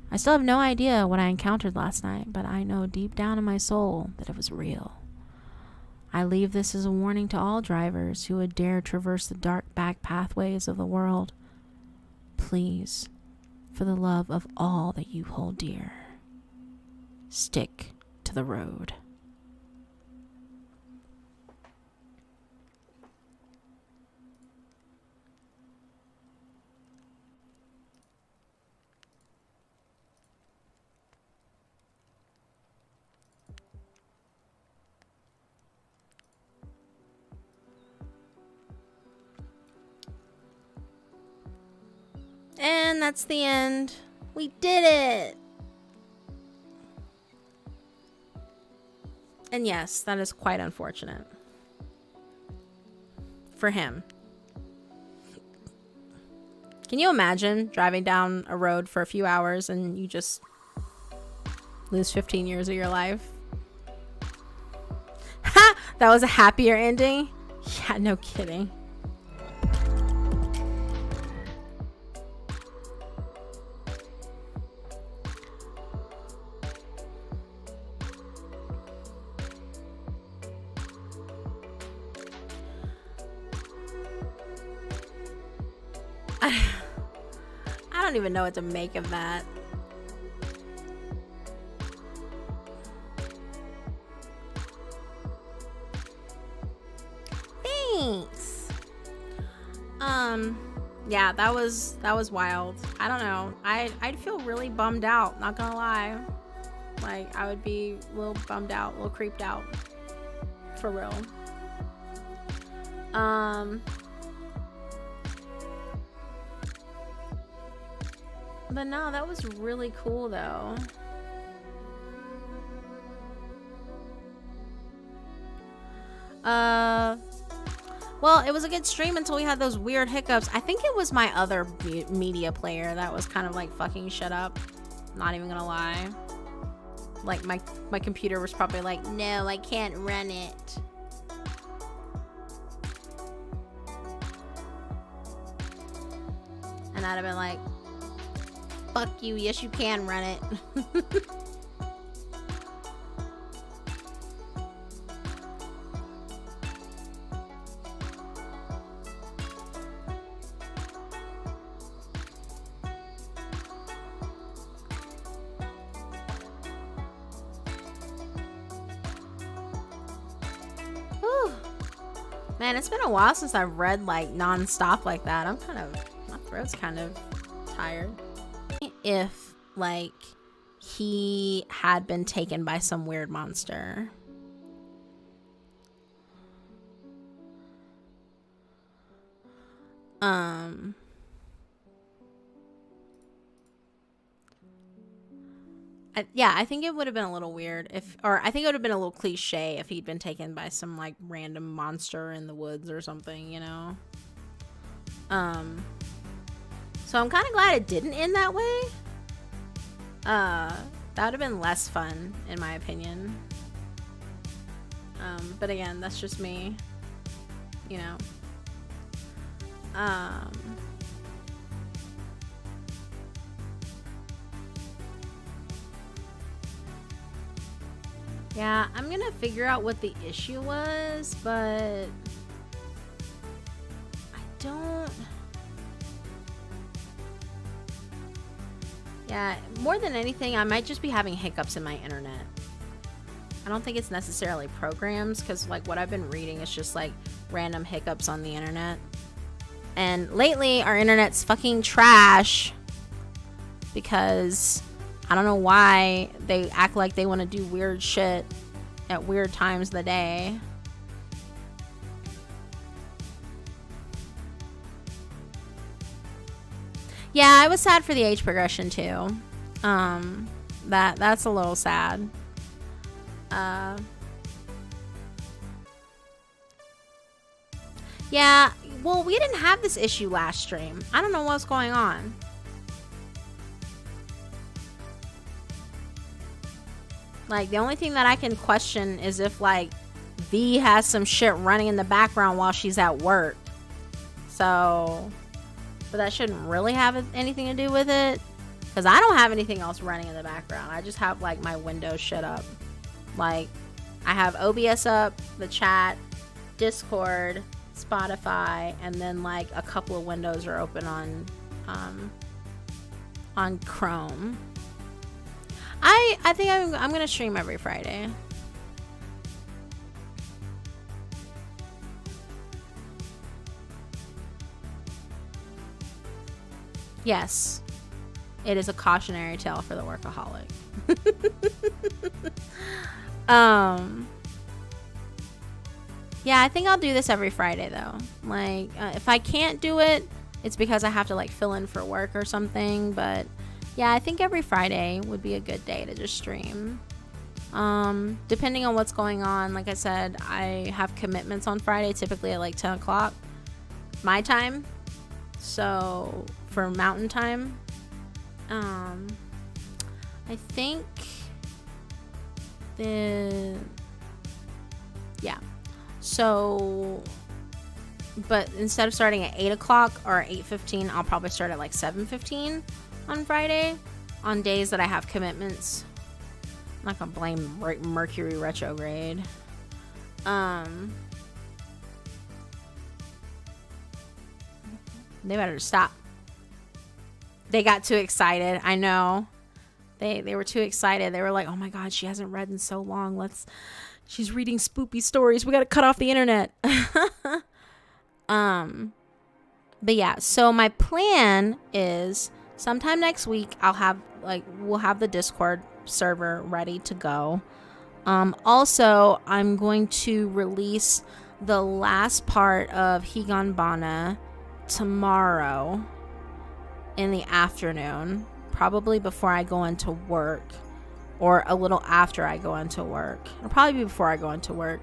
I still have no idea what I encountered last night, but I know deep down in my soul that it was real. I leave this as a warning to all drivers who would dare traverse the dark back pathways of the world. Please, for the love of all that you hold dear, stick to the road. And that's the end. We did it! And yes, that is quite unfortunate. For him. Can you imagine driving down a road for a few hours and you just lose 15 years of your life? Ha! That was a happier ending? Yeah, no kidding. I don't even know what to make of that. Thanks. Yeah, that was wild. I don't know. I'd feel really bummed out, not gonna lie. Like, I would be a little bummed out, a little creeped out. For real. But no, that was really cool though. Well, it was a good stream until we had those weird hiccups. I think it was my other media player that was kind of like fucking shit up. Not even gonna lie. Like my computer was probably like, no, I can't run it. And I'd have been like, fuck you, yes you can run it. Man, it's been a while since I've read like non-stop like that. I'm kind of, my throat's kind of tired. If like he had been taken by some weird monster. Yeah, I think it would have been a little weird or I think it would have been a little cliche if he'd been taken by some like random monster in the woods or something, you know? So I'm kind of glad it didn't end that way. That would have been less fun, in my opinion. But again, that's just me, you know? Yeah, I'm gonna figure out what the issue was, but I don't. Yeah, more than anything, I might just be having hiccups in my internet. I don't think it's necessarily programs, because like what I've been reading is just like random hiccups on the internet. And lately, our internet's fucking trash because I don't know why they act like they want to do weird shit at weird times of the day. Yeah, I was sad for the age progression too. That's a little sad. Yeah, well, we didn't have this issue last stream. I don't know what's going on. Like, the only thing that I can question is if, like, V has some shit running in the background while she's at work. So, but that shouldn't really have anything to do with it. Because I don't have anything else running in the background. I just have, like, my Windows shit up. Like, I have OBS up, the chat, Discord, Spotify, and then, like, a couple of windows are open on Chrome. I think I'm gonna stream every Friday. Yes, it is a cautionary tale for the workaholic. Yeah, I think I'll do this every Friday though. Like, if I can't do it, it's because I have to like fill in for work or something, but yeah, I think every Friday would be a good day to just stream. Depending on what's going on, like I said, I have commitments on Friday, typically at like 10 o'clock my time. So for mountain time, I think yeah. So, but instead of starting at 8 o'clock or 8:15, I'll probably start at like 7:15 on Friday on days that I have commitments. I'm not gonna blame Mercury retrograde. They better stop. They got too excited. I know. They were too excited. They were like, "Oh my god, she hasn't read in so long. She's reading spoopy stories. We got to cut off the internet." But yeah, so my plan is sometime next week we'll have the Discord server ready to go. Also, I'm going to release the last part of Higanbana tomorrow in the afternoon, probably before I go into work, or a little after I go into work. It'll probably be before I go into work.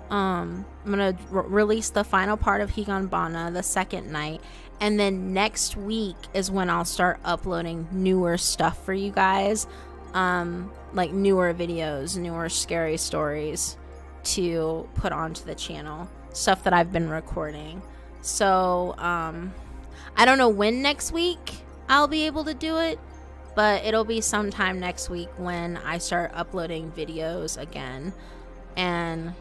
I'm gonna release the final part of Higanbana the second night, and then next week is when I'll start uploading newer stuff for you guys, like newer videos, newer scary stories to put onto the channel, stuff that I've been recording. So I don't know when next week I'll be able to do it, but it'll be sometime next week when I start uploading videos again. And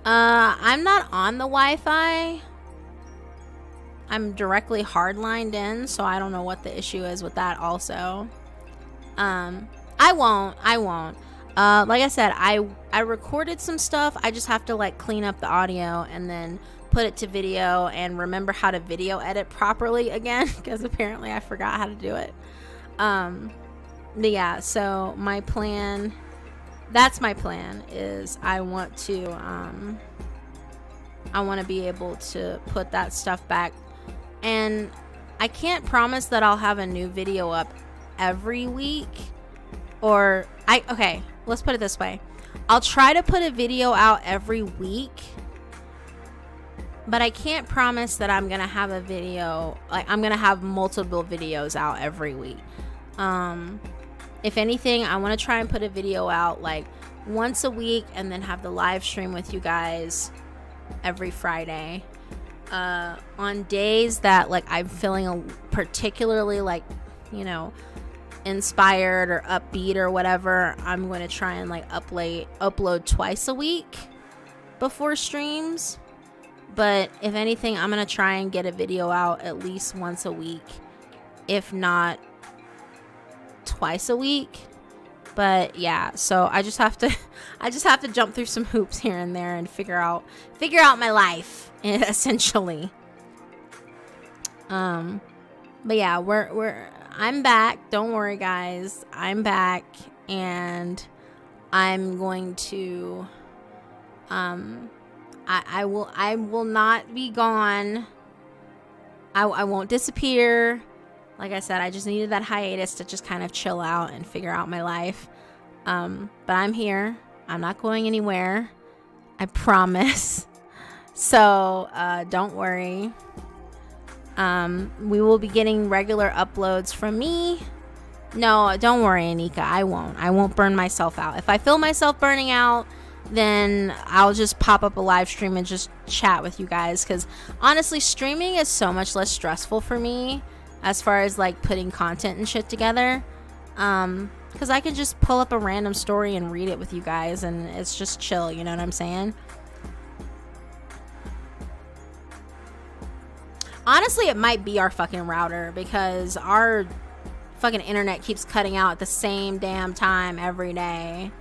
I'm not on the Wi-Fi. I'm directly hardlined in, so I don't know what the issue is with that also. I won't. Like I said, I recorded some stuff. I just have to like clean up the audio and then put it to video and remember how to video edit properly again, because apparently I forgot how to do it. But yeah, so my plan, that's my plan, is I want to be able to put that stuff back. And I can't promise that I'll have a new video up every week, or okay, let's put it this way. I'll try to put a video out every week, but I can't promise that I'm gonna have a video, like I'm gonna have multiple videos out every week. If anything, I want to try and put a video out like once a week, and then have the live stream with you guys every Friday. On days that like I'm feeling particularly like, you know, inspired or upbeat or whatever, I'm going to try and like upload twice a week before streams. But if anything, I'm going to try and get a video out at least once a week, if not twice a week. But yeah, so I just have to jump through some hoops here and there and figure out my life, essentially. But yeah, I'm back. Don't worry, guys. I'm back, and I'm going to I will not be gone. I won't disappear. Like I said, I just needed that hiatus to just kind of chill out and figure out my life. But I'm here. I'm not going anywhere. I promise. So don't worry. We will be getting regular uploads from me. No, don't worry, Anika. I won't burn myself out. If I feel myself burning out, then I'll just pop up a live stream and just chat with you guys. Because honestly, streaming is so much less stressful for me as far as like putting content and shit together. Because I can just pull up a random story and read it with you guys, and it's just chill, you know what I'm saying? Honestly, it might be our fucking router, because our fucking internet keeps cutting out at the same damn time every day,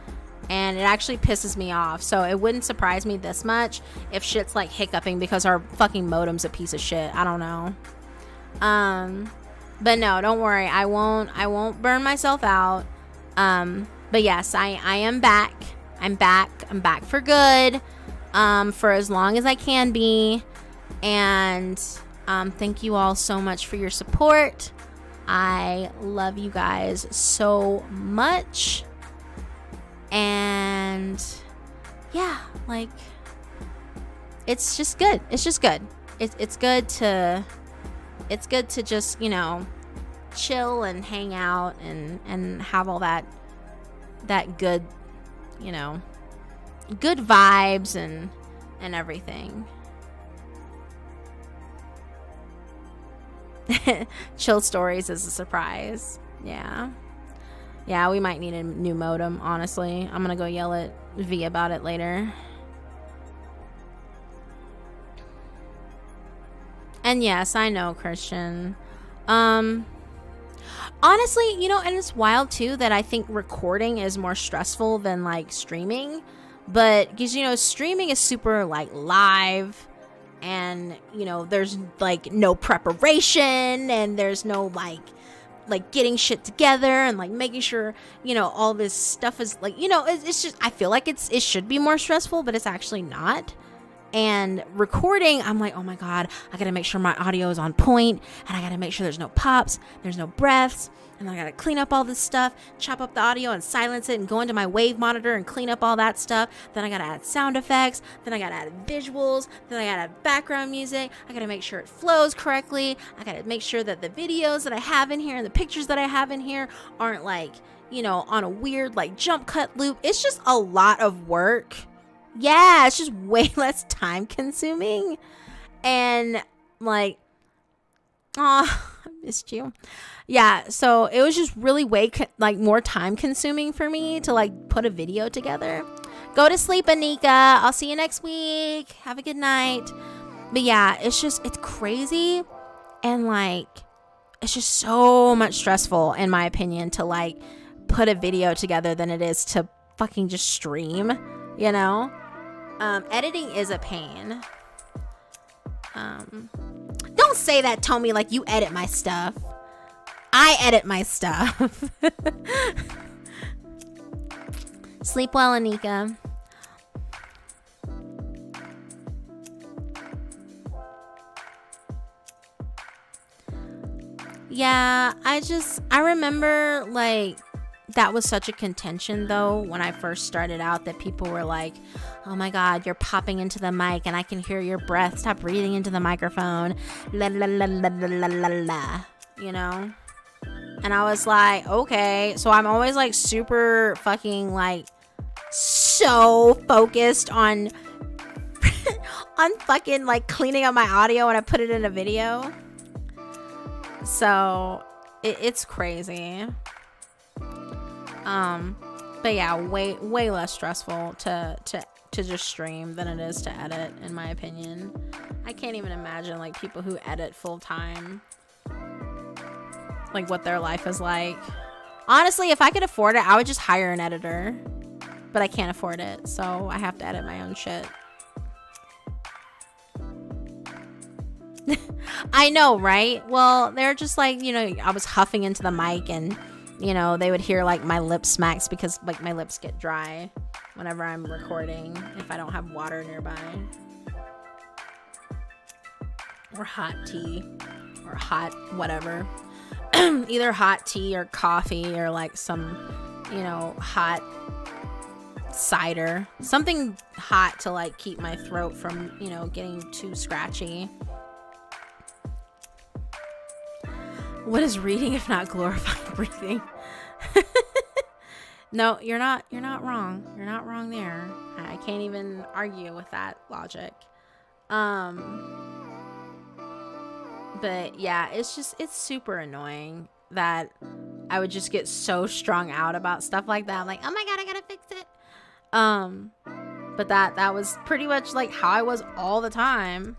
and it actually pisses me off. So it wouldn't surprise me this much if shit's like hiccuping because our fucking modem's a piece of shit. I don't know. But no, don't worry. I won't burn myself out. But yes, I am back. I'm back for good. For as long as I can be. And thank you all so much for your support. I love you guys so much. And yeah, like it's just good. It's just good. It's good to just, you know, chill and hang out and have all that good, you know, good vibes and everything. Chill stories is a surprise. Yeah, we might need a new modem, honestly. I'm gonna go yell at V about it later. And yes, I know, Christian. Honestly, you know, and it's wild too that I think recording is more stressful than like streaming. But because, you know, streaming is super like live, and you know, there's like no preparation, and there's no like like getting shit together and like making sure, you know, all this stuff is like, you know, it's just, I feel like it should be more stressful, but it's actually not. And recording, I'm like, oh my God, I gotta make sure my audio is on point, and I gotta make sure there's no pops, there's no breaths, and I gotta clean up all this stuff, chop up the audio and silence it and go into my wave monitor and clean up all that stuff. Then I gotta add sound effects, then I gotta add visuals, then I gotta add background music. I gotta make sure it flows correctly. I gotta make sure that the videos that I have in here and the pictures that I have in here aren't like, you know, on a weird like jump cut loop. It's just a lot of work. Yeah, it's just way less time consuming. And like, oh, I missed you. Yeah, so it was just really like more time consuming for me to like put a video together. Go to sleep, Anika. I'll see you next week. Have a good night. But yeah, it's crazy. And like, it's just so much stressful, in my opinion, to like put a video together than it is to fucking just stream, you know? Editing is a pain. Don't say that, Tommy, like you edit my stuff. I edit my stuff. Sleep well, Anika. Yeah, I remember like that was such a contention though when I first started out, that people were like, oh my God, you're popping into the mic and I can hear your breath. Stop breathing into the microphone. La la la la la la la. You know? And I was like, okay. So I'm always like super fucking like so focused on on fucking like cleaning up my audio when I put it in a video. So it's crazy. But yeah, way less stressful to just stream than it is to edit, in my opinion. I can't even imagine like people who edit full time, like what their life is like. Honestly, if I could afford it, I would just hire an editor, but I can't afford it, so I have to edit my own shit. I know, right? Well, they're just like, you know, I was huffing into the mic and, you know, they would hear like my lip smacks because like my lips get dry whenever I'm recording if I don't have water nearby. Or hot tea or hot whatever. Either hot tea or coffee or like some, you know, hot cider. Something hot to like keep my throat from, you know, getting too scratchy. What is reading if not glorified breathing? No, you're not wrong. You're not wrong there. I can't even argue with that logic. But yeah, it's super annoying that I would just get so strung out about stuff like that. I'm like, oh my God, I gotta fix it. But that was pretty much like how I was all the time,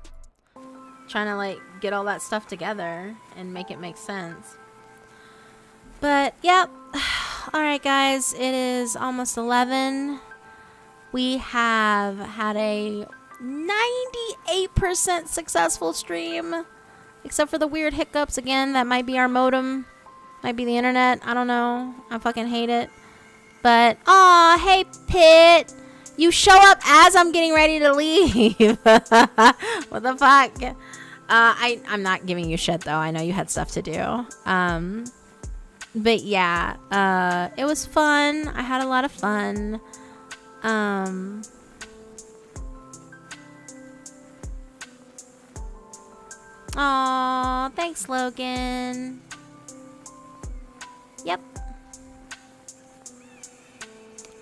trying to like get all that stuff together and make it make sense. But yep. All right, guys, it is almost 11. We have had a 98% successful stream, except for the weird hiccups again. That might be our modem, might be the internet. I don't know. I fucking hate it. But aw, hey Pitt, you show up as I'm getting ready to leave. What the fuck? I'm not giving you shit though. I know you had stuff to do. But yeah, it was fun. I had a lot of fun. Aw, thanks, Logan. Yep.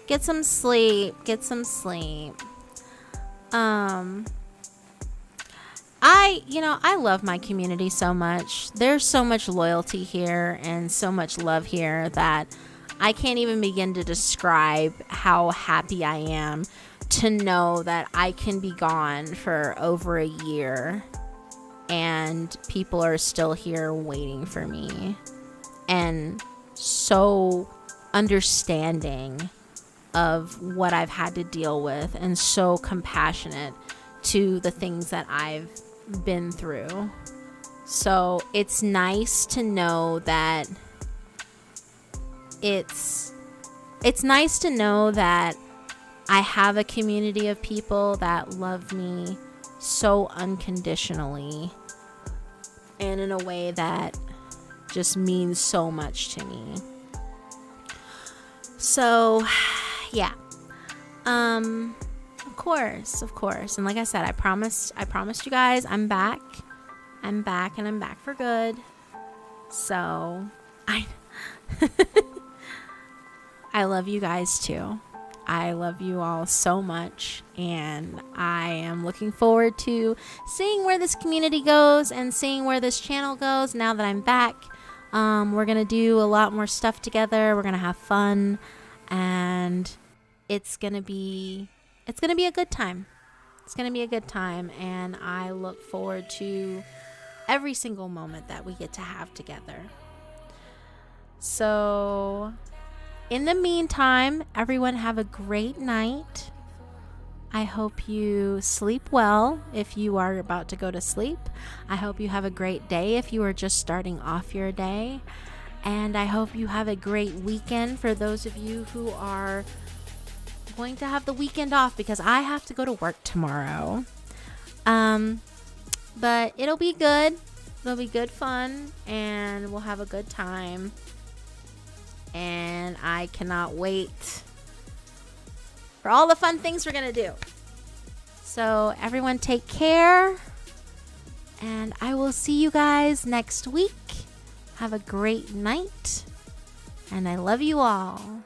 Get some sleep. Get some sleep. I love my community so much. There's so much loyalty here and so much love here that I can't even begin to describe how happy I am to know that I can be gone for over a year and people are still here waiting for me and so understanding of what I've had to deal with and so compassionate to the things that I've been through. So it's nice to know that it's nice to know that I have a community of people that love me so unconditionally and in a way that just means so much to me. So, yeah. Of course. And like I said, I promised you guys I'm back. I'm back, and I'm back for good. So, I love you guys too. I love you all so much, and I am looking forward to seeing where this community goes and seeing where this channel goes now that I'm back. We're going to do a lot more stuff together. We're going to have fun, and it's going to be a good time. It's going to be a good time, and I look forward to every single moment that we get to have together. So, in the meantime, everyone have a great night. I hope you sleep well if you are about to go to sleep. I hope you have a great day if you are just starting off your day. And I hope you have a great weekend for those of you who are going to have the weekend off, because I have to go to work tomorrow. But it'll be good. It'll be good fun, and we'll have a good time. And I cannot wait for all the fun things we're going to do. So everyone take care, and I will see you guys next week. Have a great night, and I love you all.